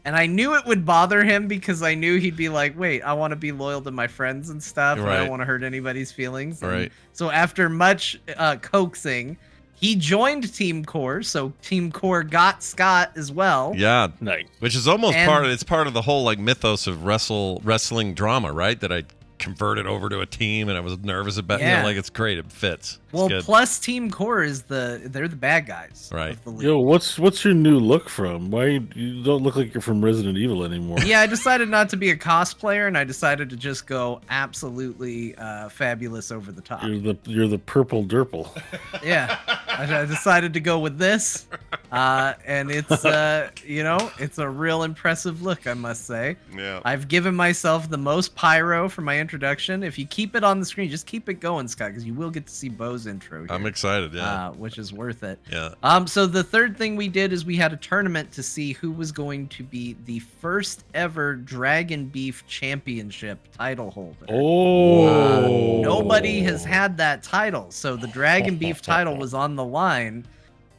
[SPEAKER 4] And I knew it would bother him because I knew he'd be like, wait, I want to be loyal to my friends and stuff.
[SPEAKER 1] Right.
[SPEAKER 4] And I don't want to hurt anybody's feelings. And
[SPEAKER 1] right.
[SPEAKER 4] So after much coaxing, he joined Team Core, so Team Core got Scott as well.
[SPEAKER 1] Yeah,
[SPEAKER 3] nice.
[SPEAKER 1] Which is almost part of the whole like mythos of wrestling drama, right? That I converted over to a team and I was nervous about.
[SPEAKER 4] Yeah.
[SPEAKER 1] Like it's great, it fits.
[SPEAKER 4] Well, plus Team Core is they're the bad guys.
[SPEAKER 1] Right.
[SPEAKER 3] Yo, what's your new look from? Why you don't look like you're from Resident Evil anymore?
[SPEAKER 4] Yeah, I decided not to be a cosplayer, and I decided to just go absolutely fabulous over the top.
[SPEAKER 3] You're the purple derple.
[SPEAKER 4] Yeah, I decided to go with this. And it's it's a real impressive look, I must say.
[SPEAKER 1] Yeah.
[SPEAKER 4] I've given myself the most pyro for my introduction. If you keep it on the screen, just keep it going, Scott, because you will get to see Bo's intro here,
[SPEAKER 1] I'm excited. Yeah.
[SPEAKER 4] which is worth it.
[SPEAKER 1] Yeah.
[SPEAKER 4] So the third thing we did is we had a tournament to see who was going to be the first ever Dragon Beef Championship title holder.
[SPEAKER 3] Oh,
[SPEAKER 4] Nobody has had that title, so the Dragon Beef title was on the line,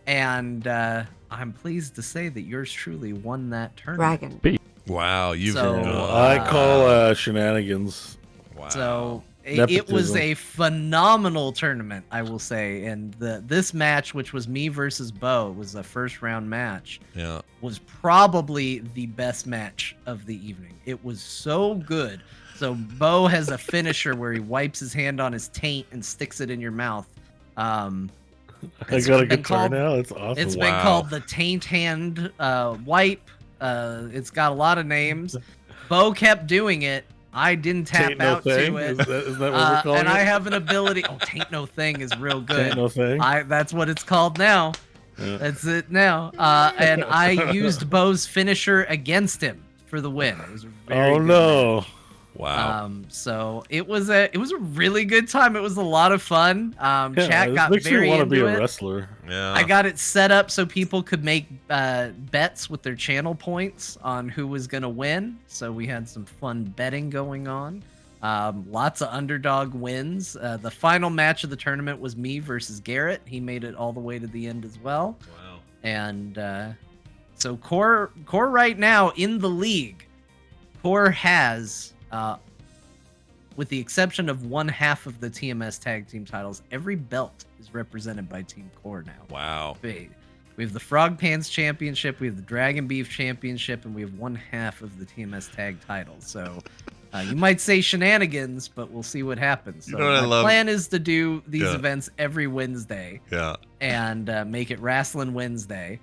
[SPEAKER 4] and I'm pleased to say that yours truly won that tournament.
[SPEAKER 5] Dragon.
[SPEAKER 1] Wow. You've.
[SPEAKER 3] I call shenanigans.
[SPEAKER 1] Wow.
[SPEAKER 4] So it was
[SPEAKER 3] Nepotism.
[SPEAKER 4] a phenomenal tournament, I will say, and this match, which was me versus Bo, was a first round match.
[SPEAKER 1] Yeah.
[SPEAKER 4] Was probably the best match of the evening. It was so good. So Bo has a finisher where he wipes his hand on his taint and sticks it in your mouth.
[SPEAKER 3] I got a guitar now. It's awesome.
[SPEAKER 4] It's been called the taint hand wipe. It's got a lot of names. Bo kept doing it. I didn't tap
[SPEAKER 3] Taint no
[SPEAKER 4] out
[SPEAKER 3] thing?
[SPEAKER 4] to it.
[SPEAKER 3] Is that what we're calling
[SPEAKER 4] and
[SPEAKER 3] it?
[SPEAKER 4] I have an ability. Oh, taint no thing is real good.
[SPEAKER 3] Taint no thing?
[SPEAKER 4] That's what it's called now.
[SPEAKER 3] Yeah.
[SPEAKER 4] That's it now. And I used Bo's finisher against him for the win. It was a very good
[SPEAKER 3] no.
[SPEAKER 4] match.
[SPEAKER 1] Wow.
[SPEAKER 4] So it was a really good time. It was a lot of fun. Chat
[SPEAKER 3] this
[SPEAKER 4] got
[SPEAKER 3] makes
[SPEAKER 4] very
[SPEAKER 3] me want to
[SPEAKER 4] into
[SPEAKER 3] be a
[SPEAKER 4] it.
[SPEAKER 3] wrestler.
[SPEAKER 1] Yeah.
[SPEAKER 4] I got it set up so people could make bets with their channel points on who was gonna win. So we had some fun betting going on. Lots of underdog wins. The final match of the tournament was me versus Garrett. He made it all the way to the end as well.
[SPEAKER 1] Wow.
[SPEAKER 4] And so Core right now in the league, Core has, with the exception of one half of the TMS tag team titles, every belt is represented by Team Core now.
[SPEAKER 1] Wow.
[SPEAKER 4] We have the Frog Pants Championship, we have the Dragon Beef Championship, and we have one half of the TMS tag titles. So you might say shenanigans, but we'll see what happens. So
[SPEAKER 1] You know what I
[SPEAKER 4] my
[SPEAKER 1] love?
[SPEAKER 4] plan is to do these
[SPEAKER 1] Yeah.
[SPEAKER 4] events every Wednesday
[SPEAKER 1] Yeah.
[SPEAKER 4] and make it Wrestling Wednesday,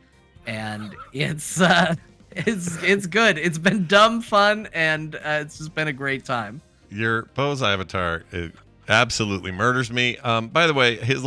[SPEAKER 4] and it's good. It's been dumb fun, and it's just been a great time.
[SPEAKER 1] Your Bo's avatar absolutely murders me. By the way, his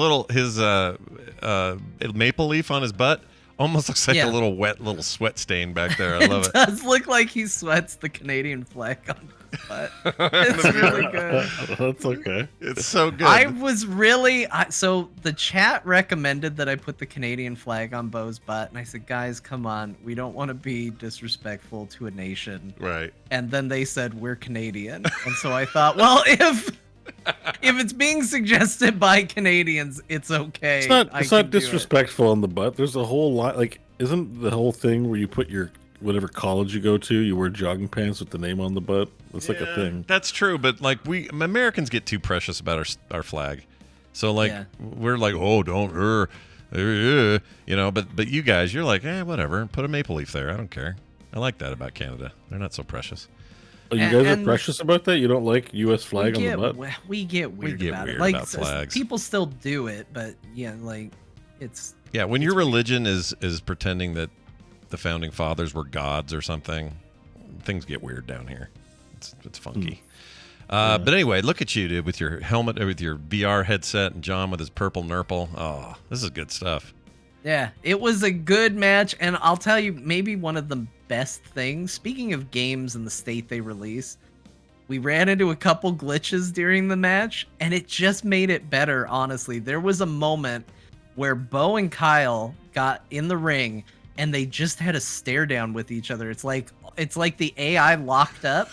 [SPEAKER 1] maple leaf on his butt almost looks like
[SPEAKER 4] Yeah.
[SPEAKER 1] a little sweat stain back there. I love
[SPEAKER 4] It
[SPEAKER 1] it.
[SPEAKER 4] does look like he sweats the Canadian flag on his butt. It's really good.
[SPEAKER 3] That's okay.
[SPEAKER 1] It's so good.
[SPEAKER 4] I was really so the chat recommended that I put the Canadian flag on Bo's butt, and I said, guys, come on, we don't want to be disrespectful to a nation.
[SPEAKER 1] Right.
[SPEAKER 4] And then they said we're Canadian, and so I thought, well, if it's being suggested by Canadians, it's okay.
[SPEAKER 3] It's not.
[SPEAKER 4] I
[SPEAKER 3] It's
[SPEAKER 4] can
[SPEAKER 3] not
[SPEAKER 4] do it.
[SPEAKER 3] disrespectful on the butt. There's a whole lot. Like, isn't the whole thing where you put your whatever college you go to, you wear jogging pants with the name on the butt? It's like a
[SPEAKER 1] Yeah,
[SPEAKER 3] thing.
[SPEAKER 1] That's true, but like we Americans get too precious about our flag. So like
[SPEAKER 4] Yeah.
[SPEAKER 1] we're like, oh, don't you know, but you guys, you're like, whatever, put a maple leaf there. I don't care. I like that about Canada. They're not so precious.
[SPEAKER 3] Oh, you guys are
[SPEAKER 4] and-
[SPEAKER 3] precious about that? You don't like U.S. flag on the butt?
[SPEAKER 4] We get weird
[SPEAKER 1] get
[SPEAKER 4] about
[SPEAKER 1] weird
[SPEAKER 4] it. Like
[SPEAKER 1] about flags.
[SPEAKER 4] people still do it, but yeah, like it's
[SPEAKER 1] Yeah, when your religion is pretending that the founding fathers were gods or something, things get weird down here. It's funky. But anyway, look at you, dude, with your helmet, with your VR headset, and John with his purple nurple. Oh, this is good stuff.
[SPEAKER 4] Yeah, it was a good match, and I'll tell you, maybe one of the best things, speaking of games and the state they release, we ran into a couple glitches during the match, and it just made it better, honestly. There was a moment where Bo and Kyle got in the ring, and they just had a stare down with each other. It's like the AI locked up,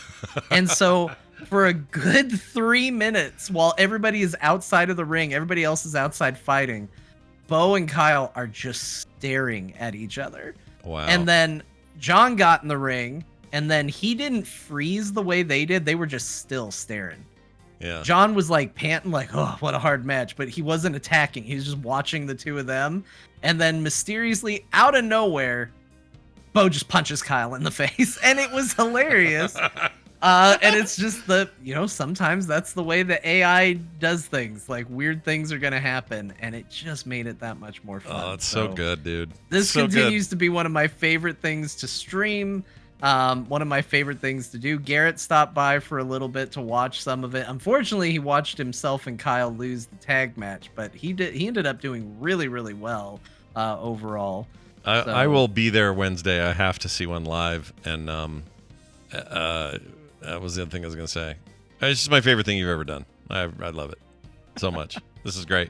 [SPEAKER 4] and so for a good 3 minutes, while everybody is outside of the ring, everybody else is outside fighting, Bo and Kyle are just staring at each other.
[SPEAKER 1] Wow.
[SPEAKER 4] And then John got in the ring, and then he didn't freeze the way they did. They were just still staring.
[SPEAKER 1] Yeah.
[SPEAKER 4] John was like panting, like, oh, what a hard match. But he wasn't attacking. He was just watching the two of them. And then mysteriously, out of nowhere, Bo just punches Kyle in the face. And it was hilarious. And it's just sometimes that's the way the AI does things. Like, weird things are going to happen. And it just made it that much more fun.
[SPEAKER 1] Oh, it's so good, dude.
[SPEAKER 4] This
[SPEAKER 1] So
[SPEAKER 4] continues to be one of my favorite things to stream. One of my favorite things to do. Garrett stopped by for a little bit to watch some of it. Unfortunately, he watched himself and Kyle lose the tag match, but he ended up doing really, really well overall.
[SPEAKER 1] I will be there Wednesday. I have to see one live, and that was the other thing I was going to say. It's just my favorite thing you've ever done. I love it so much. This is great.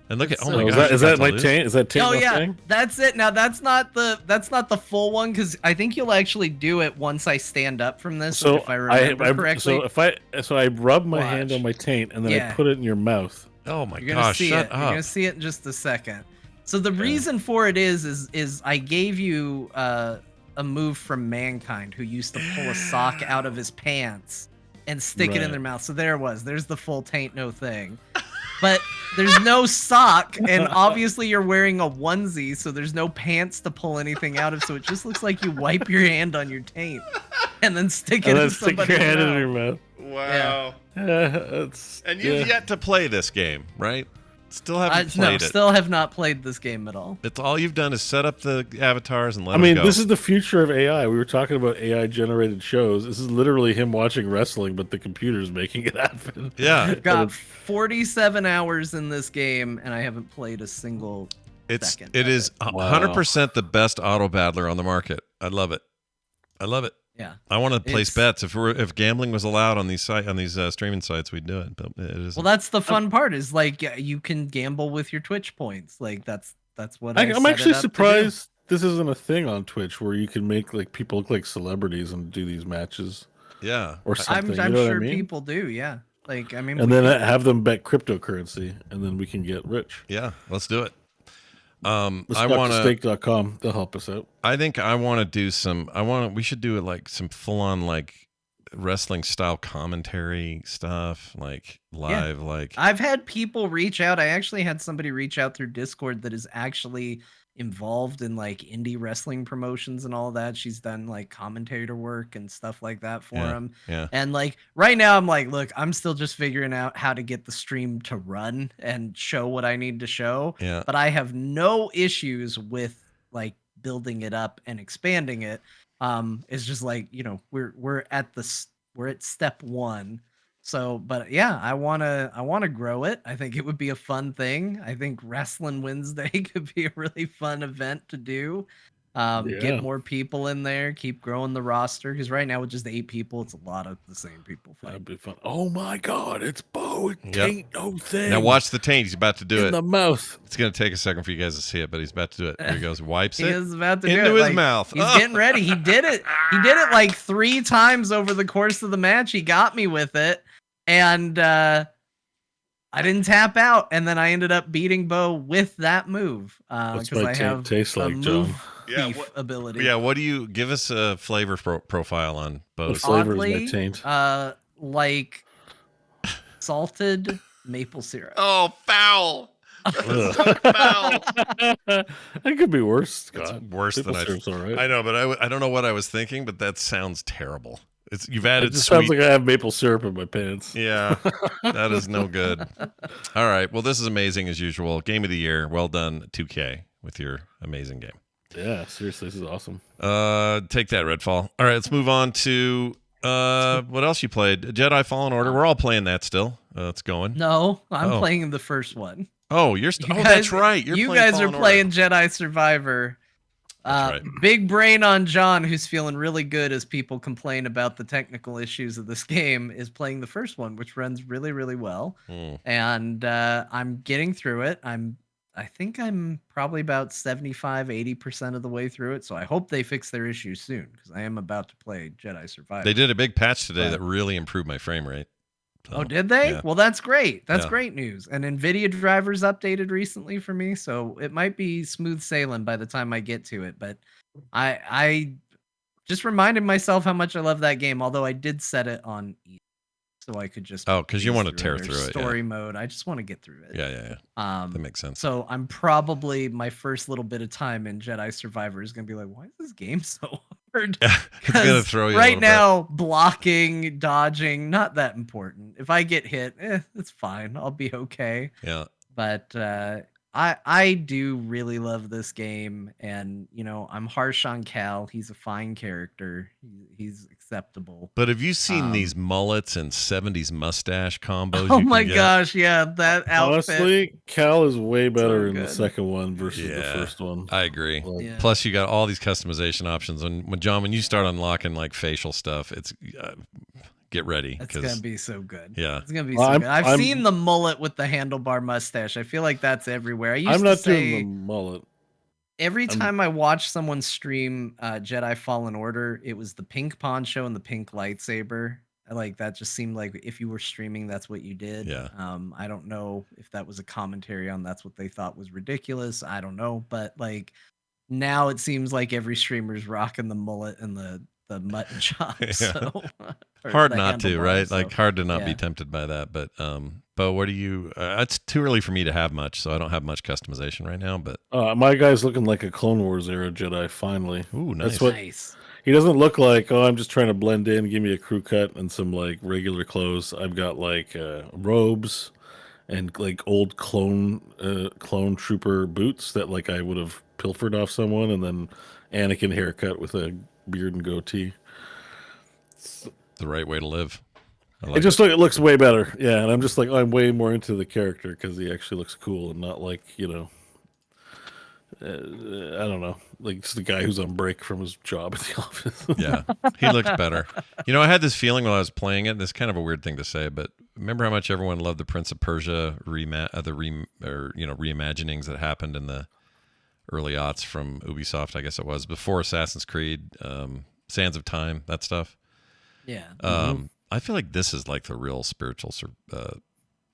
[SPEAKER 1] And look at my gosh,
[SPEAKER 3] is that my taint? Is that taint?
[SPEAKER 4] Oh yeah,
[SPEAKER 3] thing?
[SPEAKER 4] that's it. Now that's not the full one because I think you'll actually do it once I stand up from this.
[SPEAKER 3] So
[SPEAKER 4] if I remember correctly.
[SPEAKER 3] So I rub my hand on my taint and then I put it in your mouth.
[SPEAKER 1] Oh my
[SPEAKER 4] You're
[SPEAKER 1] gosh! Shut
[SPEAKER 4] up.
[SPEAKER 1] up.
[SPEAKER 4] You're gonna see it in just a second. So the reason for it is I gave you a move from Mankind who used to pull a sock out of his pants and stick it in their mouth. So there's the full taint no thing. But there's no sock, and obviously you're wearing a onesie, so there's no pants to pull anything out of. So it just looks like you wipe your hand on your taint and then stick it in somebody's mouth.
[SPEAKER 3] In your mouth.
[SPEAKER 1] Wow.
[SPEAKER 3] Yeah.
[SPEAKER 1] And you've yet to play this game, right? Still haven't played it.
[SPEAKER 4] Still have not played this game at all.
[SPEAKER 1] It's all you've done is set up the avatars and let them go.
[SPEAKER 3] This is the future of AI. We were talking about AI generated shows. This is literally him watching wrestling, but the computer's making it happen.
[SPEAKER 1] Yeah.
[SPEAKER 4] I've got 47 hours in this game, and I haven't played a single second.
[SPEAKER 1] It is 100% the best auto battler on the market. I love it.
[SPEAKER 4] Yeah.
[SPEAKER 1] I want to place bets. If gambling was allowed on these streaming sites, we'd do it. But it isn't.
[SPEAKER 4] Well, that's the fun part. Is like you can gamble with your Twitch points. Like that's what
[SPEAKER 3] I'm actually surprised this isn't a thing on Twitch where you can make like people look like celebrities and do these matches.
[SPEAKER 1] Yeah,
[SPEAKER 3] or something.
[SPEAKER 4] I'm sure people do. Yeah, like I mean,
[SPEAKER 3] and then have them bet cryptocurrency, and then we can get rich.
[SPEAKER 1] Yeah, let's do it.
[SPEAKER 3] I want stake.com. They'll help us out.
[SPEAKER 1] I think I want to do we should do it like some full on like wrestling style commentary stuff, like live. Yeah. Like
[SPEAKER 4] I've had people reach out. I actually had somebody reach out through Discord that is actually involved in like indie wrestling promotions and all that. She's done like commentator work and stuff like that for him.
[SPEAKER 1] Yeah.
[SPEAKER 4] And like right now I'm like, look, I'm still just figuring out how to get the stream to run and show what I need to show.
[SPEAKER 1] Yeah.
[SPEAKER 4] But I have no issues with like building it up and expanding it. It's just like, we're at step one. So, but yeah, I want to grow it. I think it would be a fun thing. I think Wrestling Wednesday could be a really fun event to do. Get more people in there, keep growing the roster. Because right now with just 8 people, it's a lot of the same people.
[SPEAKER 3] That'd be fun. Oh my God, it's Bo. Taint no thing.
[SPEAKER 1] Now watch the taint. He's about to do it.
[SPEAKER 3] In the mouth.
[SPEAKER 1] It's gonna take a second for you guys to see it, but he's about to do it. Here he goes. Wipes it.
[SPEAKER 4] He is about to
[SPEAKER 1] into
[SPEAKER 4] do it.
[SPEAKER 1] his mouth.
[SPEAKER 4] He's getting ready. He did it. He did it like 3 times over the course of the match. He got me with it. And I didn't tap out, and then I ended up beating Bo with that move because I have
[SPEAKER 3] taste like,
[SPEAKER 4] move
[SPEAKER 3] John?
[SPEAKER 4] ability.
[SPEAKER 1] Yeah, what do you give us a flavor profile on Bo's?
[SPEAKER 3] What flavor is my taint?
[SPEAKER 4] Like salted maple syrup.
[SPEAKER 1] Oh, foul! That's so foul.
[SPEAKER 3] That could be worse, Scott.
[SPEAKER 1] It's worse
[SPEAKER 3] maple
[SPEAKER 1] than
[SPEAKER 3] syrup's all right.
[SPEAKER 1] I know, but I don't know what I was thinking, but that sounds terrible. You've added
[SPEAKER 3] it just
[SPEAKER 1] sweet.
[SPEAKER 3] Sounds like I have maple syrup in my pants.
[SPEAKER 1] Yeah, that is no good. All right. Well, this is amazing as usual. Game of the year. Well done, 2K, with your amazing game.
[SPEAKER 3] Yeah, seriously, this is awesome.
[SPEAKER 1] Take that, Redfall. All right, let's move on to what else you played. Jedi Fallen Order. We're all playing that still. It's going.
[SPEAKER 4] No, I'm playing the first one.
[SPEAKER 1] Oh, that's right.
[SPEAKER 4] You guys are playing Jedi Survivor.
[SPEAKER 1] Right.
[SPEAKER 4] Big brain on John, who's feeling really good as people complain about the technical issues of this game, is playing the first one, which runs really, really well. And I'm getting through it. I think I'm probably about 75-80% of the way through it. So I hope they fix their issues soon because I am about to play Jedi Survivor.
[SPEAKER 1] They did a big patch today that really improved my frame rate. So,
[SPEAKER 4] oh, did they?
[SPEAKER 1] Yeah.
[SPEAKER 4] Well, that's great. That's great news. And NVIDIA drivers updated recently for me, so it might be smooth sailing by the time I get to it. But I just reminded myself how much I love that game, although I did set it on easy, so I could just
[SPEAKER 1] because you want to tear through it.
[SPEAKER 4] Story mode. I just want to get through it.
[SPEAKER 1] Yeah. That makes sense.
[SPEAKER 4] So I'm probably my first little bit of time in Jedi Survivor is gonna be like, why is this game so hard?
[SPEAKER 1] Yeah, it's gonna throw you
[SPEAKER 4] right now. Blocking, dodging, not that important. If I get hit, it's fine. I'll be okay.
[SPEAKER 1] Yeah.
[SPEAKER 4] But I do really love this game, and I'm harsh on Cal. He's a fine character. He's acceptable.
[SPEAKER 1] But have you seen these mullets and 70s mustache combos
[SPEAKER 4] Oh
[SPEAKER 1] you
[SPEAKER 4] my
[SPEAKER 1] can get?
[SPEAKER 4] gosh, yeah, that outfit.
[SPEAKER 3] Honestly, Cal is way better in the
[SPEAKER 4] good.
[SPEAKER 3] second one versus the first one.
[SPEAKER 1] I agree.
[SPEAKER 3] Like,
[SPEAKER 4] Yeah.
[SPEAKER 1] Plus, you got all these customization options. When you start unlocking like facial stuff, it's get ready.
[SPEAKER 4] It's gonna be so good.
[SPEAKER 1] Yeah.
[SPEAKER 4] It's gonna be
[SPEAKER 3] Well,
[SPEAKER 4] so
[SPEAKER 3] I'm-
[SPEAKER 4] good. I've
[SPEAKER 3] I'm-
[SPEAKER 4] seen the mullet with the handlebar mustache. I feel like that's everywhere. I used
[SPEAKER 3] I'm
[SPEAKER 4] to
[SPEAKER 3] not
[SPEAKER 4] say
[SPEAKER 3] doing the mullet.
[SPEAKER 4] every time I watched someone stream Jedi Fallen Order, it was the pink poncho and the pink lightsaber. Like that just seemed like if you were streaming, that's what you did.
[SPEAKER 1] Yeah.
[SPEAKER 4] I don't know if that was a commentary on that's what they thought was ridiculous. I don't know, but like now it seems like every streamer's rocking the mullet and the mutton chop.
[SPEAKER 1] Yeah.
[SPEAKER 4] So
[SPEAKER 1] Hard
[SPEAKER 4] the
[SPEAKER 1] not to,
[SPEAKER 4] handlebar,
[SPEAKER 1] right?
[SPEAKER 4] so,
[SPEAKER 1] Like hard to not be
[SPEAKER 4] yeah.
[SPEAKER 1] tempted by that. But what do you? It's too early for me to have much, so I don't have much customization right now. But
[SPEAKER 3] My guy's looking like a Clone Wars era Jedi. Finally,
[SPEAKER 1] ooh, nice.
[SPEAKER 3] That's what
[SPEAKER 4] Nice.
[SPEAKER 3] he doesn't look like. Oh, I'm just trying to blend in. Give me a crew cut and some like regular clothes. I've got like robes and like old clone trooper boots that like I would have pilfered off someone, and then Anakin haircut with a beard and goatee.
[SPEAKER 1] The right way to live.
[SPEAKER 3] It looks way better. Yeah, and I'm just like, I'm way more into the character because he actually looks cool and not like, I don't know, like just the guy who's on break from his job at the office.
[SPEAKER 1] Yeah, he looks better. I had this feeling while I was playing it. This is kind of a weird thing to say, but remember how much everyone loved the Prince of Persia reimaginings that happened in the early aughts from Ubisoft, I guess it was before Assassin's Creed, Sands of Time, that stuff.
[SPEAKER 4] Yeah.
[SPEAKER 1] I feel like this is like the real spiritual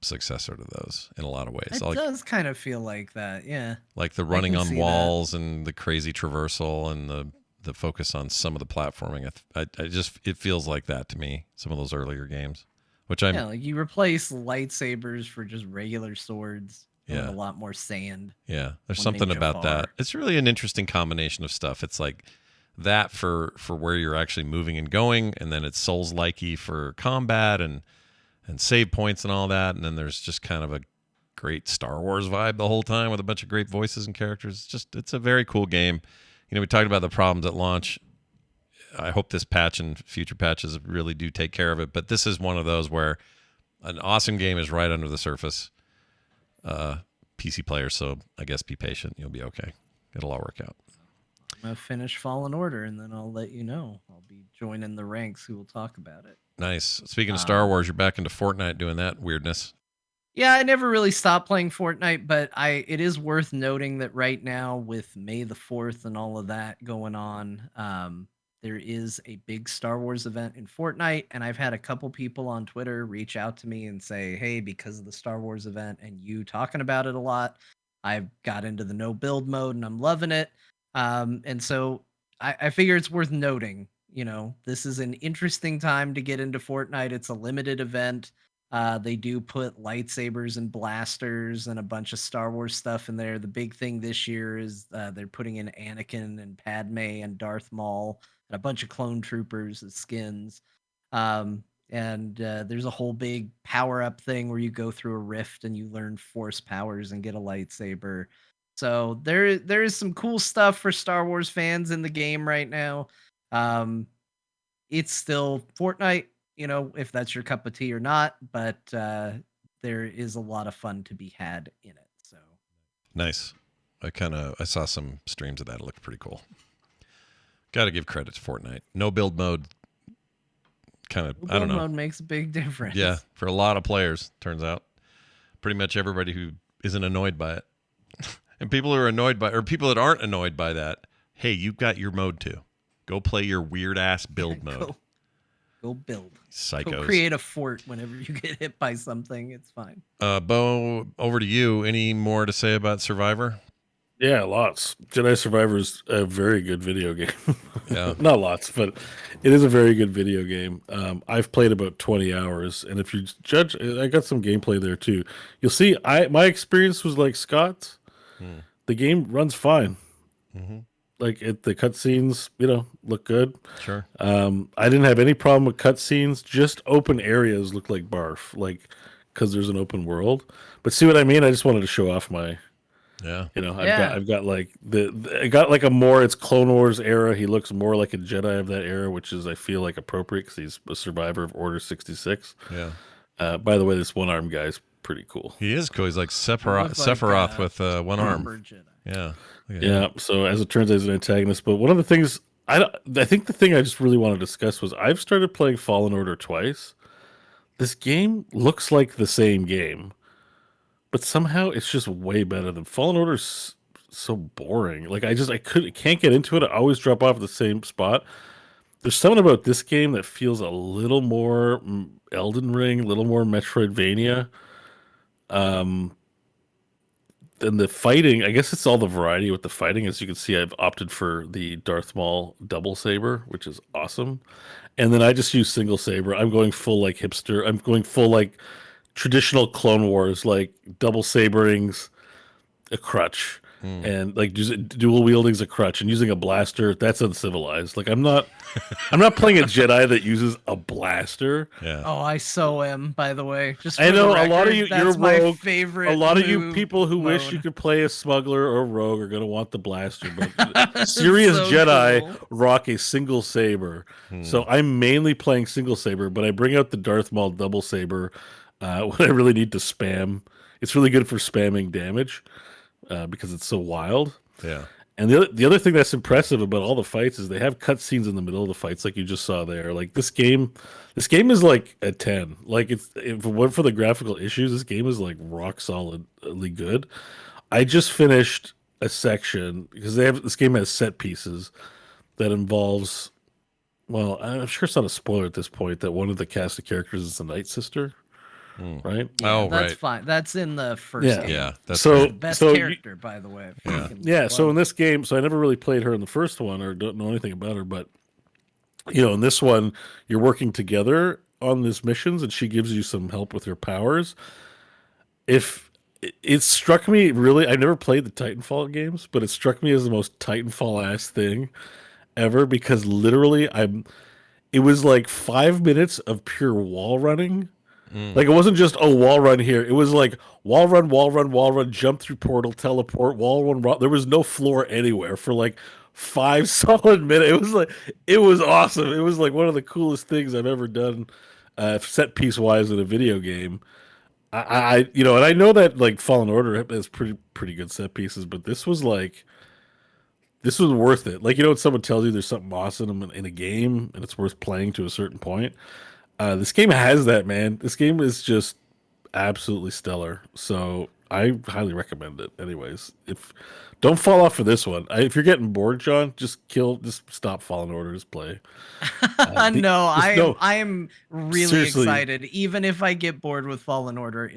[SPEAKER 1] successor to those in a lot of ways.
[SPEAKER 4] It does kind of feel like that, yeah.
[SPEAKER 1] Like the running
[SPEAKER 4] can
[SPEAKER 1] on
[SPEAKER 4] see
[SPEAKER 1] walls and the crazy traversal and the focus on some of the platforming. It feels like that to me. Some of those earlier games, which
[SPEAKER 4] Yeah, like you replace lightsabers for just regular swords.
[SPEAKER 1] Yeah.
[SPEAKER 4] A lot more sand.
[SPEAKER 1] Yeah, there's
[SPEAKER 4] One
[SPEAKER 1] something
[SPEAKER 4] Ninja
[SPEAKER 1] about that.
[SPEAKER 4] Far.
[SPEAKER 1] It's really an interesting combination of stuff. It's like that for where you're actually moving and going, and then it's Souls-likey for combat and save points and all that, and then there's just kind of a great Star Wars vibe the whole time with a bunch of great voices and characters. It's a very cool game. We talked about the problems at launch. I hope this patch and future patches really do take care of it, but this is one of those where an awesome game is right under the surface. PC players, so I guess be patient. You'll be okay. It'll all work out.
[SPEAKER 4] I'm going to finish Fallen Order, and then I'll let you know. I'll be joining the ranks who will talk about it.
[SPEAKER 1] Nice. Speaking of Star Wars, you're back into Fortnite doing that weirdness.
[SPEAKER 4] Yeah, I never really stopped playing Fortnite, but it is worth noting that right now with May the 4th and all of that going on, there is a big Star Wars event in Fortnite, and I've had a couple people on Twitter reach out to me and say, hey, because of the Star Wars event and you talking about it a lot, I've got into the no build mode and I'm loving it. And so I figure it's worth noting, this is an interesting time to get into Fortnite. It's a limited event. They do put lightsabers and blasters and a bunch of Star Wars stuff in there. The big thing this year is they're putting in Anakin and Padme and Darth Maul and a bunch of clone troopers as skins. And there's a whole big power-up thing where you go through a rift and you learn force powers and get a lightsaber. So there is some cool stuff for Star Wars fans in the game right now. It's still Fortnite, if that's your cup of tea or not, but there is a lot of fun to be had in it. So
[SPEAKER 1] nice. I saw some streams of that. It looked pretty cool. Got to give credit to Fortnite. No build mode. I don't know.
[SPEAKER 4] Mode makes a big difference.
[SPEAKER 1] Yeah, for a lot of players, turns out. Pretty much everybody who isn't annoyed by it. And people who are annoyed by, or people that aren't annoyed by that, hey, you've got your mode too. Go play your weird ass build mode.
[SPEAKER 4] Go build.
[SPEAKER 1] Psychos.
[SPEAKER 4] Go create a fort whenever you get hit by something. It's fine.
[SPEAKER 1] Bo, over to you. Any more to say about Survivor?
[SPEAKER 3] Yeah, lots. Jedi Survivor is a very good video game.
[SPEAKER 1] Yeah.
[SPEAKER 3] Not lots, but it is a very good video game. I've played about 20 hours, and if you judge, I got some gameplay there too. You'll see my experience was like Scott's. The game runs fine.
[SPEAKER 1] Mm-hmm.
[SPEAKER 3] Like the cutscenes, look good.
[SPEAKER 1] Sure.
[SPEAKER 3] I didn't have any problem with cutscenes. Just open areas look like barf, like because there's an open world. But see what I mean? I just wanted to show off my
[SPEAKER 1] Yeah.
[SPEAKER 3] You know,
[SPEAKER 4] Yeah.
[SPEAKER 3] I've got like I got like a more it's Clone Wars era. He looks more like a Jedi of that era, which is I feel like appropriate because he's a survivor of Order 66.
[SPEAKER 1] Yeah.
[SPEAKER 3] By the way, this one arm guy's pretty cool.
[SPEAKER 1] He is cool. He's like
[SPEAKER 4] Looks like,
[SPEAKER 1] Sephiroth with one arm.
[SPEAKER 4] Proper Jedi.
[SPEAKER 1] Yeah. Look at
[SPEAKER 3] Yeah.
[SPEAKER 1] him.
[SPEAKER 3] So as it turns out, he's an antagonist. But one of the things I think the thing I just really want to discuss was I've started playing Fallen Order twice. This game looks like the same game, but somehow it's just way better than Fallen Order's so boring. Like I can't get into it. I always drop off at the same spot. There's something about this game that feels a little more Elden Ring, a little more Metroidvania. And the fighting, I guess it's all the variety with the fighting. As you can see, I've opted for the Darth Maul double saber, which is awesome. And then I just use single saber. I'm going full like hipster. I'm going full like traditional Clone Wars, like double saberings, a crutch, and like dual wielding's a crutch, and using a blaster. That's uncivilized. Like I'm not playing a Jedi that uses a blaster.
[SPEAKER 1] Yeah.
[SPEAKER 4] Oh, I so am, by the way. Just
[SPEAKER 3] I
[SPEAKER 4] for
[SPEAKER 3] know
[SPEAKER 4] the
[SPEAKER 3] a lot of
[SPEAKER 4] record,
[SPEAKER 3] you.
[SPEAKER 4] that's
[SPEAKER 3] You're
[SPEAKER 4] my
[SPEAKER 3] rogue.
[SPEAKER 4] favorite.
[SPEAKER 3] A lot of you
[SPEAKER 4] move
[SPEAKER 3] people who wish
[SPEAKER 4] mode.
[SPEAKER 3] you could play a smuggler or a rogue are going to want the blaster. But serious
[SPEAKER 4] So
[SPEAKER 3] Jedi
[SPEAKER 4] cool.
[SPEAKER 3] rock a single saber. So I'm mainly playing single saber, but I bring out the Darth Maul double saber when I really need to spam. It's really good for spamming damage because it's so wild.
[SPEAKER 1] Yeah.
[SPEAKER 3] And the other thing that's impressive about all the fights is they have cutscenes in the middle of the fights, like you just saw there. Like this game is like a 10. Like if it weren't for the graphical issues, this game is like rock solidly good. I just finished a section because this game has set pieces that involves. Well, I'm sure it's not a spoiler at this point that one of the cast of characters is the Night Sister, right?
[SPEAKER 4] Yeah,
[SPEAKER 1] Oh,
[SPEAKER 4] that's
[SPEAKER 1] right.
[SPEAKER 4] fine. That's in the first
[SPEAKER 3] Yeah.
[SPEAKER 4] game.
[SPEAKER 1] Yeah. That's
[SPEAKER 3] So-
[SPEAKER 1] right.
[SPEAKER 4] Best
[SPEAKER 3] So you-
[SPEAKER 4] character, by the way.
[SPEAKER 1] Yeah.
[SPEAKER 4] Fucking
[SPEAKER 3] Yeah, so
[SPEAKER 4] love
[SPEAKER 3] in this game, so I never really played her in the first one or don't know anything about her, but in this one, you're working together on these missions and she gives you some help with her powers. If it struck me really, I've never played the Titanfall games, but it struck me as the most Titanfall-ass thing ever because literally it was like 5 minutes of pure wall running. Like it wasn't just a wall run here. It was like wall run, wall run, wall run, jump through portal, teleport, wall run. There was no floor anywhere for like 5 solid minutes. It was awesome. It was like one of the coolest things I've ever done, set piece wise in a video game. And I know that like Fallen Order has pretty good set pieces, but this was worth it. Like when someone tells you there's something awesome in a game and it's worth playing to a certain point. This game has that, man. This game is just absolutely stellar. So I highly recommend it. Anyways, don't fall off for this one. If you're getting bored, John, just stop Fallen Order. Just play.
[SPEAKER 4] I am really
[SPEAKER 3] Seriously.
[SPEAKER 4] excited. Even if I get bored with Fallen Order,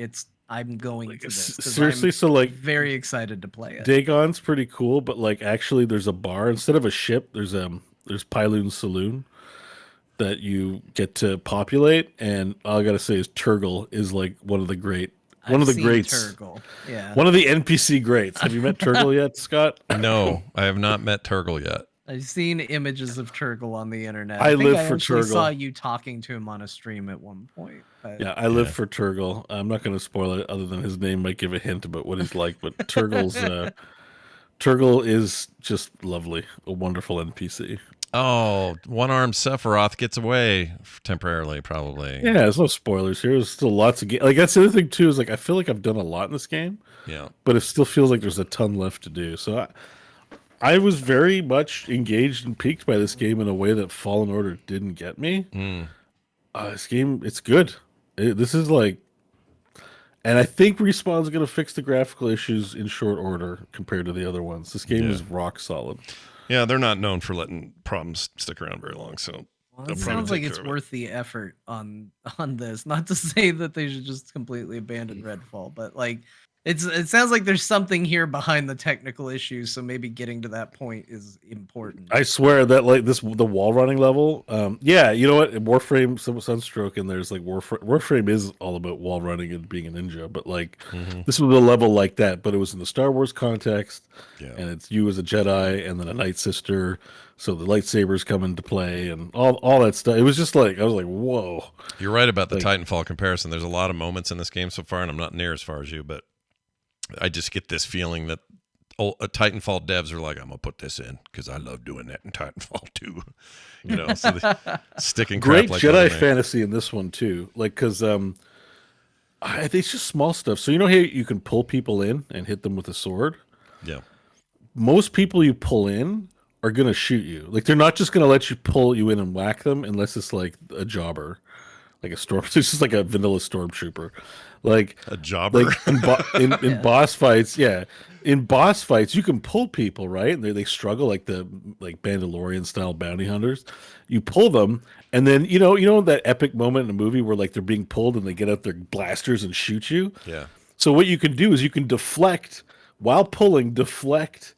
[SPEAKER 4] I'm going to this. 'Cause
[SPEAKER 3] Seriously,
[SPEAKER 4] I'm
[SPEAKER 3] so like
[SPEAKER 4] very excited to play it.
[SPEAKER 3] Dagon's pretty cool, but like actually, there's a bar instead of a ship. There's Pyloon Saloon that you get to populate, and all I gotta say is Turgle is like one of the greats.
[SPEAKER 4] Turgle. Yeah.
[SPEAKER 3] One of the NPC greats. Have you met Turgle yet, Scott?
[SPEAKER 1] No, I have not met Turgle yet.
[SPEAKER 4] I've seen images of Turgle on the internet.
[SPEAKER 3] I
[SPEAKER 4] think
[SPEAKER 3] live
[SPEAKER 4] I
[SPEAKER 3] for
[SPEAKER 4] actually
[SPEAKER 3] Turgle.
[SPEAKER 4] saw you talking to him on a stream at one point. But
[SPEAKER 3] Yeah, I live for Turgle. I'm not going to spoil it, other than his name might give a hint about what he's like. But Turgle is just lovely, a wonderful NPC.
[SPEAKER 1] Oh, one-armed Sephiroth gets away temporarily, probably.
[SPEAKER 3] Yeah, there's no spoilers here. There's still lots of like that's the other thing too is like I feel like I've done a lot in this game,
[SPEAKER 1] Yeah.
[SPEAKER 3] but it still feels like there's a ton left to do. So I was very much engaged and piqued by this game in a way that Fallen Order didn't get me. This game, it's good. This is like, and I think Respawn's going to fix the graphical issues in short order compared to the other ones. This game is rock solid.
[SPEAKER 1] Yeah, they're not known for letting problems stick around very long, so
[SPEAKER 4] Well,
[SPEAKER 1] they'll
[SPEAKER 4] it
[SPEAKER 1] probably
[SPEAKER 4] sounds like
[SPEAKER 1] take
[SPEAKER 4] it's
[SPEAKER 1] care of it.
[SPEAKER 4] worth the effort on this. Not to say that they should just completely abandon Redfall, but like it sounds like there's something here behind the technical issues. So maybe getting to that point is important.
[SPEAKER 3] I swear that like the wall running level, yeah, you know what? Warframe, Sunstroke, and there's like Warframe is all about wall running and being a ninja, but like this was a level like that, but it was in the Star Wars context, and it's you as a Jedi and then a Night Sister, so the lightsabers come into play and all that stuff. It was just like I was like, whoa.
[SPEAKER 1] You're right about the Titanfall comparison. There's a lot of moments in this game so far, and I'm not near as far as you, but I just get this feeling that Titanfall devs are like, I'm gonna put this in because I love doing that in Titanfall too. You know, so they sticking crap
[SPEAKER 3] Great
[SPEAKER 1] like
[SPEAKER 3] Jedi
[SPEAKER 1] that in there.
[SPEAKER 3] fantasy in this one too. Like, because it's just small stuff. So you know how you can pull people in and hit them with a sword.
[SPEAKER 1] Yeah,
[SPEAKER 3] Most people you pull in are gonna shoot you. Like they're not just gonna let you pull you in and whack them unless it's like a jobber, like a storm. It's just like a vanilla stormtrooper. Like
[SPEAKER 1] a jobber.
[SPEAKER 3] like in boss fights, yeah. In boss fights, you can pull people, right? And they struggle like the Mandalorian style bounty hunters. You pull them, and then you know that epic moment in a movie where like they're being pulled and they get out their blasters and shoot you.
[SPEAKER 1] Yeah.
[SPEAKER 3] So what you can do is you can deflect while pulling. Deflect.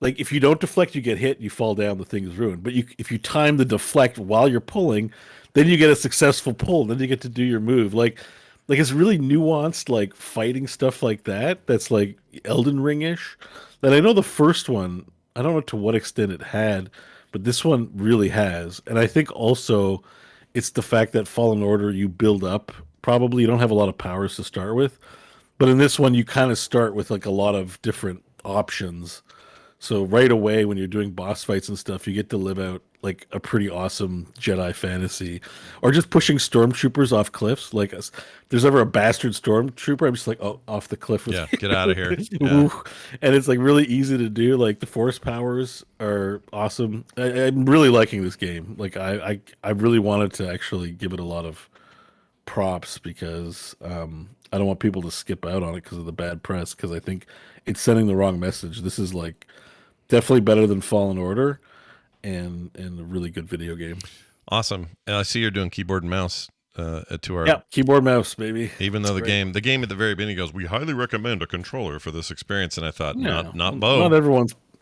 [SPEAKER 3] Like if you don't deflect, you get hit, you fall down, the thing is ruined. But if you time the deflect while you're pulling, then you get a successful pull. Then you get to do your move. Like it's really nuanced, like fighting stuff like that. That's like Elden Ring-ish. That I know the first one, I don't know to what extent it had, but this one really has. And I think also it's the fact that Fallen Order you build up. Probably you don't have a lot of powers to start with, but in this one you kind of start with like a lot of different options. So right away when you're doing boss fights and stuff, you get to live out like a pretty awesome Jedi fantasy, or just pushing stormtroopers off cliffs. Like if there's ever a bastard stormtrooper, I'm just like, oh, off the cliff with you.
[SPEAKER 1] Get out of here. Yeah.
[SPEAKER 3] And it's like really easy to do. Like the force powers are awesome. I'm really liking this game. Like I really wanted to actually give it a lot of props because I don't want people to skip out on it because of the bad press, because I think it's sending the wrong message. This is like definitely better than Fallen Order and a really good video game.
[SPEAKER 1] Awesome. And I see you're doing keyboard and mouse to our
[SPEAKER 3] keyboard mouse, baby.
[SPEAKER 1] Even though the game at the very beginning goes, we highly recommend a controller for this experience, and I thought, not Bo.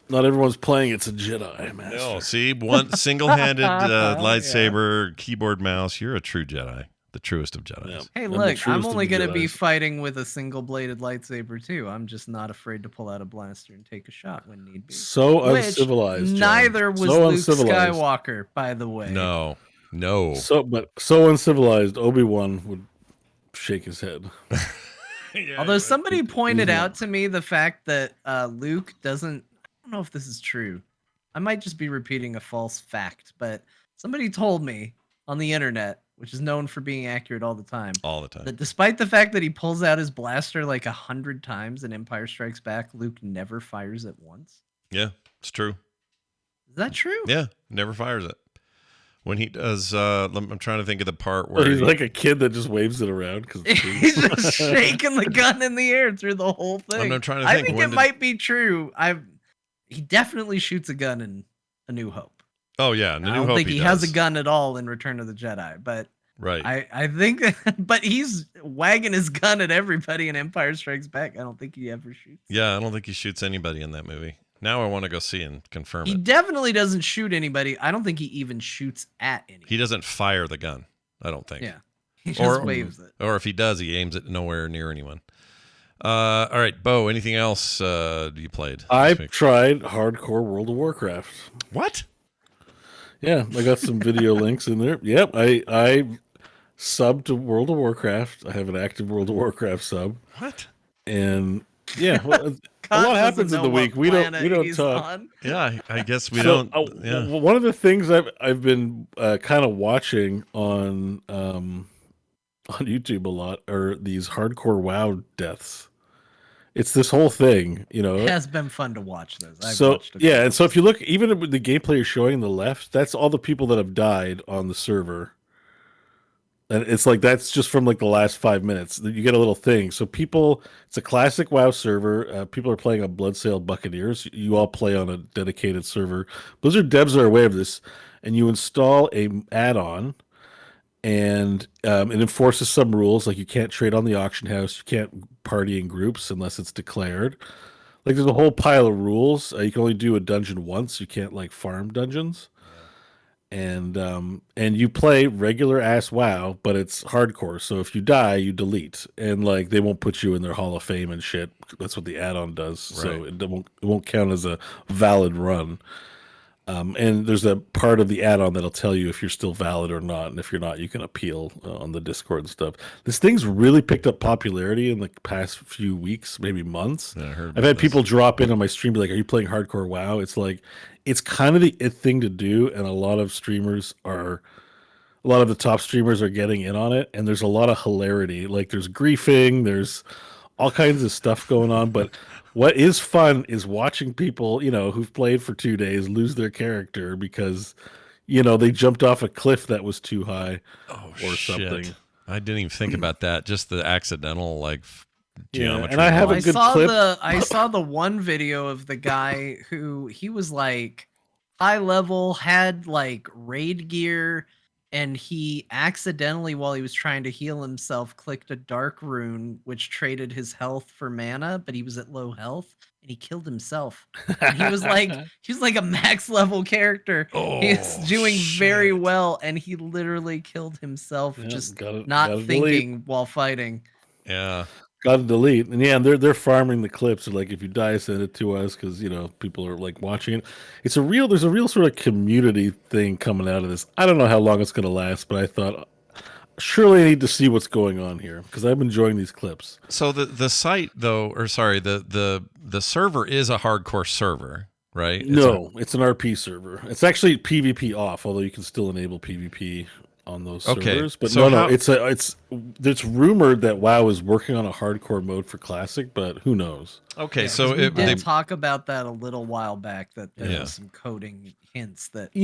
[SPEAKER 3] Not everyone's playing. It's a Jedi master.
[SPEAKER 1] No, see, one single-handed lightsaber, keyboard, mouse. You're a true Jedi, the truest of Jedis.
[SPEAKER 3] Yeah.
[SPEAKER 4] Hey, look, I'm only going to be fighting with a single-bladed lightsaber, too. I'm just not afraid to pull out a blaster and take a shot when need be.
[SPEAKER 3] So uncivilized.
[SPEAKER 4] Neither was Luke Skywalker, by the way.
[SPEAKER 1] No.
[SPEAKER 3] So uncivilized, Obi-Wan would shake his head.
[SPEAKER 4] Although somebody pointed out to me the fact that Luke doesn't... I don't know if this is true. I might just be repeating a false fact, but somebody told me on the internet, which is known for being accurate all the time. That despite the fact that he pulls out his blaster like 100 times in Empire Strikes Back, Luke never fires it once.
[SPEAKER 1] Yeah, it's true.
[SPEAKER 4] Is that true?
[SPEAKER 1] Yeah, never fires it. When he does, I'm trying to think of the part where
[SPEAKER 3] he's like a kid that just waves it around.
[SPEAKER 4] He's just shaking the gun in the air through the whole thing.
[SPEAKER 1] I'm trying to think.
[SPEAKER 4] I think it might be true. He definitely shoots a gun in A New Hope.
[SPEAKER 1] Oh yeah,
[SPEAKER 4] I don't think he has a gun at all in Return of the Jedi, but
[SPEAKER 1] right.
[SPEAKER 4] I think, but he's wagging his gun at everybody in Empire Strikes Back. I don't think he ever shoots.
[SPEAKER 1] Yeah, I don't think he shoots anybody in that movie. Now I want to go see and confirm it.
[SPEAKER 4] He definitely doesn't shoot anybody. I don't think he even shoots at anybody.
[SPEAKER 1] He doesn't fire the gun. I don't think.
[SPEAKER 4] Yeah, he just waves it.
[SPEAKER 1] Or if he does, he aims it nowhere near anyone. All right, Bo. Anything else you played?
[SPEAKER 3] I've tried hardcore World of Warcraft.
[SPEAKER 1] What?
[SPEAKER 3] Yeah, I got some video links in there. Yep, I subbed to World of Warcraft. I have an active World of Warcraft sub.
[SPEAKER 1] What?
[SPEAKER 3] And yeah, well, a lot happens in the week. We don't talk.
[SPEAKER 4] On.
[SPEAKER 1] Yeah, I guess we don't. Yeah.
[SPEAKER 3] One of the things I've been kind of watching on YouTube a lot are these hardcore WoW deaths. It's this whole thing, you know.
[SPEAKER 4] It has been fun to watch those.
[SPEAKER 3] And so if you look, even with the gameplay you're showing on the left, that's all the people that have died on the server. And it's like, that's just from like the last 5 minutes. You get a little thing. So it's a classic WoW server. People are playing on Bloodsail Buccaneers. You all play on a dedicated server. Blizzard devs are aware of this. And you install a add-on, and it enforces some rules, like you can't trade on the auction house, you can't party in groups unless it's declared. Like there's a whole pile of rules. You can only do a dungeon once. You can't like farm dungeons. And you play regular ass WoW, but it's hardcore. So if you die, you delete, and like they won't put you in their Hall of Fame and shit. That's what the add-on does. Right. So it won't count as a valid run. And there's a part of the add-on that'll tell you if you're still valid or not, and if you're not, you can appeal on the Discord and stuff. This thing's really picked up popularity in the past few weeks, maybe months.
[SPEAKER 1] Yeah, I heard
[SPEAKER 3] I've
[SPEAKER 1] about
[SPEAKER 3] had
[SPEAKER 1] this.
[SPEAKER 3] people drop in on my stream, be like, "Are you playing hardcore WoW?" It's like, it's kind of the it thing to do, and a lot of the top streamers are getting in on it, and there's a lot of hilarity. Like, there's griefing, there's all kinds of stuff going on, but what is fun is watching people, who've played for 2 days lose their character because, they jumped off a cliff that was too high or something.
[SPEAKER 1] I didn't even think about that. Just the accidental geometry.
[SPEAKER 3] and I have a good clip.
[SPEAKER 4] I saw the one video of the guy who he was like high level, had like raid gear, and he accidentally, while he was trying to heal himself, clicked a dark rune which traded his health for mana, but he was at low health and he killed himself. And he was like a max level character. He's doing very well, and he literally killed himself not thinking while fighting.
[SPEAKER 1] Yeah.
[SPEAKER 3] Got to delete, and they're farming the clips. So, like, if you die, send it to us because people are like watching it. There's a real sort of community thing coming out of this. I don't know how long it's going to last, but I thought surely I need to see what's going on here because I'm enjoying these clips.
[SPEAKER 1] So the site though, or sorry, the server is a hardcore server, right?
[SPEAKER 3] It's an RP server. It's actually PvP off, although you can still enable PvP on those servers. But so it's rumored that WoW is working on a hardcore mode for Classic, but who knows?
[SPEAKER 1] Okay,
[SPEAKER 4] Yeah,
[SPEAKER 1] so
[SPEAKER 4] we did talk about that a little while back, that there was some coding hints that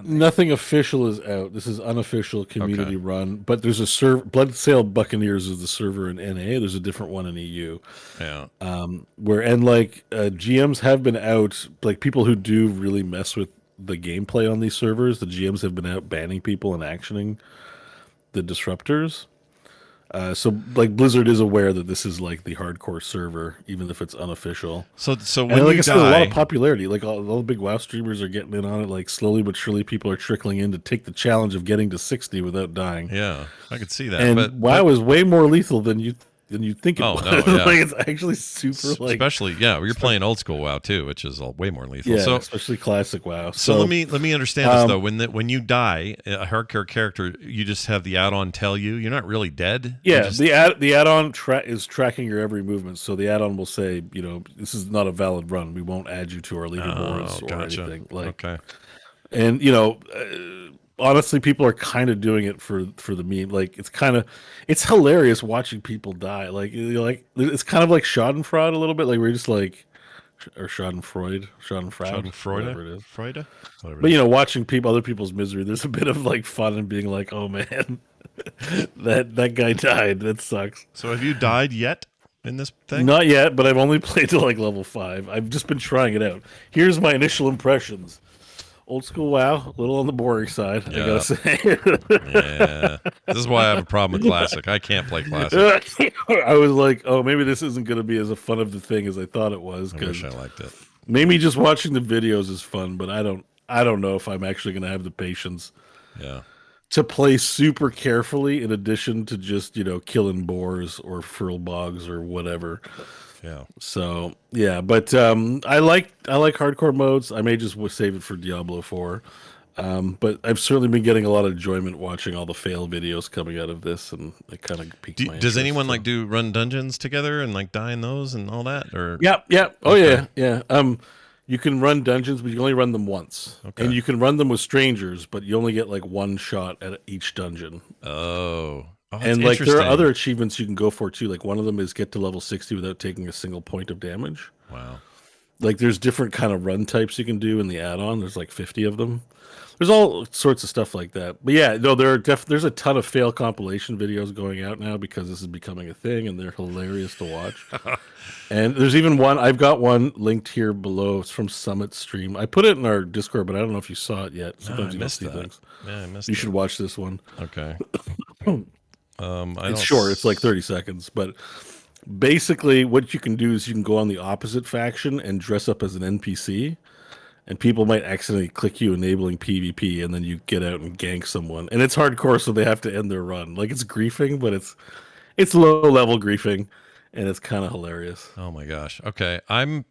[SPEAKER 3] nothing official is out. This is unofficial community run, but there's a server. Bloodsail Buccaneers is the server in NA. There's a different one in EU.
[SPEAKER 1] Yeah.
[SPEAKER 3] GMs have been out, like people who do really mess with the gameplay on these servers. The GMs have been out banning people and actioning the disruptors. So Blizzard is aware that this is like the hardcore server, even if it's unofficial.
[SPEAKER 1] So when
[SPEAKER 3] and
[SPEAKER 1] you
[SPEAKER 3] I said,
[SPEAKER 1] die,
[SPEAKER 3] a lot of popularity. Like all the big WoW streamers are getting in on it. Like slowly but surely, people are trickling in to take the challenge of getting to 60 without dying.
[SPEAKER 1] Yeah, I could see that.
[SPEAKER 3] And WoW is way more lethal than you think it was.
[SPEAKER 1] No, yeah.
[SPEAKER 3] Like it's actually super
[SPEAKER 1] especially you're playing old school WoW too, which is way more lethal.
[SPEAKER 3] Yeah,
[SPEAKER 1] so
[SPEAKER 3] especially classic WoW.
[SPEAKER 1] So let me understand this though. When you die, a hardcore character, you just have the add-on tell you you're not really dead.
[SPEAKER 3] Yeah, the add-on is tracking your every movement. So the add-on will say, this is not a valid run. We won't add you to our leaderboards or anything. And honestly, people are kind of doing it for the meme. Like it's hilarious watching people die. Like it's kind of like Schadenfreude a little bit. Like we're just like, or Schadenfreude, whatever it is.
[SPEAKER 1] Freude.
[SPEAKER 3] But watching other people's misery, there's a bit of like fun in being like, oh man, that guy died. That sucks.
[SPEAKER 1] So have you died yet in this thing?
[SPEAKER 3] Not yet, but I've only played to like level 5. I've just been trying it out. Here's my initial impressions. Old school WoW, a little on the boring side, I gotta say.
[SPEAKER 1] Yeah, this is why I have a problem with Classic. I can't play Classic.
[SPEAKER 3] I was like, oh, maybe this isn't going to be as fun of the thing as I thought it was.
[SPEAKER 1] I wish I liked it.
[SPEAKER 3] Maybe just watching the videos is fun, but I don't know if I'm actually going to have the patience. To play super carefully in addition to just killing boars or furlbogs or whatever.
[SPEAKER 1] Yeah.
[SPEAKER 3] So but I like hardcore modes. I may just save it for Diablo 4. But I've certainly been getting a lot of enjoyment watching all the fail videos coming out of this, and it kind of piqued my interest.
[SPEAKER 1] Does anyone do run dungeons together and die in those and all that? Or
[SPEAKER 3] yeah. Oh yeah. You can run dungeons, but you only run them once. Okay. And you can run them with strangers, but you only get like one shot at each dungeon.
[SPEAKER 1] Oh,
[SPEAKER 3] and like there are other achievements you can go for too. Like one of them is get to level 60 without taking a single point of damage.
[SPEAKER 1] Wow.
[SPEAKER 3] Like there's different kind of run types you can do in the add-on. There's like 50 of them. There's all sorts of stuff like that. But yeah, no, there's a ton of fail compilation videos going out now because this is becoming a thing, and they're hilarious to watch. And there's even one, I've got one linked here below. It's from Summit Stream. I put it in our Discord, but I don't know if you saw it yet. Sometimes you don't see things.
[SPEAKER 1] Yeah, I missed
[SPEAKER 3] You should watch this one.
[SPEAKER 1] Okay.
[SPEAKER 3] It's short. It's like 30 seconds. But basically what you can do is you can go on the opposite faction and dress up as an NPC. And people might accidentally click you enabling PvP, and then you get out and gank someone. And it's hardcore, so they have to end their run. Like it's griefing, but it's low level griefing, and it's kind of hilarious.
[SPEAKER 1] Oh my gosh. Okay, I'm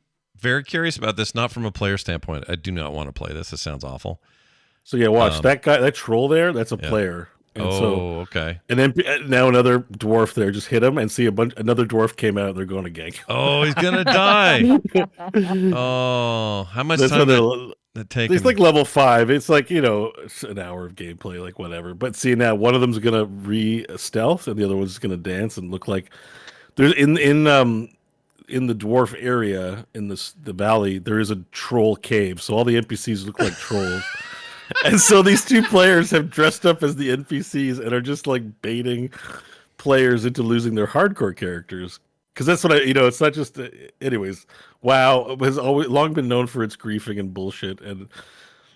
[SPEAKER 1] very curious about this, not from a player standpoint. I do not want to play this. This sounds awful.
[SPEAKER 3] So yeah, watch that guy, that troll there. That's a player. And
[SPEAKER 1] okay.
[SPEAKER 3] And then now another dwarf there just hit him, and see another dwarf came out. They're going to gank.
[SPEAKER 1] Oh, he's gonna die. Oh, how much time did it take?
[SPEAKER 3] It's like level 5. It's like it's an hour of gameplay, like whatever. But see now, one of them's gonna stealth, and the other one's gonna dance and look like there's in the dwarf area in the valley. There is a troll cave, so all the NPCs look like trolls. And so these two players have dressed up as the NPCs and are just like baiting players into losing their hardcore characters. Because that's what it's not just. Anyways, WoW has long been known for its griefing and bullshit, and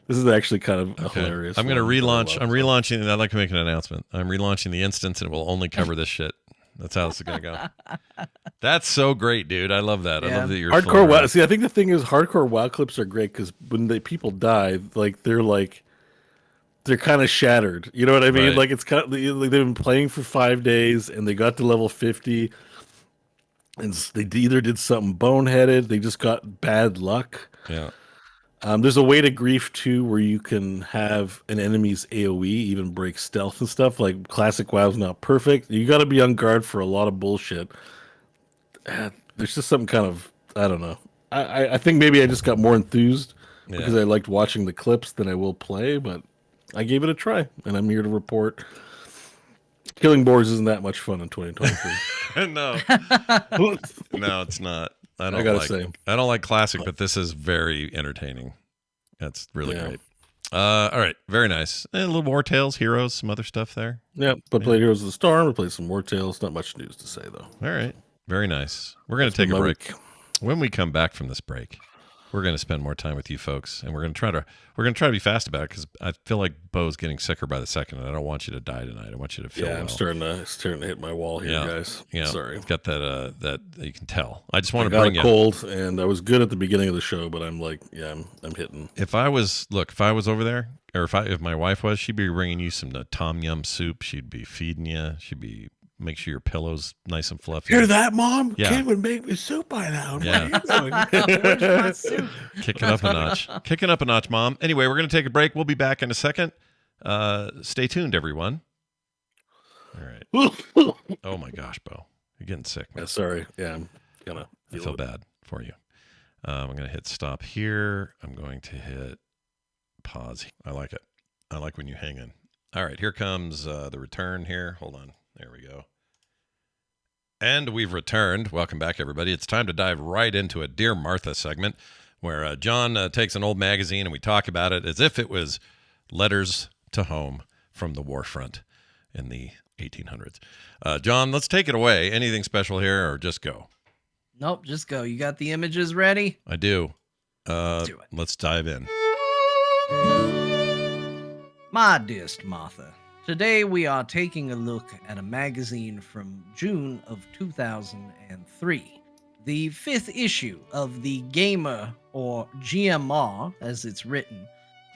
[SPEAKER 3] this is actually kind of hilarious.
[SPEAKER 1] I'm going to relaunch. I'm relaunching. I'd like to make an announcement. I'm relaunching the instance, and it will only cover this shit. That's how this is going to go. That's so great, dude. I love that. I love that you're
[SPEAKER 3] hardcore WoW. See, I think the thing is, hardcore WoW clips are great because when people die, they're kind of shattered. You know what I mean?
[SPEAKER 1] Right.
[SPEAKER 3] Like it's kind of, they've been playing for 5 days and they got to level 50, and they either did something boneheaded, they just got bad luck.
[SPEAKER 1] Yeah.
[SPEAKER 3] There's a way to grief too, where you can have an enemy's AOE even break stealth and stuff. Like classic WoW's not perfect. You got to be on guard for a lot of bullshit. There's just something kind of, I don't know. I think maybe I just got more enthused because I liked watching the clips than I will play, but I gave it a try, and I'm here to report. Killing boars isn't that much fun in 2023.
[SPEAKER 1] No, no, it's not. I don't like classic, but this is very entertaining. That's really great. All right, very nice. And a little War Tales, Heroes, some other stuff there.
[SPEAKER 3] Yeah, but played Heroes of the Storm. We played some War Tales. Not much news to say though.
[SPEAKER 1] All right, very nice. We're going to take a break. When we come back from this break, we're going to spend more time with you folks, and we're going to try to be fast about it because I feel like Bo's getting sicker by the second, and I don't want you to die tonight. I want you to feel well.
[SPEAKER 3] I'm starting to hit my wall here, guys.
[SPEAKER 1] Yeah,
[SPEAKER 3] sorry.
[SPEAKER 1] It's got that you can tell. I just want to bring you
[SPEAKER 3] cold, and I was good at the beginning of the show, but I'm like, I'm hitting.
[SPEAKER 1] If I was over there, or if my wife was, she'd be bringing you some tom yum soup. She'd be feeding you. She'd be. Make sure your pillow's nice and fluffy.
[SPEAKER 3] Hear that, Mom?
[SPEAKER 1] Yeah.
[SPEAKER 3] Kid would make me soup by now.
[SPEAKER 1] Yeah.
[SPEAKER 4] Where's my soup?
[SPEAKER 1] Kick it up a notch. Kicking up a notch, Mom. Anyway, we're going to take a break. We'll be back in a second. Stay tuned, everyone. All right. Oh, my gosh, Bo. You're getting sick, man.
[SPEAKER 3] Yeah, sorry. Yeah,
[SPEAKER 1] I feel bad for you. I'm going to hit stop here. I'm going to hit pause. I like it. I like when you hang in. All right, here comes the return here. Hold on. There we go. And we've returned. Welcome back, everybody. It's time to dive right into a Dear Martha segment where John takes an old magazine and we talk about it as if it was letters to home from the war front in the 1800s. John, let's take it away. Anything special here or just go?
[SPEAKER 4] Nope, just go. You got the images ready?
[SPEAKER 1] I do.
[SPEAKER 4] Let's do it.
[SPEAKER 1] Let's dive in.
[SPEAKER 4] My dearest Martha, today we are taking a look at a magazine from June of 2003. The 5th issue of the Gamer, or GMR as it's written,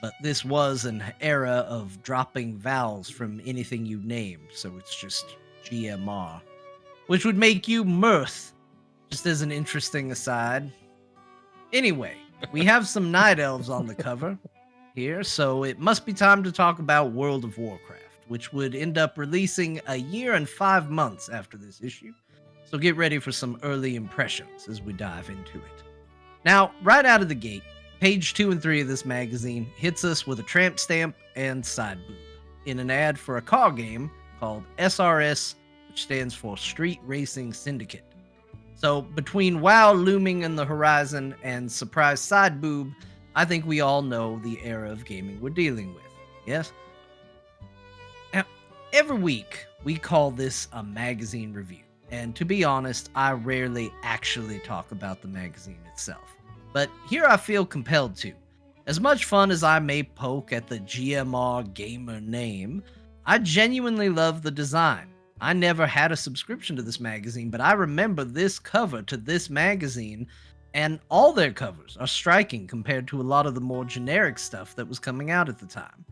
[SPEAKER 4] but this was an era of dropping vowels from anything you named, so it's just GMR, which would make you Mirth, just as an interesting aside. Anyway, we have some night elves on the cover here, so it must be time to talk about World of Warcraft, which would end up releasing a year and 5 months after this issue. So get ready for some early impressions as we dive into it. Now, right out of the gate, page 2 and 3 of this magazine hits us with a tramp stamp and side boob in an ad for a car game called SRS, which stands for Street Racing Syndicate. So between WoW looming in the horizon and surprise side boob, I think we all know the era of gaming we're dealing with. Yes? Now, every week, we call this a magazine review. And to be honest, I rarely actually talk about the magazine itself. But here I feel compelled to. As much fun as I may poke at the GMR Gamer name, I genuinely love the design. I never had a subscription to this magazine, but I remember this cover to this magazine, and all their covers are striking compared to a lot of the more generic stuff that was coming out at the time.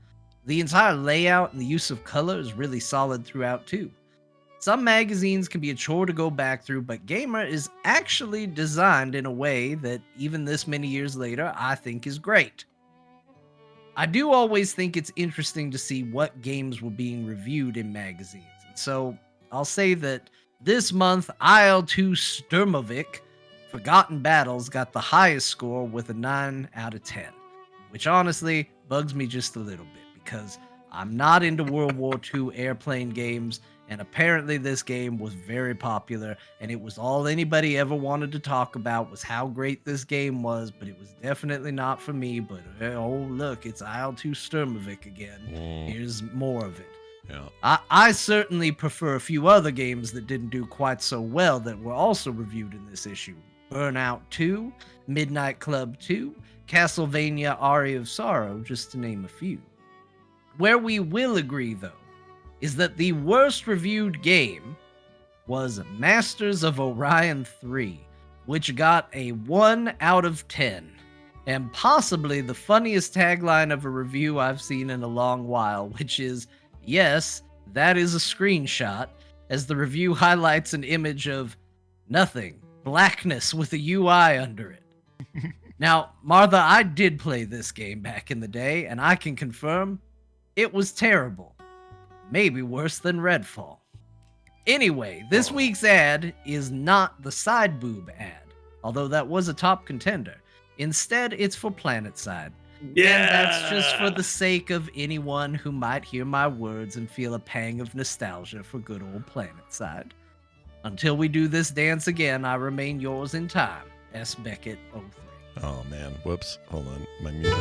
[SPEAKER 4] The entire layout and the use of color is really solid throughout too. Some magazines can be a chore to go back through, but Gamer is actually designed in a way that, even this many years later, I think is great. I do always think it's interesting to see what games were being reviewed in magazines. And so I'll say that this month, IL-2 Sturmovik Forgotten Battles got the highest score with a 9 out of 10, which honestly bugs me just a little bit because I'm not into World War II airplane games, and apparently this game was very popular, and it was all anybody ever wanted to talk about was how great this game was, but it was definitely not for me. But oh look, it's IL-2 Sturmovik again. Here's more of it.
[SPEAKER 1] Yeah.
[SPEAKER 4] I certainly prefer a few other games that didn't do quite so well that were also reviewed in this issue. Burnout 2, Midnight Club 2, Castlevania Aria of Sorrow, just to name a few. Where we will agree, though, is that the worst reviewed game was Masters of Orion 3, which got a 1 out of 10, and possibly the funniest tagline of a review I've seen in a long while, which is, yes, that is a screenshot, as the review highlights an image of nothing, blackness with a UI under it. Now, Martha, I did play this game back in the day, and I can confirm it was terrible. Maybe worse than Redfall. Anyway, this week's ad is not the side boob ad, although that was a top contender. Instead, it's for PlanetSide.
[SPEAKER 3] Yeah!
[SPEAKER 4] And that's just for the sake of anyone who might hear my words and feel a pang of nostalgia for good old PlanetSide. Until we do this dance again, I remain yours in time, S. Beckett 03.
[SPEAKER 1] Oh man, whoops. Hold on, my music.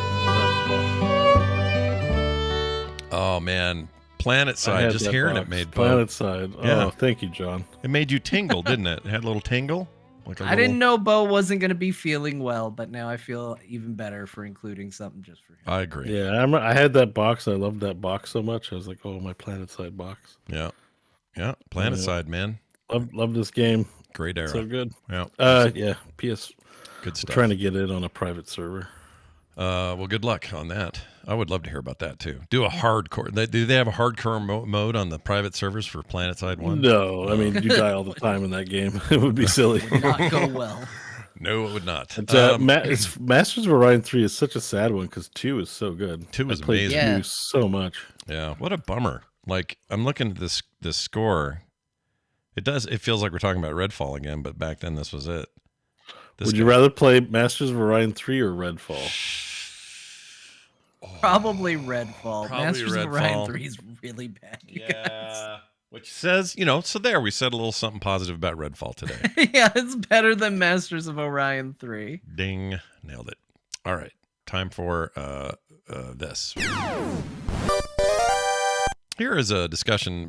[SPEAKER 1] Oh man, PlanetSide. Just hearing it made
[SPEAKER 3] PlanetSide. Oh,
[SPEAKER 1] Yeah.
[SPEAKER 3] thank you, John.
[SPEAKER 1] It made you tingle, didn't it? It had a little tingle. Like
[SPEAKER 4] I didn't know Bo wasn't going to be feeling well, but now I feel even better for including something just for him.
[SPEAKER 1] I agree.
[SPEAKER 3] Yeah, I had that box. I loved that box so much. I was like, oh, my PlanetSide box.
[SPEAKER 1] Yeah. PlanetSide, man.
[SPEAKER 3] Love this game.
[SPEAKER 1] Great era.
[SPEAKER 3] So good.
[SPEAKER 1] Yeah.
[SPEAKER 3] Yeah. PS.
[SPEAKER 1] Good stuff.
[SPEAKER 3] Trying to get it on a private server.
[SPEAKER 1] Well, good luck on that. I would love to hear about that too. Do a hardcore. Do they have a hardcore mode on the private servers for PlanetSide 1?
[SPEAKER 3] No, I mean you die all the time in that game. It would be silly.
[SPEAKER 4] Would not go well.
[SPEAKER 1] No, it would not.
[SPEAKER 3] It's Masters of Orion 3 is such a sad one because 2 is so good.
[SPEAKER 1] 2 is
[SPEAKER 3] I played
[SPEAKER 1] amazing.
[SPEAKER 3] 2 so much.
[SPEAKER 1] Yeah, what a bummer. Like I'm looking at this score. It feels like we're talking about Redfall again, but back then this was it.
[SPEAKER 3] Would you rather play Masters of Orion 3 or Redfall?
[SPEAKER 4] Probably Redfall.
[SPEAKER 1] Probably
[SPEAKER 4] Masters of
[SPEAKER 1] Redfall.
[SPEAKER 4] Orion 3 is really bad. You guys.
[SPEAKER 1] Yeah. Which says, so there we said a little something positive about Redfall today.
[SPEAKER 4] Yeah, it's better than Masters of Orion 3.
[SPEAKER 1] Ding. Nailed it. All right. Time for this. Here is a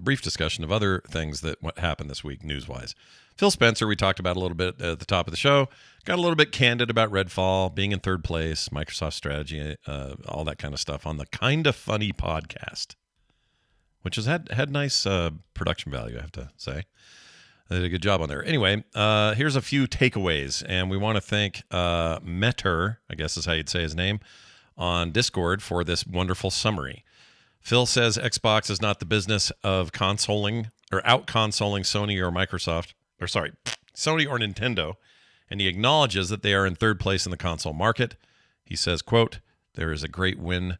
[SPEAKER 1] brief discussion of other things that happened this week news-wise. Phil Spencer, we talked about a little bit at the top of the show, got a little bit candid about Redfall, being in third place, Microsoft strategy, all that kind of stuff on the Kinda Funny podcast, which has had nice production value, I have to say. They did a good job on there. Anyway, here's a few takeaways, and we want to thank Metter, I guess is how you'd say his name, on Discord for this wonderful summary. Phil says Xbox is not the business of consoling or out-consoling Sony or Microsoft, Sony or Nintendo, and he acknowledges that they are in third place in the console market. He says, quote, there isn't a great win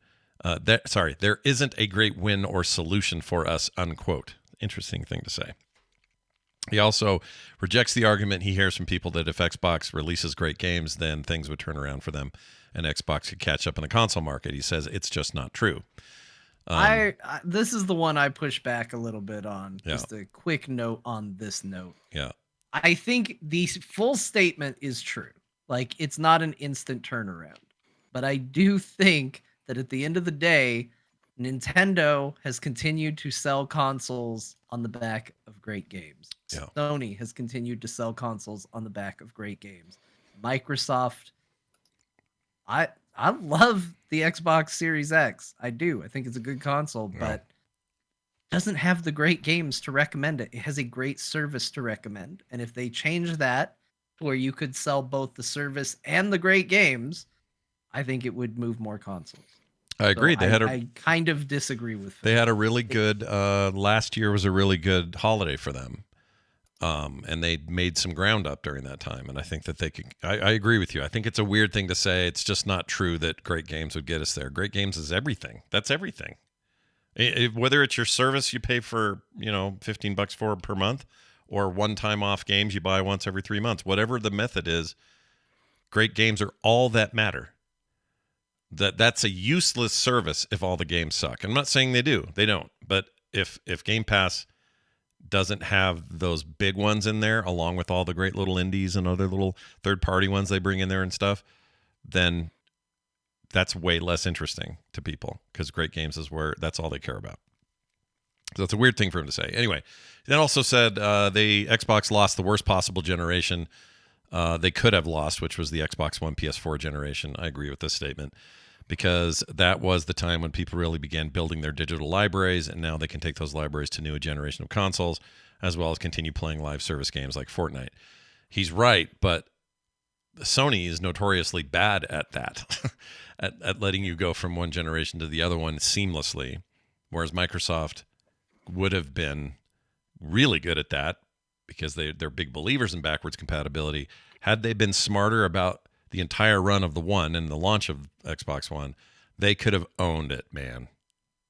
[SPEAKER 1] or solution for us, unquote. Interesting thing to say. He also rejects the argument he hears from people that if Xbox releases great games, then things would turn around for them and Xbox could catch up in the console market. He says it's just not true.
[SPEAKER 4] This is the one I push back a little bit on.
[SPEAKER 1] Yeah.
[SPEAKER 4] Just a quick note on this note.
[SPEAKER 1] Yeah.
[SPEAKER 4] I think the full statement is true. Like, it's not an instant turnaround. But I do think that at the end of the day, Nintendo has continued to sell consoles on the back of great games.
[SPEAKER 1] Yeah.
[SPEAKER 4] Sony has continued to sell consoles on the back of great games. Microsoft, I love the Xbox Series X. I do. I think it's a good console,
[SPEAKER 1] Yeah.
[SPEAKER 4] but doesn't have the great games to recommend it. It has a great service to recommend. And if they change that to where you could sell both the service and the great games, I think it would move more consoles.
[SPEAKER 1] I agree.
[SPEAKER 4] So I kind of disagree with Phil.
[SPEAKER 1] They had a really good last year was a really good holiday for them. And they made some ground up during that time. And I think that they could, I agree with you. I think it's a weird thing to say. It's just not true that great games would get us there. Great games is everything. That's everything. Whether it's your service you pay for, $15 for per month, or one-time off games you buy once every 3 months, whatever the method is, great games are all that matter. That's a useless service if all the games suck. I'm not saying they do. They don't. But if Game Pass doesn't have those big ones in there, along with all the great little indies and other little third-party ones they bring in there and stuff, then that's way less interesting to people, because great games is where that's all they care about. So it's a weird thing for him to say. Anyway, he then also said the Xbox lost the worst possible generation they could have lost, which was the Xbox One PS4 generation. I agree with this statement, because that was the time when people really began building their digital libraries, and now they can take those libraries to new generation of consoles, as well as continue playing live service games like Fortnite. He's right, but Sony is notoriously bad at that, at letting you go from one generation to the other one seamlessly, whereas Microsoft would have been really good at that, because they're big believers in backwards compatibility. Had they been smarter about the entire run of the One and the launch of Xbox One, they could have owned it, man.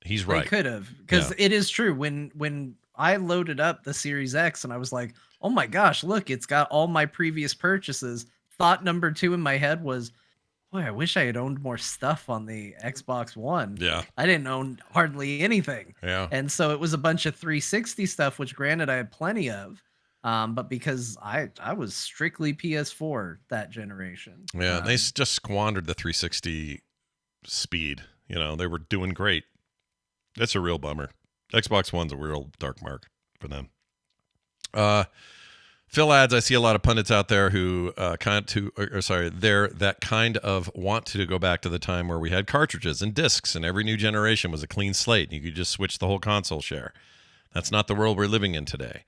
[SPEAKER 1] He's right.
[SPEAKER 4] They could have, because it is true. When I loaded up the Series X and I was like, oh my gosh, look, it's got all my previous purchases. Thought number 2 in my head was, boy, I wish I had owned more stuff on the Xbox One.
[SPEAKER 1] Yeah.
[SPEAKER 4] I didn't own hardly anything.
[SPEAKER 1] Yeah.
[SPEAKER 4] And so it was a bunch of 360 stuff, which granted I had plenty of. But because I was strictly PS4 that generation.
[SPEAKER 1] Yeah, they just squandered the 360 speed. They were doing great. That's a real bummer. Xbox One's a real dark mark for them. Phil adds, I see a lot of pundits out there who they're that kind of want to go back to the time where we had cartridges and discs, and every new generation was a clean slate, and you could just switch the whole console share. That's not the world we're living in today.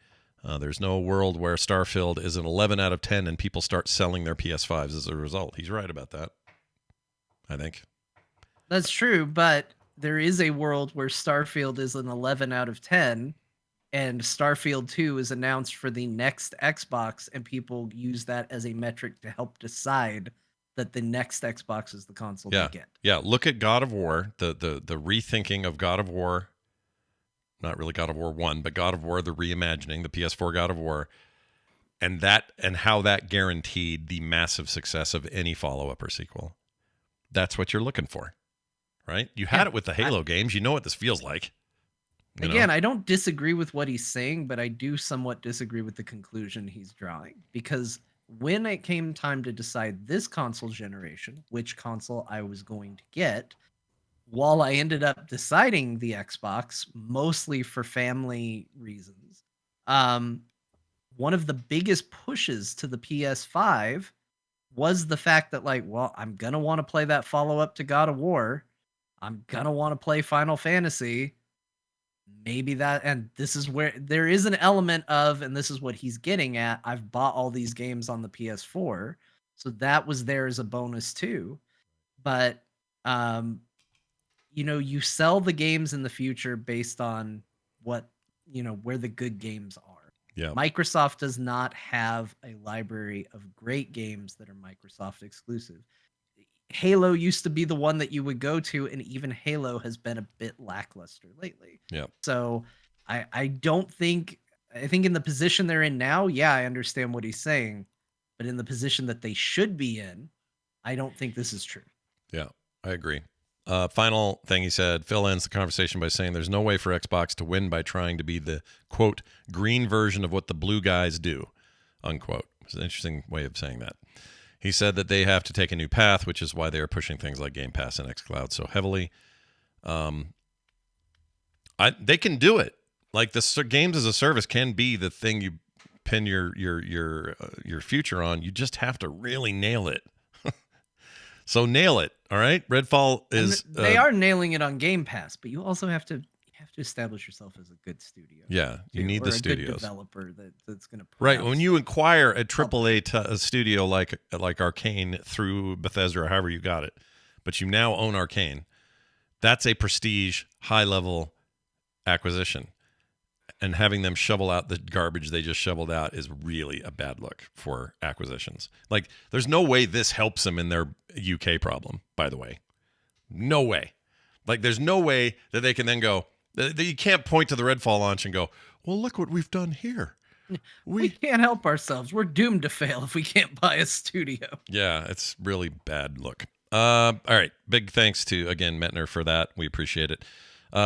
[SPEAKER 1] There's no world where Starfield is an 11 out of 10 and people start selling their PS5s as a result. He's right about that, I think.
[SPEAKER 4] That's true, but there is a world where Starfield is an 11 out of 10, and Starfield 2 is announced for the next Xbox, and people use that as a metric to help decide that the next Xbox is the console they get.
[SPEAKER 1] Yeah, look at God of War, the rethinking of God of War. Not really God of War 1, but God of War, the reimagining, the PS4 God of War, and how that guaranteed the massive success of any follow-up or sequel. That's what you're looking for, right? You had it with the Halo games. You know what this feels like.
[SPEAKER 4] Again, I don't disagree with what he's saying, but I do somewhat disagree with the conclusion he's drawing, because when it came time to decide this console generation, which console I was going to get, while I ended up deciding the Xbox, mostly for family reasons, one of the biggest pushes to the PS5 was the fact that, I'm going to want to play that follow-up to God of War. I'm going to want to play Final Fantasy. Maybe that, and this is where there is an element of, and this is what he's getting at, I've bought all these games on the PS4, so that was there as a bonus too. But, you sell the games in the future based on what, where the good games are.
[SPEAKER 1] Yeah.
[SPEAKER 4] Microsoft does not have a library of great games that are Microsoft exclusive. Halo used to be the one that you would go to, and even Halo has been a bit lackluster lately.
[SPEAKER 1] Yeah.
[SPEAKER 4] So I think in the position they're in now, I understand what he's saying, but in the position that they should be in, I don't think this is true.
[SPEAKER 1] Yeah, I agree. Final thing he said, Phil ends the conversation by saying there's no way for Xbox to win by trying to be the, quote, green version of what the blue guys do, unquote. It's an interesting way of saying that. He said that they have to take a new path, which is why they are pushing things like Game Pass and xCloud so heavily. They can do it. Like the games as a service can be the thing you pin your future on. You just have to really nail it. So nail it, all right? Redfall is
[SPEAKER 4] they are nailing it on Game Pass, but you also have to establish yourself as a good studio.
[SPEAKER 1] Yeah, you need the studios.
[SPEAKER 4] Good developer that's going to
[SPEAKER 1] right. When you acquire a AAA studio like Arcane through Bethesda or however you got it, but you now own Arcane, That's a prestige, high-level acquisition. And having them shovel out the garbage they just shoveled out is really a bad look for acquisitions. Like, there's no way this helps them in their UK problem, by the way. No way. Like, there's no way that they can then go, that you can't point to the Redfall launch and go, well, look what we've done here.
[SPEAKER 4] We can't help ourselves. We're doomed to fail if we can't buy a studio.
[SPEAKER 1] Yeah, it's really bad look. All right. Big thanks to, again, Metner for that. We appreciate it.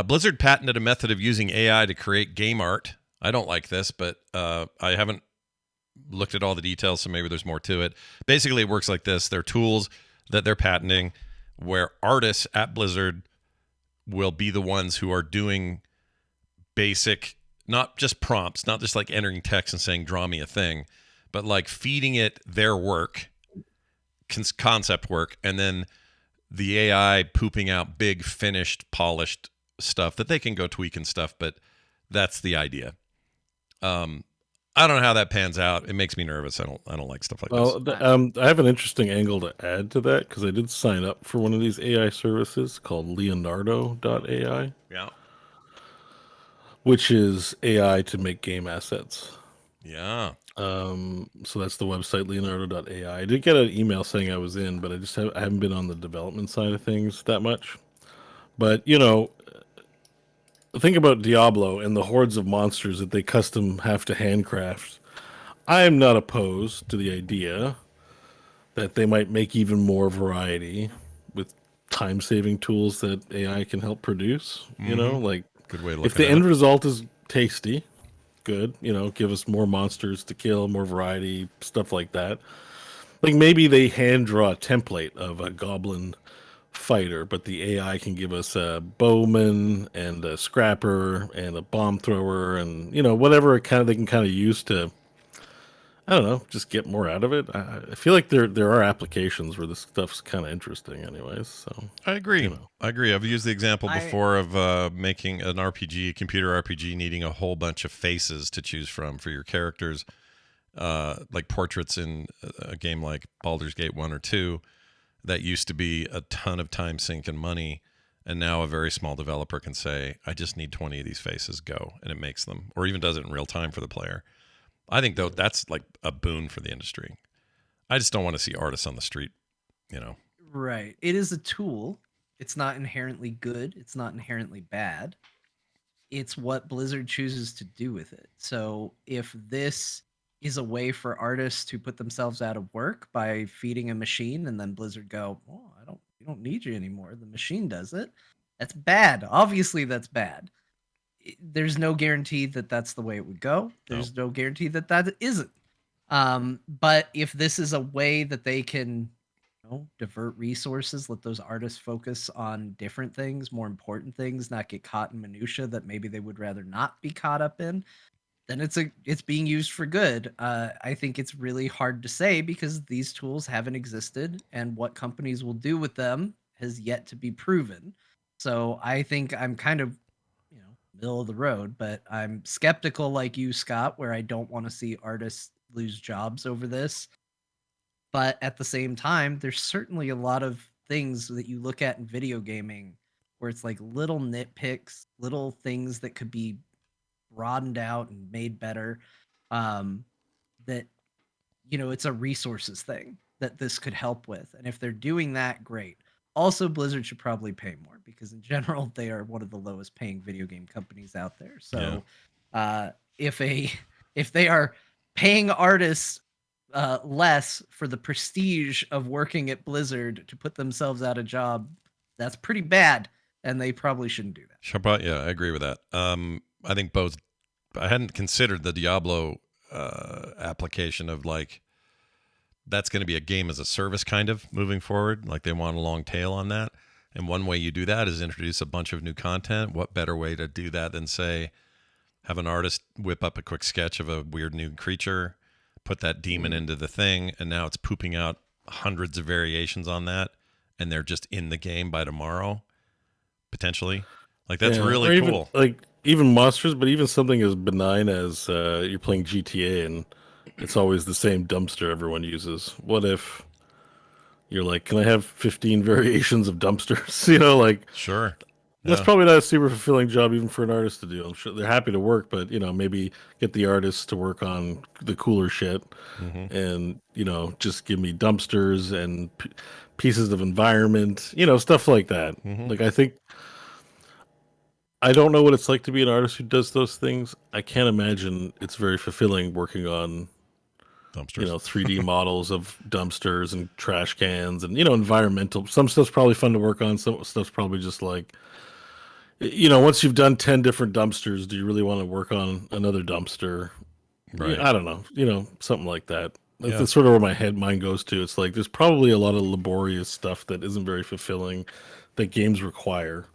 [SPEAKER 1] Blizzard patented a method of using AI to create game art. I don't like this, but I haven't looked at all the details, so maybe there's more to it. Basically, it works like this. They're tools that they're patenting where artists at Blizzard will be the ones who are doing basic, not just prompts, not just like entering text and saying, draw me a thing, but like feeding it their work, concept work, and then the AI pooping out big, finished, polished stuff that they can go tweak and stuff, but that's the idea. I don't know how that pans out. It makes me nervous. I don't like stuff like this.
[SPEAKER 3] I have an interesting angle to add to that because I did sign up for one of these AI services called Leonardo.ai.
[SPEAKER 1] Yeah.
[SPEAKER 3] Which is AI to make game assets.
[SPEAKER 1] Yeah.
[SPEAKER 3] So that's the website Leonardo.ai. I did get an email saying I was in, but I haven't been on the development side of things that much. But think about Diablo and the hordes of monsters that they custom have to handcraft. I am not opposed to the idea that they might make even more variety with time-saving tools that AI can help produce. Like
[SPEAKER 1] good way to
[SPEAKER 3] if the end result is tasty, good. Give us more monsters to kill, more variety, stuff like that. Like maybe they hand draw a template of a goblin fighter, but the AI can give us a bowman and a scrapper and a bomb thrower and whatever they can kind of use to, I don't know, just get more out of it. I feel like there are applications where this stuff's kind of interesting anyways. So
[SPEAKER 1] I agree. I agree. I've used the example before of making an computer RPG needing a whole bunch of faces to choose from for your characters, like portraits in a game like Baldur's Gate 1 or 2. That used to be a ton of time sink and money, and now a very small developer can say, I just need 20 of these faces, go, and it makes them, or even does it in real time for the player. I think, though, that's like a boon for the industry. I just don't want to see artists on the street,
[SPEAKER 4] Right. It is a tool. It's not inherently good. It's not inherently bad. It's what Blizzard chooses to do with it. So if this is a way for artists to put themselves out of work by feeding a machine and then Blizzard go, we don't need you anymore. The machine does it. That's bad. Obviously that's bad. There's no guarantee that that's the way it would go. There's no guarantee that that isn't. But if this is a way that they can divert resources, let those artists focus on different things, more important things, not get caught in minutia that maybe they would rather not be caught up in, then it's being used for good. I think it's really hard to say because these tools haven't existed, and what companies will do with them has yet to be proven. So I think I'm kind of, middle of the road, but I'm skeptical like you, Scott, where I don't want to see artists lose jobs over this. But at the same time, there's certainly a lot of things that you look at in video gaming where it's like little nitpicks, little things that could be broadened out and made better, that it's a resources thing that this could help with. And if they're doing that, great. Also, Blizzard should probably pay more because in general they are one of the lowest paying video game companies out there. So if they are paying artists less for the prestige of working at Blizzard to put themselves out of job, that's pretty bad, and they probably shouldn't do that.
[SPEAKER 1] Yeah, I agree with that. I think both. I hadn't considered the Diablo application of like that's going to be a game as a service kind of moving forward. Like they want a long tail on that. And one way you do that is introduce a bunch of new content. What better way to do that than say, have an artist whip up a quick sketch of a weird new creature, put that demon into the thing, and now it's pooping out hundreds of variations on that, and they're just in the game by tomorrow, potentially. Like that's really cool.
[SPEAKER 3] Even monsters, but even something as benign as you're playing GTA and it's always the same dumpster everyone uses. What if, You're like, can I have 15 variations of dumpsters? You know, like
[SPEAKER 1] Sure.
[SPEAKER 3] that's
[SPEAKER 1] Yeah.
[SPEAKER 3] probably not a super fulfilling job even for an artist to do. I'm sure they're happy to work, but maybe get the artists to work on the cooler shit, and just give me dumpsters and pieces of environment, stuff like that. Like I don't know what it's like to be an artist who does those things. I can't imagine it's very fulfilling working on
[SPEAKER 1] Dumpsters.
[SPEAKER 3] 3D models of dumpsters and trash cans and environmental. Some stuff's probably fun to work on. Some stuff's probably just like, once you've done 10 different dumpsters, do you really want to work on another dumpster?
[SPEAKER 1] Right.
[SPEAKER 3] I don't know. Something like that.
[SPEAKER 1] Yeah.
[SPEAKER 3] That's sort of where my mind goes to. It's like there's probably a lot of laborious stuff that isn't very fulfilling that games require.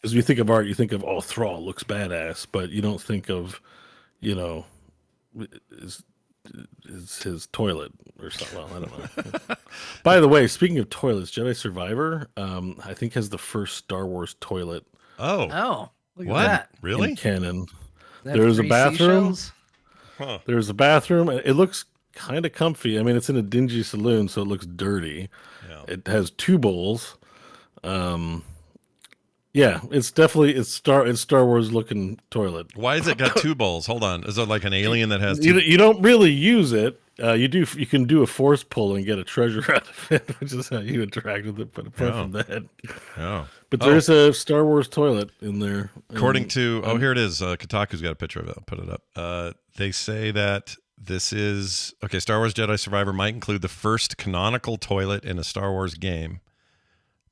[SPEAKER 3] As you think of art, you think of, oh, Thrall looks badass, but you don't think of, is his toilet or something. Well, I don't know. By the way, speaking of toilets, Jedi Survivor, I think has the first Star Wars toilet
[SPEAKER 4] Oh, look
[SPEAKER 1] what?
[SPEAKER 4] at that.
[SPEAKER 1] Really?
[SPEAKER 3] in canon.
[SPEAKER 4] Does that have
[SPEAKER 3] There's a
[SPEAKER 4] 3
[SPEAKER 3] bathroom.
[SPEAKER 4] seashells?
[SPEAKER 1] Huh.
[SPEAKER 3] There's a bathroom. It looks kind of comfy. I mean, it's in a dingy saloon, so it looks dirty.
[SPEAKER 1] Yeah.
[SPEAKER 3] It has 2 bowls. Yeah, it's definitely Star Wars looking toilet.
[SPEAKER 1] Why has it got 2 bowls? Hold on. Is it like an alien that has 2?
[SPEAKER 3] You don't really use it. You can do a force pull and get a treasure out of it, which is how you interact with it. But apart from that,
[SPEAKER 1] Oh.
[SPEAKER 3] but there's a Star Wars toilet in there.
[SPEAKER 1] According to here it is. Kotaku's got a picture of it. I'll put it up. They say that this is okay. Star Wars Jedi Survivor might include the first canonical toilet in a Star Wars game.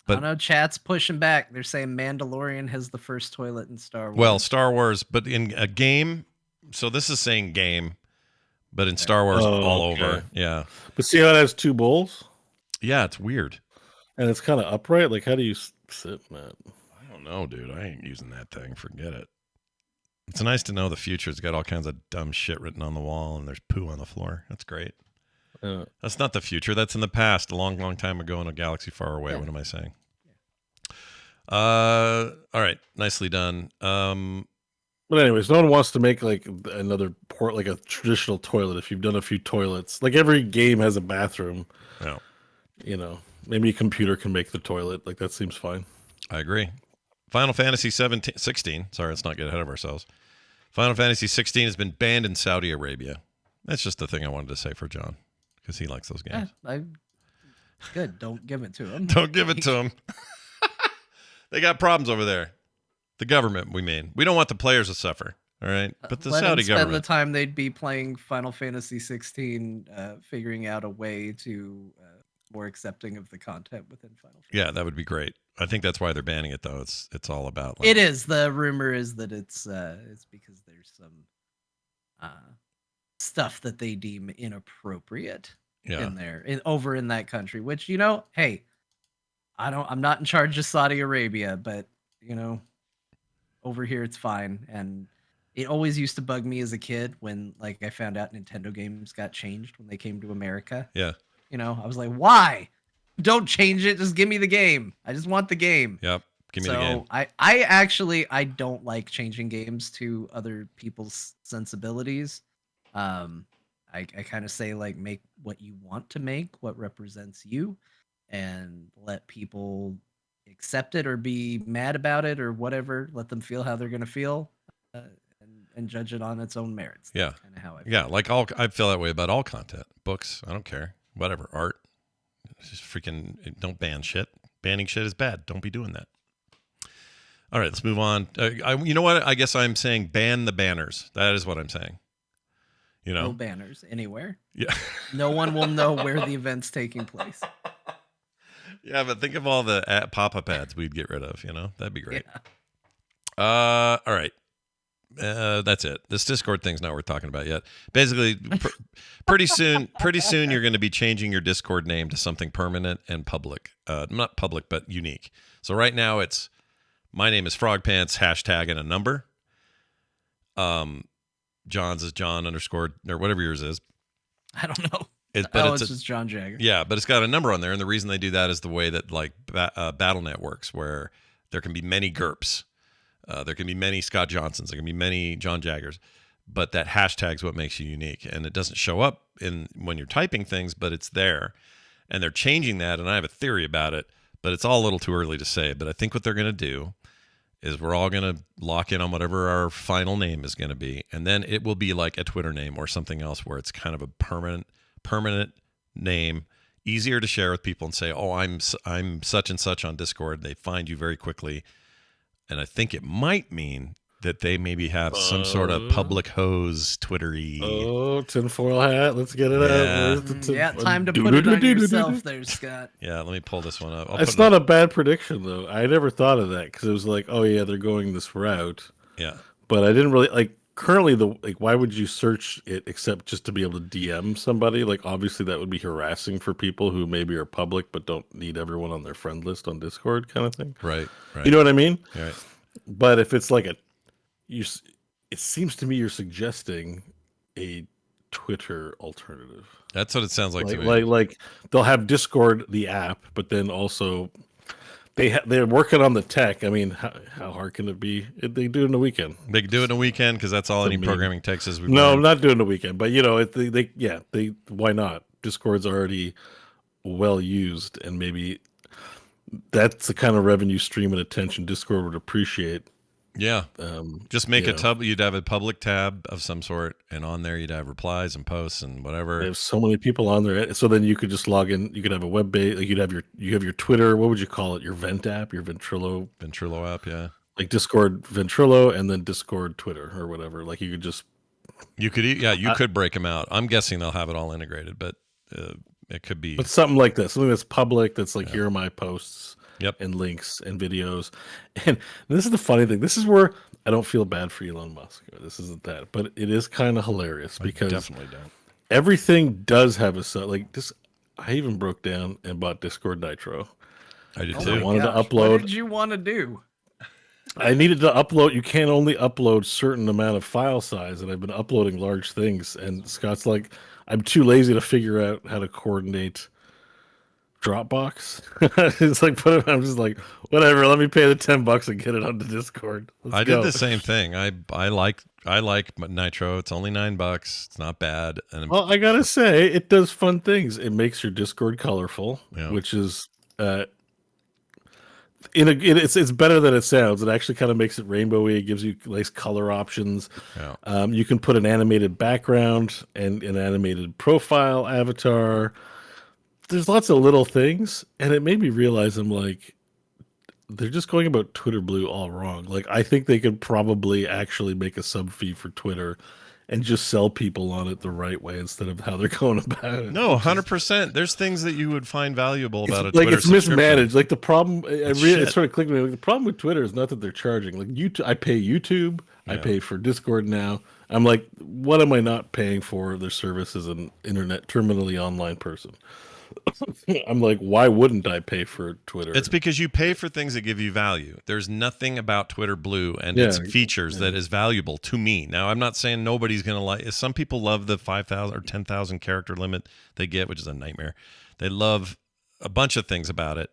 [SPEAKER 4] I don't know, chat's pushing back. They're saying Mandalorian has the first toilet in Star Wars.
[SPEAKER 1] Well, Star Wars, but in a game. So this is saying game, but in Star Wars, all over. Yeah.
[SPEAKER 3] But see how it has 2 bowls,
[SPEAKER 1] Yeah, it's weird.
[SPEAKER 3] and it's kind of upright. Like, how do you sit in that?
[SPEAKER 1] I don't know, dude. I ain't using that thing. Forget it. It's nice to know the future's got all kinds of dumb shit written on the wall, and there's poo on the floor. That's great. That's not the future. That's in the past, a long, long time ago in a galaxy far away. Yeah. What am I saying? All right. Nicely done.
[SPEAKER 3] But anyways, no one wants to make like another port, like a traditional toilet. If you've done a few toilets, like every game has a bathroom.
[SPEAKER 1] Yeah.
[SPEAKER 3] Maybe a computer can make the toilet. Like that seems fine.
[SPEAKER 1] I agree. Final Fantasy 16. Sorry, let's not get ahead of ourselves. Final Fantasy 16 has been banned in Saudi Arabia. That's just the thing I wanted to say for John, because he likes those games.
[SPEAKER 4] Good. Don't give it to him.
[SPEAKER 1] Don't give it to him. They got problems over there. The government, we mean. We don't want the players to suffer, all right? But the Saudi
[SPEAKER 4] spend
[SPEAKER 1] government.
[SPEAKER 4] the time they'd be playing Final Fantasy 16, figuring out a way to more accepting of the content within Final Fantasy.
[SPEAKER 1] Yeah, that would be great. I think that's why they're banning it, though. It's all about. Like,
[SPEAKER 4] it is. The rumor is that it's because there's some stuff that they deem inappropriate in there, over in that country. Which hey, I'm not in charge of Saudi Arabia, but over here it's fine. And it always used to bug me as a kid when I found out Nintendo games got changed when they came to America.
[SPEAKER 1] Yeah.
[SPEAKER 4] I was like, why? Don't change it. Just give me the game. I just want the game.
[SPEAKER 1] Yep. Give me the game.
[SPEAKER 4] I don't like changing games to other people's sensibilities. I kind of say make what you want to make, what represents you, and let people accept it or be mad about it or whatever. Let them feel how they're going to feel, and judge it on its own merits. That's kind of how I feel.
[SPEAKER 1] I feel that way about all content. Books, I don't care. Whatever, art. Just freaking don't ban shit. Banning shit is bad. Don't be doing that. All right, let's move on. You know what? I guess I'm saying ban the banners. That is what I'm saying.
[SPEAKER 4] No banners anywhere.
[SPEAKER 1] Yeah.
[SPEAKER 4] No one will know where the event's taking place.
[SPEAKER 1] Yeah, but think of all the pop-up ads we'd get rid of. That'd be great. Yeah. All right. That's it. This Discord thing's not worth talking about yet. Basically, pretty soon you're going to be changing your Discord name to something permanent and public. Not public, but unique. So right now it's my name is Frogpants, hashtag and a number. John's is John _ or whatever yours is.
[SPEAKER 4] I don't know.
[SPEAKER 1] It's
[SPEAKER 4] just John Jagger.
[SPEAKER 1] Yeah, but it's got a number on there, and the reason they do that is the way that Battle.net works, where there can be many GURPS. There can be many Scott Johnsons. There can be many John Jaggers. But that hashtag's what makes you unique. And it doesn't show up when you're typing things, but it's there. and they're changing that, and I have a theory about it, but it's all a little too early to say. But I think what they're going to do is we're all going to lock in on whatever our final name is going to be, and then it will be like a Twitter name or something else where it's kind of a permanent name, easier to share with people and say, oh, I'm such and such on Discord. They find you very quickly. And I think it might mean that they maybe have some sort of public hose Twittery.
[SPEAKER 3] Oh, tinfoil hat. Let's get it out. Where's the
[SPEAKER 4] Yeah, time to put it on yourself there, Scott.
[SPEAKER 1] Yeah, let me pull this one up.
[SPEAKER 3] It's not a bad prediction, though. I never thought of that because it was like, oh, yeah, they're going this route.
[SPEAKER 1] Yeah.
[SPEAKER 3] But I didn't really, like, currently, why would you search it except just to be able to DM somebody? Like, obviously, that would be harassing for people who maybe are public but don't need everyone on their friend list on Discord kind of thing.
[SPEAKER 1] Right.
[SPEAKER 3] You know what I mean?
[SPEAKER 1] Right.
[SPEAKER 3] But if it's like it seems to me you're suggesting a Twitter alternative.
[SPEAKER 1] That's what it sounds like to me.
[SPEAKER 3] Like they'll have Discord, the app, but then also they're working on the tech. I mean, how hard can it be? They do it in a weekend.
[SPEAKER 1] They can do it in a weekend because that's all any programming takes is.
[SPEAKER 3] No, I'm not doing the weekend, but you know, they why not? Discord's already well used, and maybe that's the kind of revenue stream and attention Discord would appreciate.
[SPEAKER 1] Yeah. Just make a tab. You'd have a public tab of some sort, and on there you'd have replies and posts and whatever.
[SPEAKER 3] There's so many people on there, so then you could just log in. You could have a web base. Like you have your Twitter. What would you call it? Your Vent app, your Ventrilo
[SPEAKER 1] app. Yeah.
[SPEAKER 3] Like Discord Ventrilo, and then Discord Twitter or whatever. Like you could break them out. I'm guessing they'll have it all integrated, but it could be. But something like this, something that's public. That's like here are my posts.
[SPEAKER 1] Yep.
[SPEAKER 3] And links and videos. And this is the funny thing. This is where I don't feel bad for Elon Musk. This isn't that. But it is kind of hilarious because
[SPEAKER 1] definitely don't.
[SPEAKER 3] Everything does have a like this. I even broke down and bought Discord Nitro.
[SPEAKER 1] I did too.
[SPEAKER 3] I wanted to upload.
[SPEAKER 4] What did you want to do?
[SPEAKER 3] I needed to upload. You can't only upload certain amount of file size, and I've been uploading large things. And Scott's like, I'm too lazy to figure out how to coordinate Dropbox. It's like, I'm just like, whatever. Let me pay the $10 and get it onto Discord.
[SPEAKER 1] I did the same thing. I like Nitro. It's only $9. It's not bad. And
[SPEAKER 3] well, I gotta say, it does fun things. It makes your Discord colorful, which is it's better than it sounds. It actually kind of makes it rainbowy. It gives you nice color options.
[SPEAKER 1] Yeah.
[SPEAKER 3] You can put an animated background and an animated profile avatar. There's lots of little things, and it made me realize I'm like, they're just going about Twitter Blue all wrong. Like, I think they could probably actually make a sub fee for Twitter and just sell people on it the right way instead of how they're going about it.
[SPEAKER 1] No, 100%. There's things that you would find valuable about it.
[SPEAKER 3] Like, it's mismanaged. Like, the problem, it sort of clicked me. Like, the problem with Twitter is not that they're charging. Like, YouTube, I pay YouTube. Yeah. I pay for Discord now. I'm like, what am I not paying for their service as an internet terminally online person? I'm like, why wouldn't I pay for Twitter?
[SPEAKER 1] It's because you pay for things that give you value. There's nothing about Twitter Blue and its features that is valuable to me. Now, I'm not saying nobody's going to like. Some people love the 5,000 or 10,000 character limit they get, which is a nightmare. They love a bunch of things about it.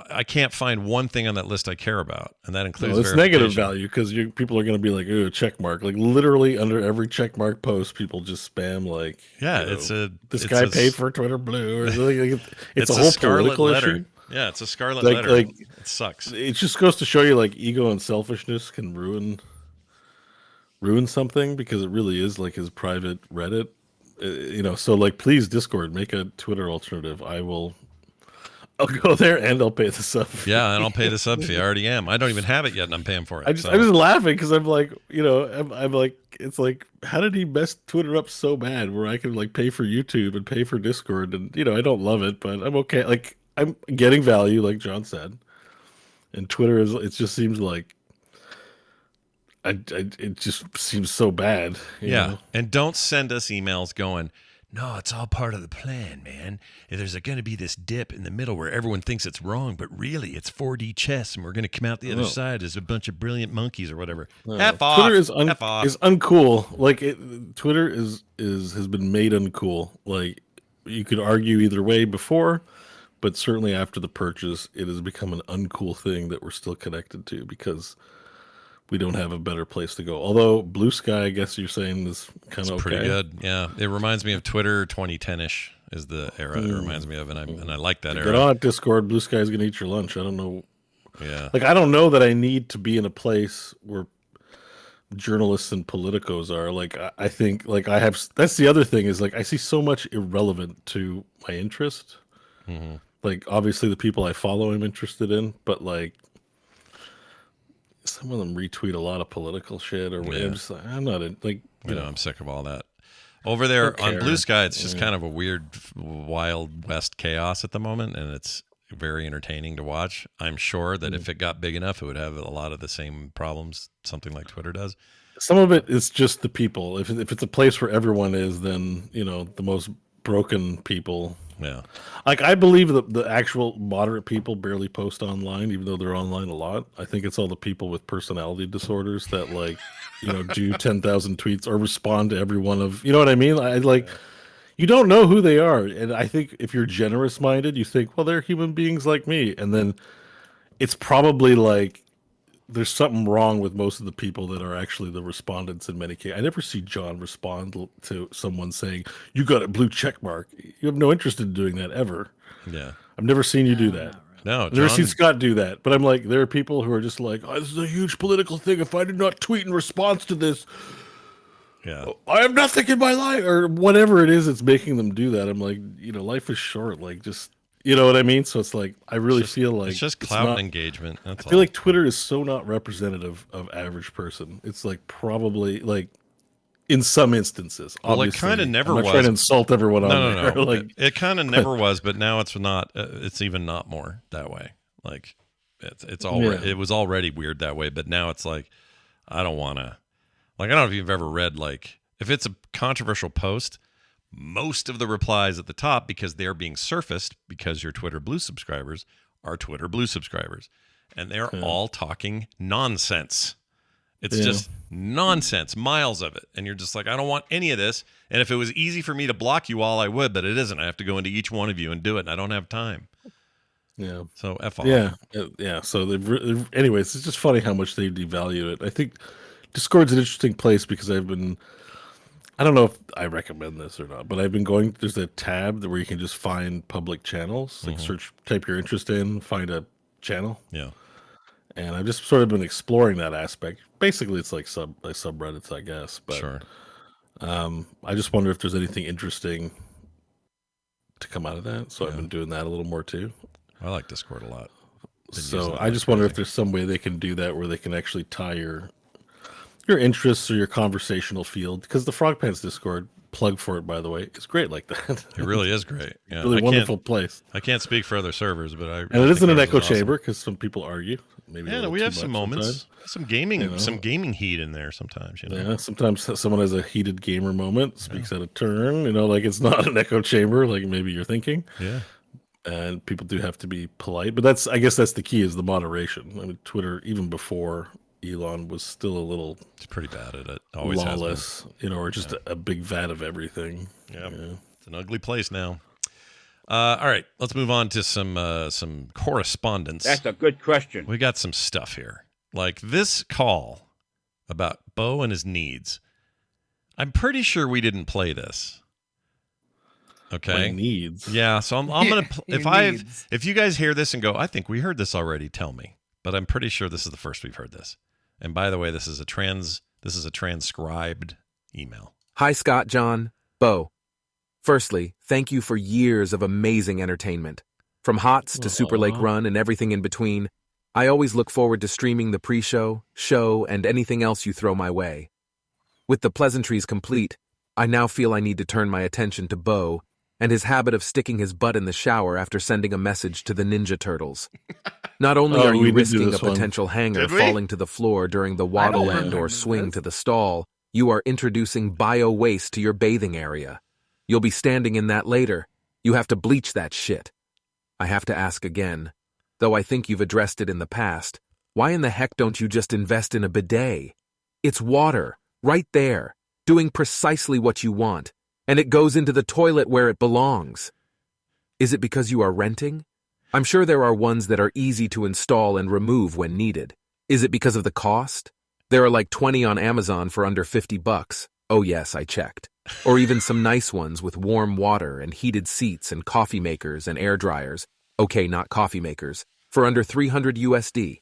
[SPEAKER 1] I can't find one thing on that list I care about, and that includes
[SPEAKER 3] it's negative value because people are going to be like, "Ooh, check mark!" Like literally under every check mark post, people just spam like, this guy paid for Twitter Blue, or it's a whole political issue.
[SPEAKER 1] Yeah, it's a scarlet letter. Like, it sucks.
[SPEAKER 3] It just goes to show you, like, ego and selfishness can ruin something because it really is like his private Reddit. So like, please, Discord, make a Twitter alternative. I'll go there and I'll pay the sub fee.
[SPEAKER 1] Yeah, and I'll pay the sub fee. I already am. I don't even have it yet, and I'm paying for it.
[SPEAKER 3] I'm just laughing because I'm like, I'm like, it's like, how did he mess Twitter up so bad where I can like pay for YouTube and pay for Discord, and I don't love it, but I'm okay. Like, I'm getting value, like John said, and Twitter it just seems like, it just seems so bad. You know?
[SPEAKER 1] And don't send us emails going, no, it's all part of the plan, man. There's going to be this dip in the middle where everyone thinks it's wrong, but really it's 4D chess, and we're going to come out the other side as a bunch of brilliant monkeys or whatever. F off.
[SPEAKER 3] Twitter is uncool. Like, Twitter has been made uncool. Like, you could argue either way before, but certainly after the purchase, it has become an uncool thing that we're still connected to because we don't have a better place to go. Although Blue Sky, I guess you're saying, is kind of okay.
[SPEAKER 1] Pretty good. Yeah, it reminds me of Twitter 2010-ish. is the era it reminds me of, and I like that
[SPEAKER 3] Get
[SPEAKER 1] era.
[SPEAKER 3] on it, Discord. Blue Sky's gonna eat your lunch. I don't know.
[SPEAKER 1] Yeah.
[SPEAKER 3] Like, I don't know that I need to be in a place where journalists and politicos are. Like, I think, like, I have. That's the other thing is, like, I see so much irrelevant to my interest.
[SPEAKER 1] Mm-hmm.
[SPEAKER 3] Like, obviously, the people I follow, I'm interested in, but like, some of them retweet a lot of political shit, or
[SPEAKER 1] Yeah.
[SPEAKER 3] I'm just like, I'm not in. Like,
[SPEAKER 1] You know, I'm sick of all that. Over there
[SPEAKER 3] Don't
[SPEAKER 1] on
[SPEAKER 3] care.
[SPEAKER 1] Blue Sky, it's just kind of a weird, wild west chaos at the moment, and it's very entertaining to watch. I'm sure that if it got big enough, it would have a lot of the same problems something like Twitter does.
[SPEAKER 3] some of it is just the people. If it's a place where everyone is, then the most broken people.
[SPEAKER 1] Yeah.
[SPEAKER 3] Like, I believe that the actual moderate people barely post online, even though they're online a lot. I think it's all the people with personality disorders that, like, do 10,000 tweets or respond to every one of, you know what I mean? You don't know who they are. And I think if you're generous minded, you think, well, they're human beings like me. And then it's probably like, there's something wrong with most of the people that are actually the respondents in many cases. I never see John respond to someone saying, you got a blue check mark. You have no interest in doing that ever.
[SPEAKER 1] Yeah.
[SPEAKER 3] I've never seen you do that.
[SPEAKER 1] No,
[SPEAKER 3] I've never
[SPEAKER 1] John,
[SPEAKER 3] seen Scott do that. But I'm like, there are people who are just like, oh, this is a huge political thing. If I did not tweet in response to this,
[SPEAKER 1] yeah.
[SPEAKER 3] I have nothing in my life, or whatever it is that's making them do that. I'm like, life is short. Like, just, you know what I mean? So it's like, I really feel like
[SPEAKER 1] it's just clout engagement. That's
[SPEAKER 3] I feel like Twitter is so not representative of average person. It's like probably like in some instances.
[SPEAKER 1] Well, it
[SPEAKER 3] obviously.
[SPEAKER 1] kind of never
[SPEAKER 3] I'm not
[SPEAKER 1] was.
[SPEAKER 3] trying to insult everyone on there.
[SPEAKER 1] No.
[SPEAKER 3] Like,
[SPEAKER 1] it kind of never was, but now it's not. It's even not more that way. Like it's already. It was already weird that way, but now it's like I don't want to. Like, I don't know if you've ever read, like, if it's a controversial post, most of the replies at the top, because they're being surfaced because your Twitter Blue subscribers are Twitter Blue subscribers, and they're all talking nonsense. It's just nonsense, miles of it. And you're just like, I don't want any of this. And if it was easy for me to block you all, I would, but it isn't. I have to go into each one of you and do it, and I don't have time.
[SPEAKER 3] yeah.
[SPEAKER 1] So F off.
[SPEAKER 3] Yeah. So anyways, it's just funny how much they devalue it. I think Discord's an interesting place because I don't know if I recommend this or not, but I've been going, there's a tab where you can just find public channels, like type your interest in, find a channel.
[SPEAKER 1] Yeah.
[SPEAKER 3] And I've just sort of been exploring that aspect. Basically, it's like subreddits, I guess. But
[SPEAKER 1] Sure.
[SPEAKER 3] I just wonder if there's anything interesting to come out of that. So I've been doing that a little more too.
[SPEAKER 1] I like Discord a lot.
[SPEAKER 3] So I just wonder if there's some way they can do that where they can actually tie your interests or your conversational field, because the Frog Pants Discord, plug for it by the way, is great like that.
[SPEAKER 1] It really is great. Yeah.
[SPEAKER 3] Really wonderful place.
[SPEAKER 1] I can't speak for other servers, but
[SPEAKER 3] and it isn't an echo chamber because some people argue. Maybe
[SPEAKER 1] yeah, we have some moments, some gaming heat in there sometimes.
[SPEAKER 3] Yeah, sometimes someone has a heated gamer moment, speaks out of turn. Like it's not an echo chamber, like maybe you're thinking.
[SPEAKER 1] Yeah.
[SPEAKER 3] And people do have to be polite, but I guess that's the key, is the moderation. I mean, Twitter, even before Elon, was still a little,
[SPEAKER 1] it's pretty bad at it. Always
[SPEAKER 3] lawless, or just a big vat of everything.
[SPEAKER 1] Yep. Yeah, it's an ugly place now. All right, let's move on to some correspondence.
[SPEAKER 5] That's a good question.
[SPEAKER 1] We got some stuff here, like this call about Bo and his needs. I'm pretty sure we didn't play this. Okay.
[SPEAKER 3] My needs.
[SPEAKER 1] Yeah, so I'm gonna if you guys hear this and go, I think we heard this already, tell me. But I'm pretty sure this is the first we've heard this. And by the way, this is a transcribed email.
[SPEAKER 6] Hi, Scott, John, Bo. Firstly, thank you for years of amazing entertainment. From HOTS to Super Lake Run and everything in between, I always look forward to streaming the pre-show, show, and anything else you throw my way. With the pleasantries complete, I now feel I need to turn my attention to Bo and his habit of sticking his butt in the shower after sending a message to the Ninja Turtles. Not only are you risking a potential hanger falling to the floor during the waddle end or swing to the stall, you are introducing bio-waste to your bathing area. You'll be standing in that later. You have to bleach that shit. I have to ask again, though I think you've addressed it in the past, why in the heck don't you just invest in a bidet? It's water, right there, doing precisely what you want, and it goes into the toilet where it belongs. Is it because you are renting? I'm sure there are ones that are easy to install and remove when needed. Is it because of the cost? There are like 20 on Amazon for under $50. Oh yes, I checked. Or even some nice ones with warm water and heated seats and coffee makers and air dryers. Okay, not coffee makers. For under 300 USD.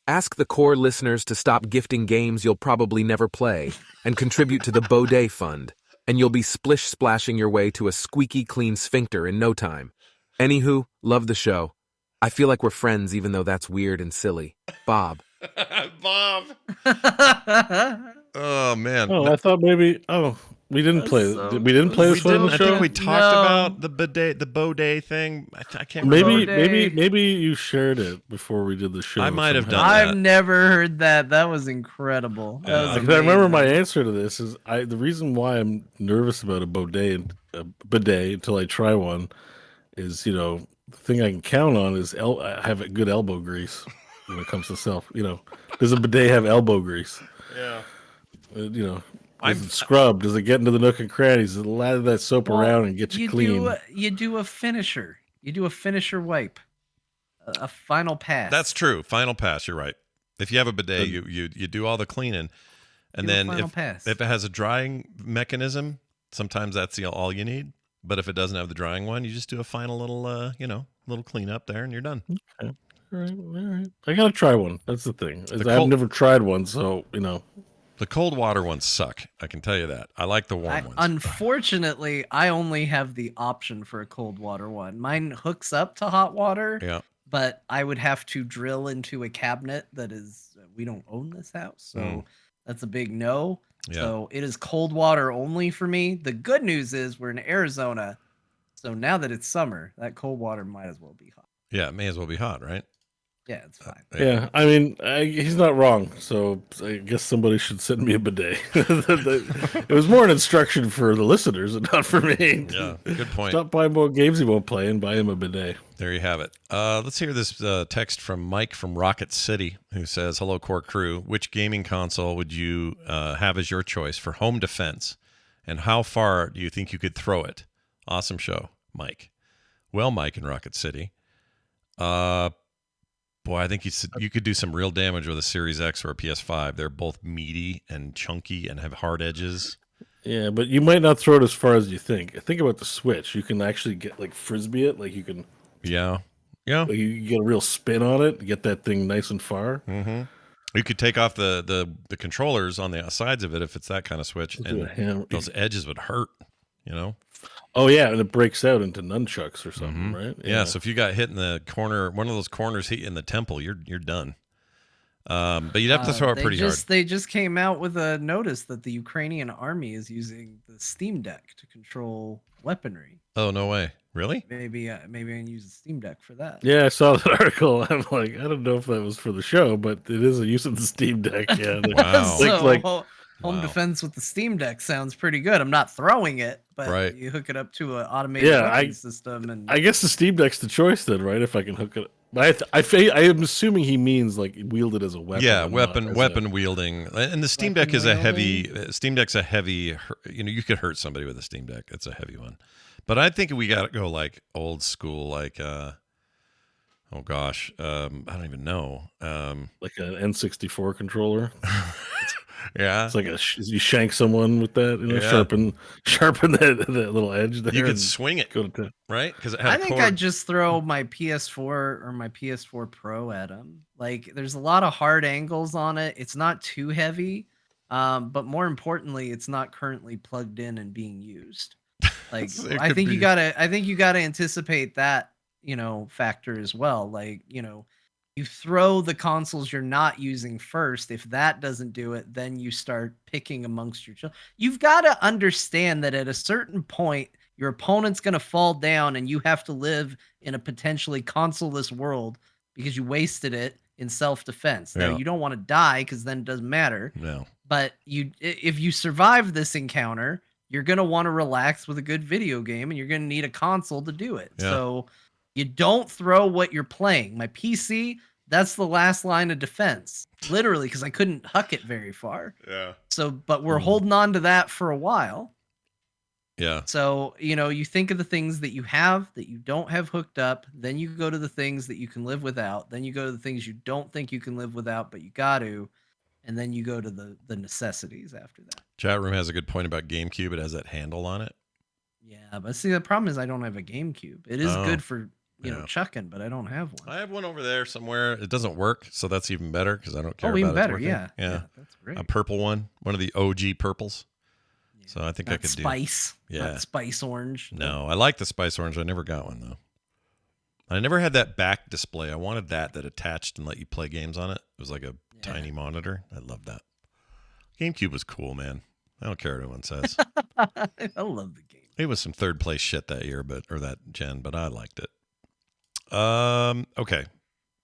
[SPEAKER 6] Ask the core listeners to stop gifting games you'll probably never play and contribute to the Bidet Fund, and you'll be splish-splashing your way to a squeaky clean sphincter in no time. Anywho, love the show. I feel like we're friends even though that's weird and silly. Bob.
[SPEAKER 1] Bob. Oh man.
[SPEAKER 3] Oh, I thought maybe. Oh, we didn't
[SPEAKER 4] That's
[SPEAKER 3] play.
[SPEAKER 4] so-
[SPEAKER 3] We didn't play
[SPEAKER 1] We
[SPEAKER 3] this one on
[SPEAKER 1] didn't.
[SPEAKER 3] the
[SPEAKER 1] I
[SPEAKER 3] show.
[SPEAKER 1] think we talked
[SPEAKER 4] No.
[SPEAKER 1] about the Bidet thing. I can't remember.
[SPEAKER 3] Maybe you shared it before we did the show.
[SPEAKER 1] I might have
[SPEAKER 3] somehow.
[SPEAKER 1] done that.
[SPEAKER 4] I've never heard that. That was incredible. That
[SPEAKER 1] Yeah.
[SPEAKER 4] was
[SPEAKER 3] Because I remember my
[SPEAKER 4] amazing.
[SPEAKER 3] answer to this is the reason why I'm nervous about a bidet until I try one is the thing I can count on is I have a good elbow grease when it comes to self. Does a bidet have elbow grease?
[SPEAKER 1] Yeah.
[SPEAKER 3] Does it scrub? Does it get into the nook and crannies? Does it lather that soap
[SPEAKER 4] Well,
[SPEAKER 3] around and get you clean?
[SPEAKER 4] You do a finisher. You do a finisher wipe. A final pass.
[SPEAKER 1] That's true. Final pass. You're right. If you have a bidet, you do all the cleaning, and
[SPEAKER 4] Do a
[SPEAKER 1] then
[SPEAKER 4] final pass.
[SPEAKER 1] if it has a drying mechanism, sometimes that's all you need. But if it doesn't have the drying one, you just do a final little little cleanup there, and you're done.
[SPEAKER 3] Okay. All right. I gotta try one. That's the thing. I've
[SPEAKER 1] cold-
[SPEAKER 3] never tried one, so
[SPEAKER 1] The cold water ones suck. I can tell you that. I like the warm ones.
[SPEAKER 4] Unfortunately, I only have the option for a cold water one. Mine hooks up to hot water,
[SPEAKER 1] Yeah.
[SPEAKER 4] but I would have to drill into a cabinet that is, we don't own this house. So that's a big no.
[SPEAKER 1] Yeah.
[SPEAKER 4] So it is cold water only for me. The good news is we're in Arizona. So now that it's summer, that cold water might as well be hot.
[SPEAKER 1] Yeah. It may as well be hot, right?
[SPEAKER 4] Yeah, it's fine.
[SPEAKER 3] yeah. I mean, he's not wrong. So I guess somebody should send me a bidet. It was more an instruction for the listeners and not for me.
[SPEAKER 1] Yeah. Good point.
[SPEAKER 3] Stop buying more games he won't play and buy him a bidet.
[SPEAKER 1] There you have it. Let's hear this text from Mike from Rocket City, who says, "Hello, core crew. Which gaming console would you have as your choice for home defense, and how far do you think you could throw it?" Awesome show, Mike. Well, Mike in Rocket City. Boy, I think you could do some real damage with a Series X or a PS5. They're both meaty and chunky and have hard edges.
[SPEAKER 3] Yeah, but you might not throw it as far as you think. Think about the Switch. You can actually get frisbee it. You can.
[SPEAKER 1] Yeah.
[SPEAKER 3] You get a real spin on it. Get that thing nice and far.
[SPEAKER 1] Mm-hmm. You could take off the controllers on the sides of it if it's that kind of Switch, and those edges would hurt.
[SPEAKER 3] Oh yeah, and it breaks out into nunchucks or something, right?
[SPEAKER 1] Yeah. So if you got hit in the corner, one of those corners hit in the temple, you're done. But you'd have to throw it pretty hard.
[SPEAKER 4] They just came out with a notice that the Ukrainian army is using the Steam Deck to control weaponry.
[SPEAKER 1] Oh, no way. Really?
[SPEAKER 4] Maybe I can use the Steam Deck for that.
[SPEAKER 3] Yeah, I saw that article. I'm like, I don't know if that was for the show, but it is a use of the Steam Deck. Yeah.
[SPEAKER 1] Wow.
[SPEAKER 4] So home
[SPEAKER 1] Wow.
[SPEAKER 4] defense with the Steam Deck sounds pretty good. I'm not throwing it, but
[SPEAKER 1] Right.
[SPEAKER 4] you hook it up to an automated weapon system, and
[SPEAKER 3] I guess the Steam Deck's the choice then, right? If I can hook it. But I am assuming he means wield it as a weapon.
[SPEAKER 1] Yeah,
[SPEAKER 3] and not as
[SPEAKER 1] weapon wielding. And the Steam Deck is a heavy. Steam Deck's a heavy. You could hurt somebody with a Steam Deck. It's a heavy one. But I think we got to go old school, oh gosh, I don't even know.
[SPEAKER 3] like an N64 controller.
[SPEAKER 1] Yeah,
[SPEAKER 3] It's like you shank someone with that,
[SPEAKER 1] Yeah.
[SPEAKER 3] sharpen that little edge there.
[SPEAKER 1] you could
[SPEAKER 3] and
[SPEAKER 1] swing it,
[SPEAKER 3] go to town.
[SPEAKER 1] right? Because it
[SPEAKER 4] I
[SPEAKER 1] had a
[SPEAKER 4] think
[SPEAKER 1] cord.
[SPEAKER 4] I'd just throw my PS4 or my PS4 Pro at him. There's a lot of hard angles on it. It's not too heavy, but more importantly, it's not currently plugged in and being used. I
[SPEAKER 1] could
[SPEAKER 4] think
[SPEAKER 1] be.
[SPEAKER 4] you gotta anticipate that factor as well. You throw the consoles you're not using first. If that doesn't do it, then you start picking amongst your children. You've got to understand that at a certain point, your opponent's going to fall down and you have to live in a potentially consoleless world because you wasted it in self-defense. Now,
[SPEAKER 1] Yeah.
[SPEAKER 4] you don't want to die because then it doesn't matter.
[SPEAKER 1] No.
[SPEAKER 4] But if you survive this encounter, you're going to want to relax with a good video game and you're going to need a console to do it.
[SPEAKER 1] Yeah.
[SPEAKER 4] So you don't throw what you're playing. My PC, that's the last line of defense, literally, because I couldn't huck it very far.
[SPEAKER 1] Yeah.
[SPEAKER 4] So, but we're holding on to that for a while.
[SPEAKER 1] Yeah.
[SPEAKER 4] So, you think of the things that you have that you don't have hooked up, then you go to the things that you can live without, then you go to the things you don't think you can live without, but you got to. and then you go to the necessities after that.
[SPEAKER 1] Chat room has a good point about GameCube. It has that handle on it.
[SPEAKER 4] Yeah, but see, the problem is I don't have a GameCube. It is
[SPEAKER 1] Oh,
[SPEAKER 4] good for you know
[SPEAKER 1] yeah.
[SPEAKER 4] chucking, but I don't have one.
[SPEAKER 1] I have one over there somewhere. It doesn't work, so that's even better because I don't care
[SPEAKER 4] Oh,
[SPEAKER 1] about
[SPEAKER 4] even
[SPEAKER 1] it
[SPEAKER 4] better.
[SPEAKER 1] working.
[SPEAKER 4] Yeah,
[SPEAKER 1] Yeah.
[SPEAKER 4] that's great.
[SPEAKER 1] A purple one of the OG purples.
[SPEAKER 4] Yeah.
[SPEAKER 1] So I think I
[SPEAKER 4] Not
[SPEAKER 1] could
[SPEAKER 4] spice.
[SPEAKER 1] do. Yeah.
[SPEAKER 4] Not spice orange.
[SPEAKER 1] No, I like the spice orange. I never got one though. I never had that back display. I wanted that attached and let you play games on it. It was like a tiny monitor. I loved that. GameCube was cool, man. I don't care what anyone says.
[SPEAKER 4] I love the game.
[SPEAKER 1] It was some third place shit that year, or that gen, but I liked it. Okay.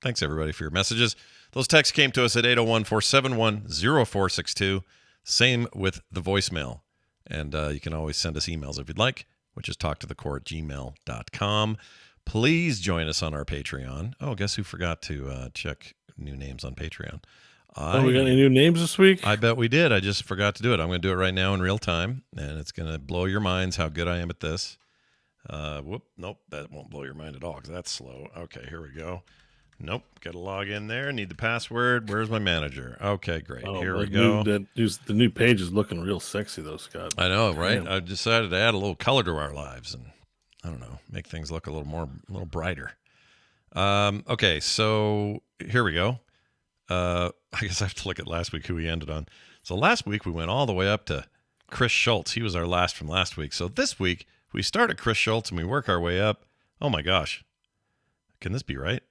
[SPEAKER 1] Thanks everybody for your messages. Those texts came to us at 801-471-0462. Same with the voicemail. And you can always send us emails if you'd like, which is talktothecore@gmail.com. Please join us on our Patreon. Oh, guess who forgot to check new names on Patreon?
[SPEAKER 3] We got any new names this week?
[SPEAKER 1] I bet we did. I just forgot to do it. I'm going to do it right now in real time, and it's going to blow your minds how good I am at this. Nope, that won't blow your mind at all because that's slow. Okay, here we go. Nope, got to log in there. Need the password. Where's my manager? Okay, great. Here we go.
[SPEAKER 3] The new page is looking real sexy, though, Scott.
[SPEAKER 1] I know, right?
[SPEAKER 3] Damn.
[SPEAKER 1] I decided to add a little color to our lives, and I don't know, make things look a little brighter. Okay, so here we go. I guess I have to look at last week who we ended on. So last week we went all the way up to Chris Schultz. He was our last from last week. So this week we start at Chris Schultz and we work our way up. Oh my gosh. Can this be right?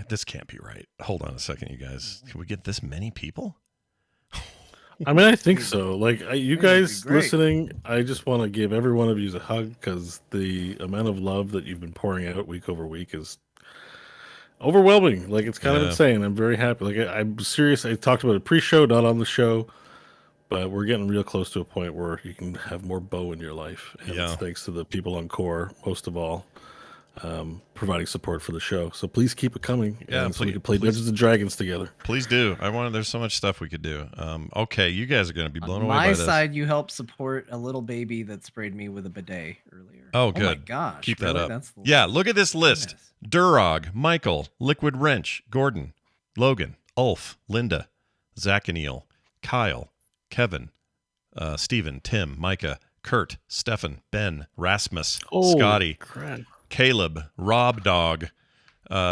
[SPEAKER 1] This can't be right. Hold on a second, you guys. Can we get this many people?
[SPEAKER 3] I mean, I think so. Like, you guys
[SPEAKER 4] great.
[SPEAKER 3] listening, I just want to give every one of you a hug because the amount of love that you've been pouring out week over week is overwhelming. Like, it's kind of insane. I'm very happy. Like, I'm serious. I talked about it pre-show, not on the show, but we're getting real close to a point where you can have more bow in your life. And it's thanks to the people on Core, most of all, providing support for the show. So please keep it coming.
[SPEAKER 1] Yeah,
[SPEAKER 3] so we can play Dungeons and Dragons together.
[SPEAKER 1] Please do. There's so much stuff we could do. Okay, you guys are going to be blown
[SPEAKER 4] On
[SPEAKER 1] away by
[SPEAKER 4] my
[SPEAKER 1] this.
[SPEAKER 4] side, you helped support a little baby that sprayed me with a bidet earlier.
[SPEAKER 1] Oh, good.
[SPEAKER 4] Oh my gosh.
[SPEAKER 1] Keep that
[SPEAKER 4] really?
[SPEAKER 1] up.
[SPEAKER 4] That's
[SPEAKER 1] Yeah, look at this list.
[SPEAKER 4] Goodness.
[SPEAKER 1] Durog, Michael, Liquid Wrench, Gordon, Logan, Ulf, Linda, Zach and Neil, Kyle, Kevin, Stephen, Tim, Micah, Kurt, Stefan, Ben, Rasmus, Scotty,
[SPEAKER 3] Crap.
[SPEAKER 1] Caleb, Rob Dog,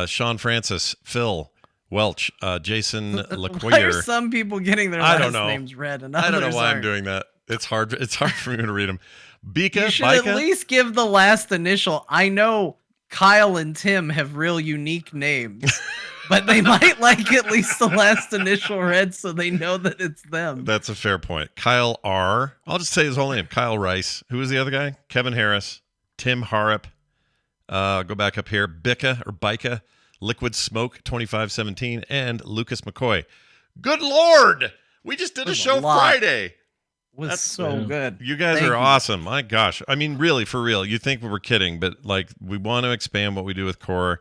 [SPEAKER 1] Sean Francis, Phil, Welch, Jason
[SPEAKER 4] Why are
[SPEAKER 1] LeQuire.
[SPEAKER 4] some people getting their
[SPEAKER 1] I don't
[SPEAKER 4] last
[SPEAKER 1] know.
[SPEAKER 4] names read and
[SPEAKER 1] I don't know
[SPEAKER 4] others
[SPEAKER 1] why I'm
[SPEAKER 4] aren't?
[SPEAKER 1] doing that. It's hard for me to read them. Bika,
[SPEAKER 4] You should at
[SPEAKER 1] Bika?
[SPEAKER 4] least give the last initial. I know Kyle and Tim have real unique names, but they might like at least the last initial read so they know that it's them.
[SPEAKER 1] That's a fair point. Kyle R. I'll just say his whole name. Kyle Rice. Who was the other guy? Kevin Harris. Tim Harrop. Go back up here. Bika. Liquid Smoke 2517. And Lucas McCoy. Good Lord! We just did a
[SPEAKER 4] There's a
[SPEAKER 1] show
[SPEAKER 4] lot.
[SPEAKER 1] Friday.
[SPEAKER 4] Was
[SPEAKER 1] That's
[SPEAKER 4] so good.
[SPEAKER 1] You guys
[SPEAKER 4] Thank
[SPEAKER 1] are
[SPEAKER 4] you.
[SPEAKER 1] awesome. My gosh. I mean, really, for real. You think we were kidding, but like we want to expand what we do with Core.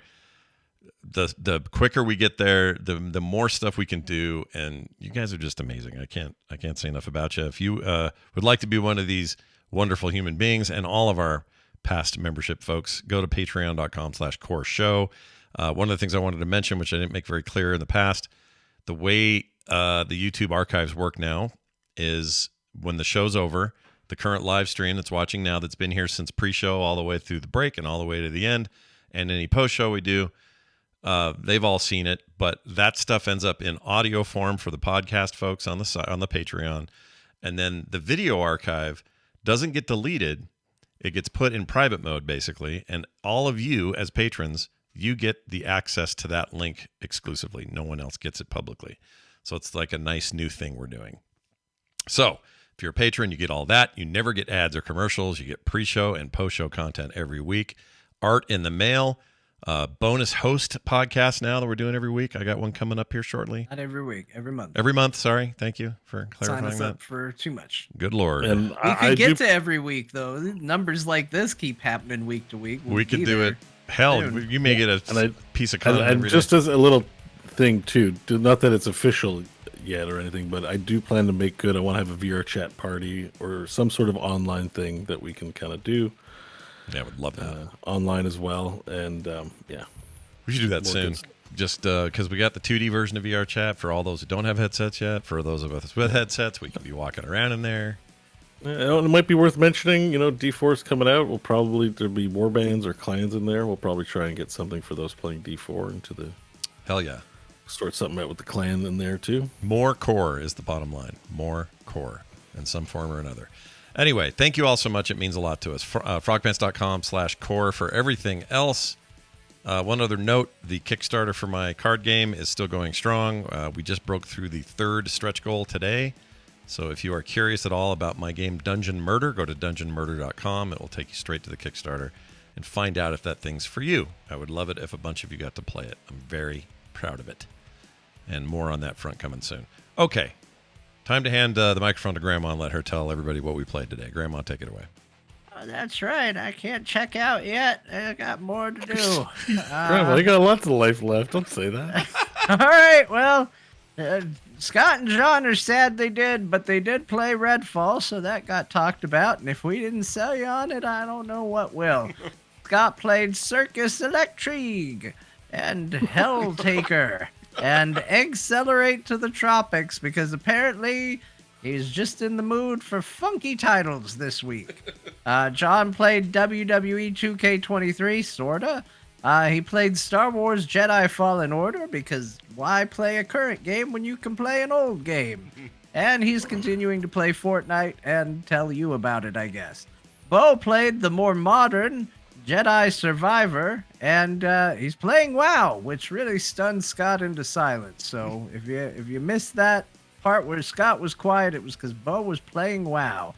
[SPEAKER 1] The quicker we get there, the more stuff we can do, and you guys are just amazing. I can't say enough about you. If you would like to be one of these wonderful human beings, and all of our past membership folks, go to patreon.com/core show. One of the things I wanted to mention, which I didn't make very clear in the past, the way the YouTube archives work now is when the show's over, the current live stream that's watching now, that's been here since pre-show all the way through the break and all the way to the end, and any post-show we do, they've all seen it, but that stuff ends up in audio form for the podcast folks on the Patreon, and then the video archive doesn't get deleted. It gets put in private mode, basically, and all of you as patrons, you get the access to that link exclusively. No one else gets it publicly. So it's like a nice new thing we're doing. So if you're a patron, you get all that. You never get ads or commercials. You get pre-show and post-show content every week. Art in the mail. Bonus host podcast now that we're doing every week. I got one coming up here shortly.
[SPEAKER 4] Not every week, every month.
[SPEAKER 1] Every month, sorry. Thank you for clarifying
[SPEAKER 4] Sign us
[SPEAKER 1] that.
[SPEAKER 4] up for too much.
[SPEAKER 1] Good Lord.
[SPEAKER 3] And
[SPEAKER 4] We could get to every week, though. Numbers like this keep happening week to week.
[SPEAKER 1] We could do it. Hell,
[SPEAKER 4] Dude.
[SPEAKER 1] you may get a piece of content
[SPEAKER 3] And
[SPEAKER 1] every
[SPEAKER 3] just
[SPEAKER 1] day.
[SPEAKER 3] as a little thing too, not that it's official yet or anything, but I do plan to make good. I want to have a VR chat party or some sort of online thing that we can kind of do
[SPEAKER 1] Yeah, I would love that.
[SPEAKER 3] online as well. And yeah,
[SPEAKER 1] We should do that soon. just because we got the 2D version of VR chat for all those who don't have headsets yet. For those of us with headsets, we can be walking around in there.
[SPEAKER 3] It might be worth mentioning, D4's coming out. There'll be war bands or clans in there. We'll probably try and get something for those playing D4 into the...
[SPEAKER 1] Hell yeah.
[SPEAKER 3] Sort something out with the clan in there, too.
[SPEAKER 1] More core is the bottom line. More core in some form or another. Anyway, thank you all so much. It means a lot to us. Frogpants.com/core for everything else. One other note, the Kickstarter for my card game is still going strong. We just broke through the 3rd stretch goal today. So if you are curious at all about my game Dungeon Murder, go to dungeonmurder.com. It will take you straight to the Kickstarter and find out if that thing's for you. I would love it if a bunch of you got to play it. I'm very proud of it. And more on that front coming soon. Okay, time to hand the microphone to Grandma and let her tell everybody what we played today. Grandma, take it away.
[SPEAKER 4] Oh, that's right. I can't check out yet. I got more to do.
[SPEAKER 3] Grandma, you got lots of life left. Don't say that.
[SPEAKER 4] All right, well... Scott and John are sad they did, but they did play Redfall, so that got talked about. And if we didn't sell you on it, I don't know what will. Scott played Circus Electric and Helltaker and Accelerate to the Tropics because apparently he's just in the mood for funky titles this week. John played WWE 2K23, sorta. He played Star Wars Jedi Fallen Order because why play a current game when you can play an old game? And he's continuing to play Fortnite and tell you about it, I guess. Bo played the more modern Jedi Survivor, and he's playing WoW, which really stunned Scott into silence. So if you missed that part where Scott was quiet, it was because Bo was playing WoW.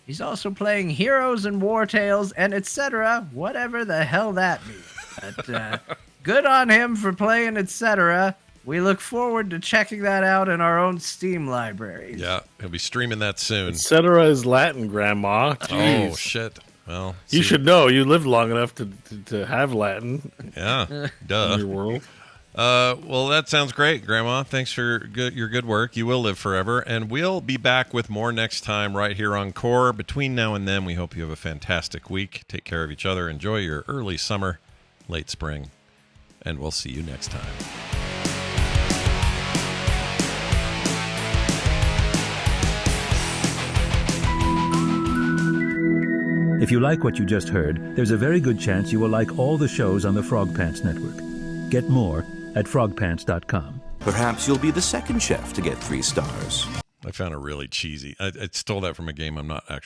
[SPEAKER 4] He's also playing Heroes and War Tales and etc., whatever the hell that means. But good on him for playing etc. We look forward to checking that out in our own Steam libraries.
[SPEAKER 1] Yeah, he'll be streaming that soon.
[SPEAKER 3] Etc. is Latin, Grandma. Jeez.
[SPEAKER 1] Oh, shit. Well,
[SPEAKER 3] you should know. You lived long enough to have Latin.
[SPEAKER 1] Yeah, duh.
[SPEAKER 3] In your world.
[SPEAKER 1] Well, that sounds great, Grandma. Thanks for your good work. You will live forever. And we'll be back with more next time right here on Core. Between now and then, we hope you have a fantastic week. Take care of each other. Enjoy your early summer, late spring. And we'll see you next time.
[SPEAKER 5] If you like what you just heard, there's a very good chance you will like all the shows on the Frog Pants Network. Get more at frogpants.com.
[SPEAKER 7] Perhaps you'll be the second chef to get 3 stars.
[SPEAKER 1] I found it really cheesy. I stole that from a game I'm not actually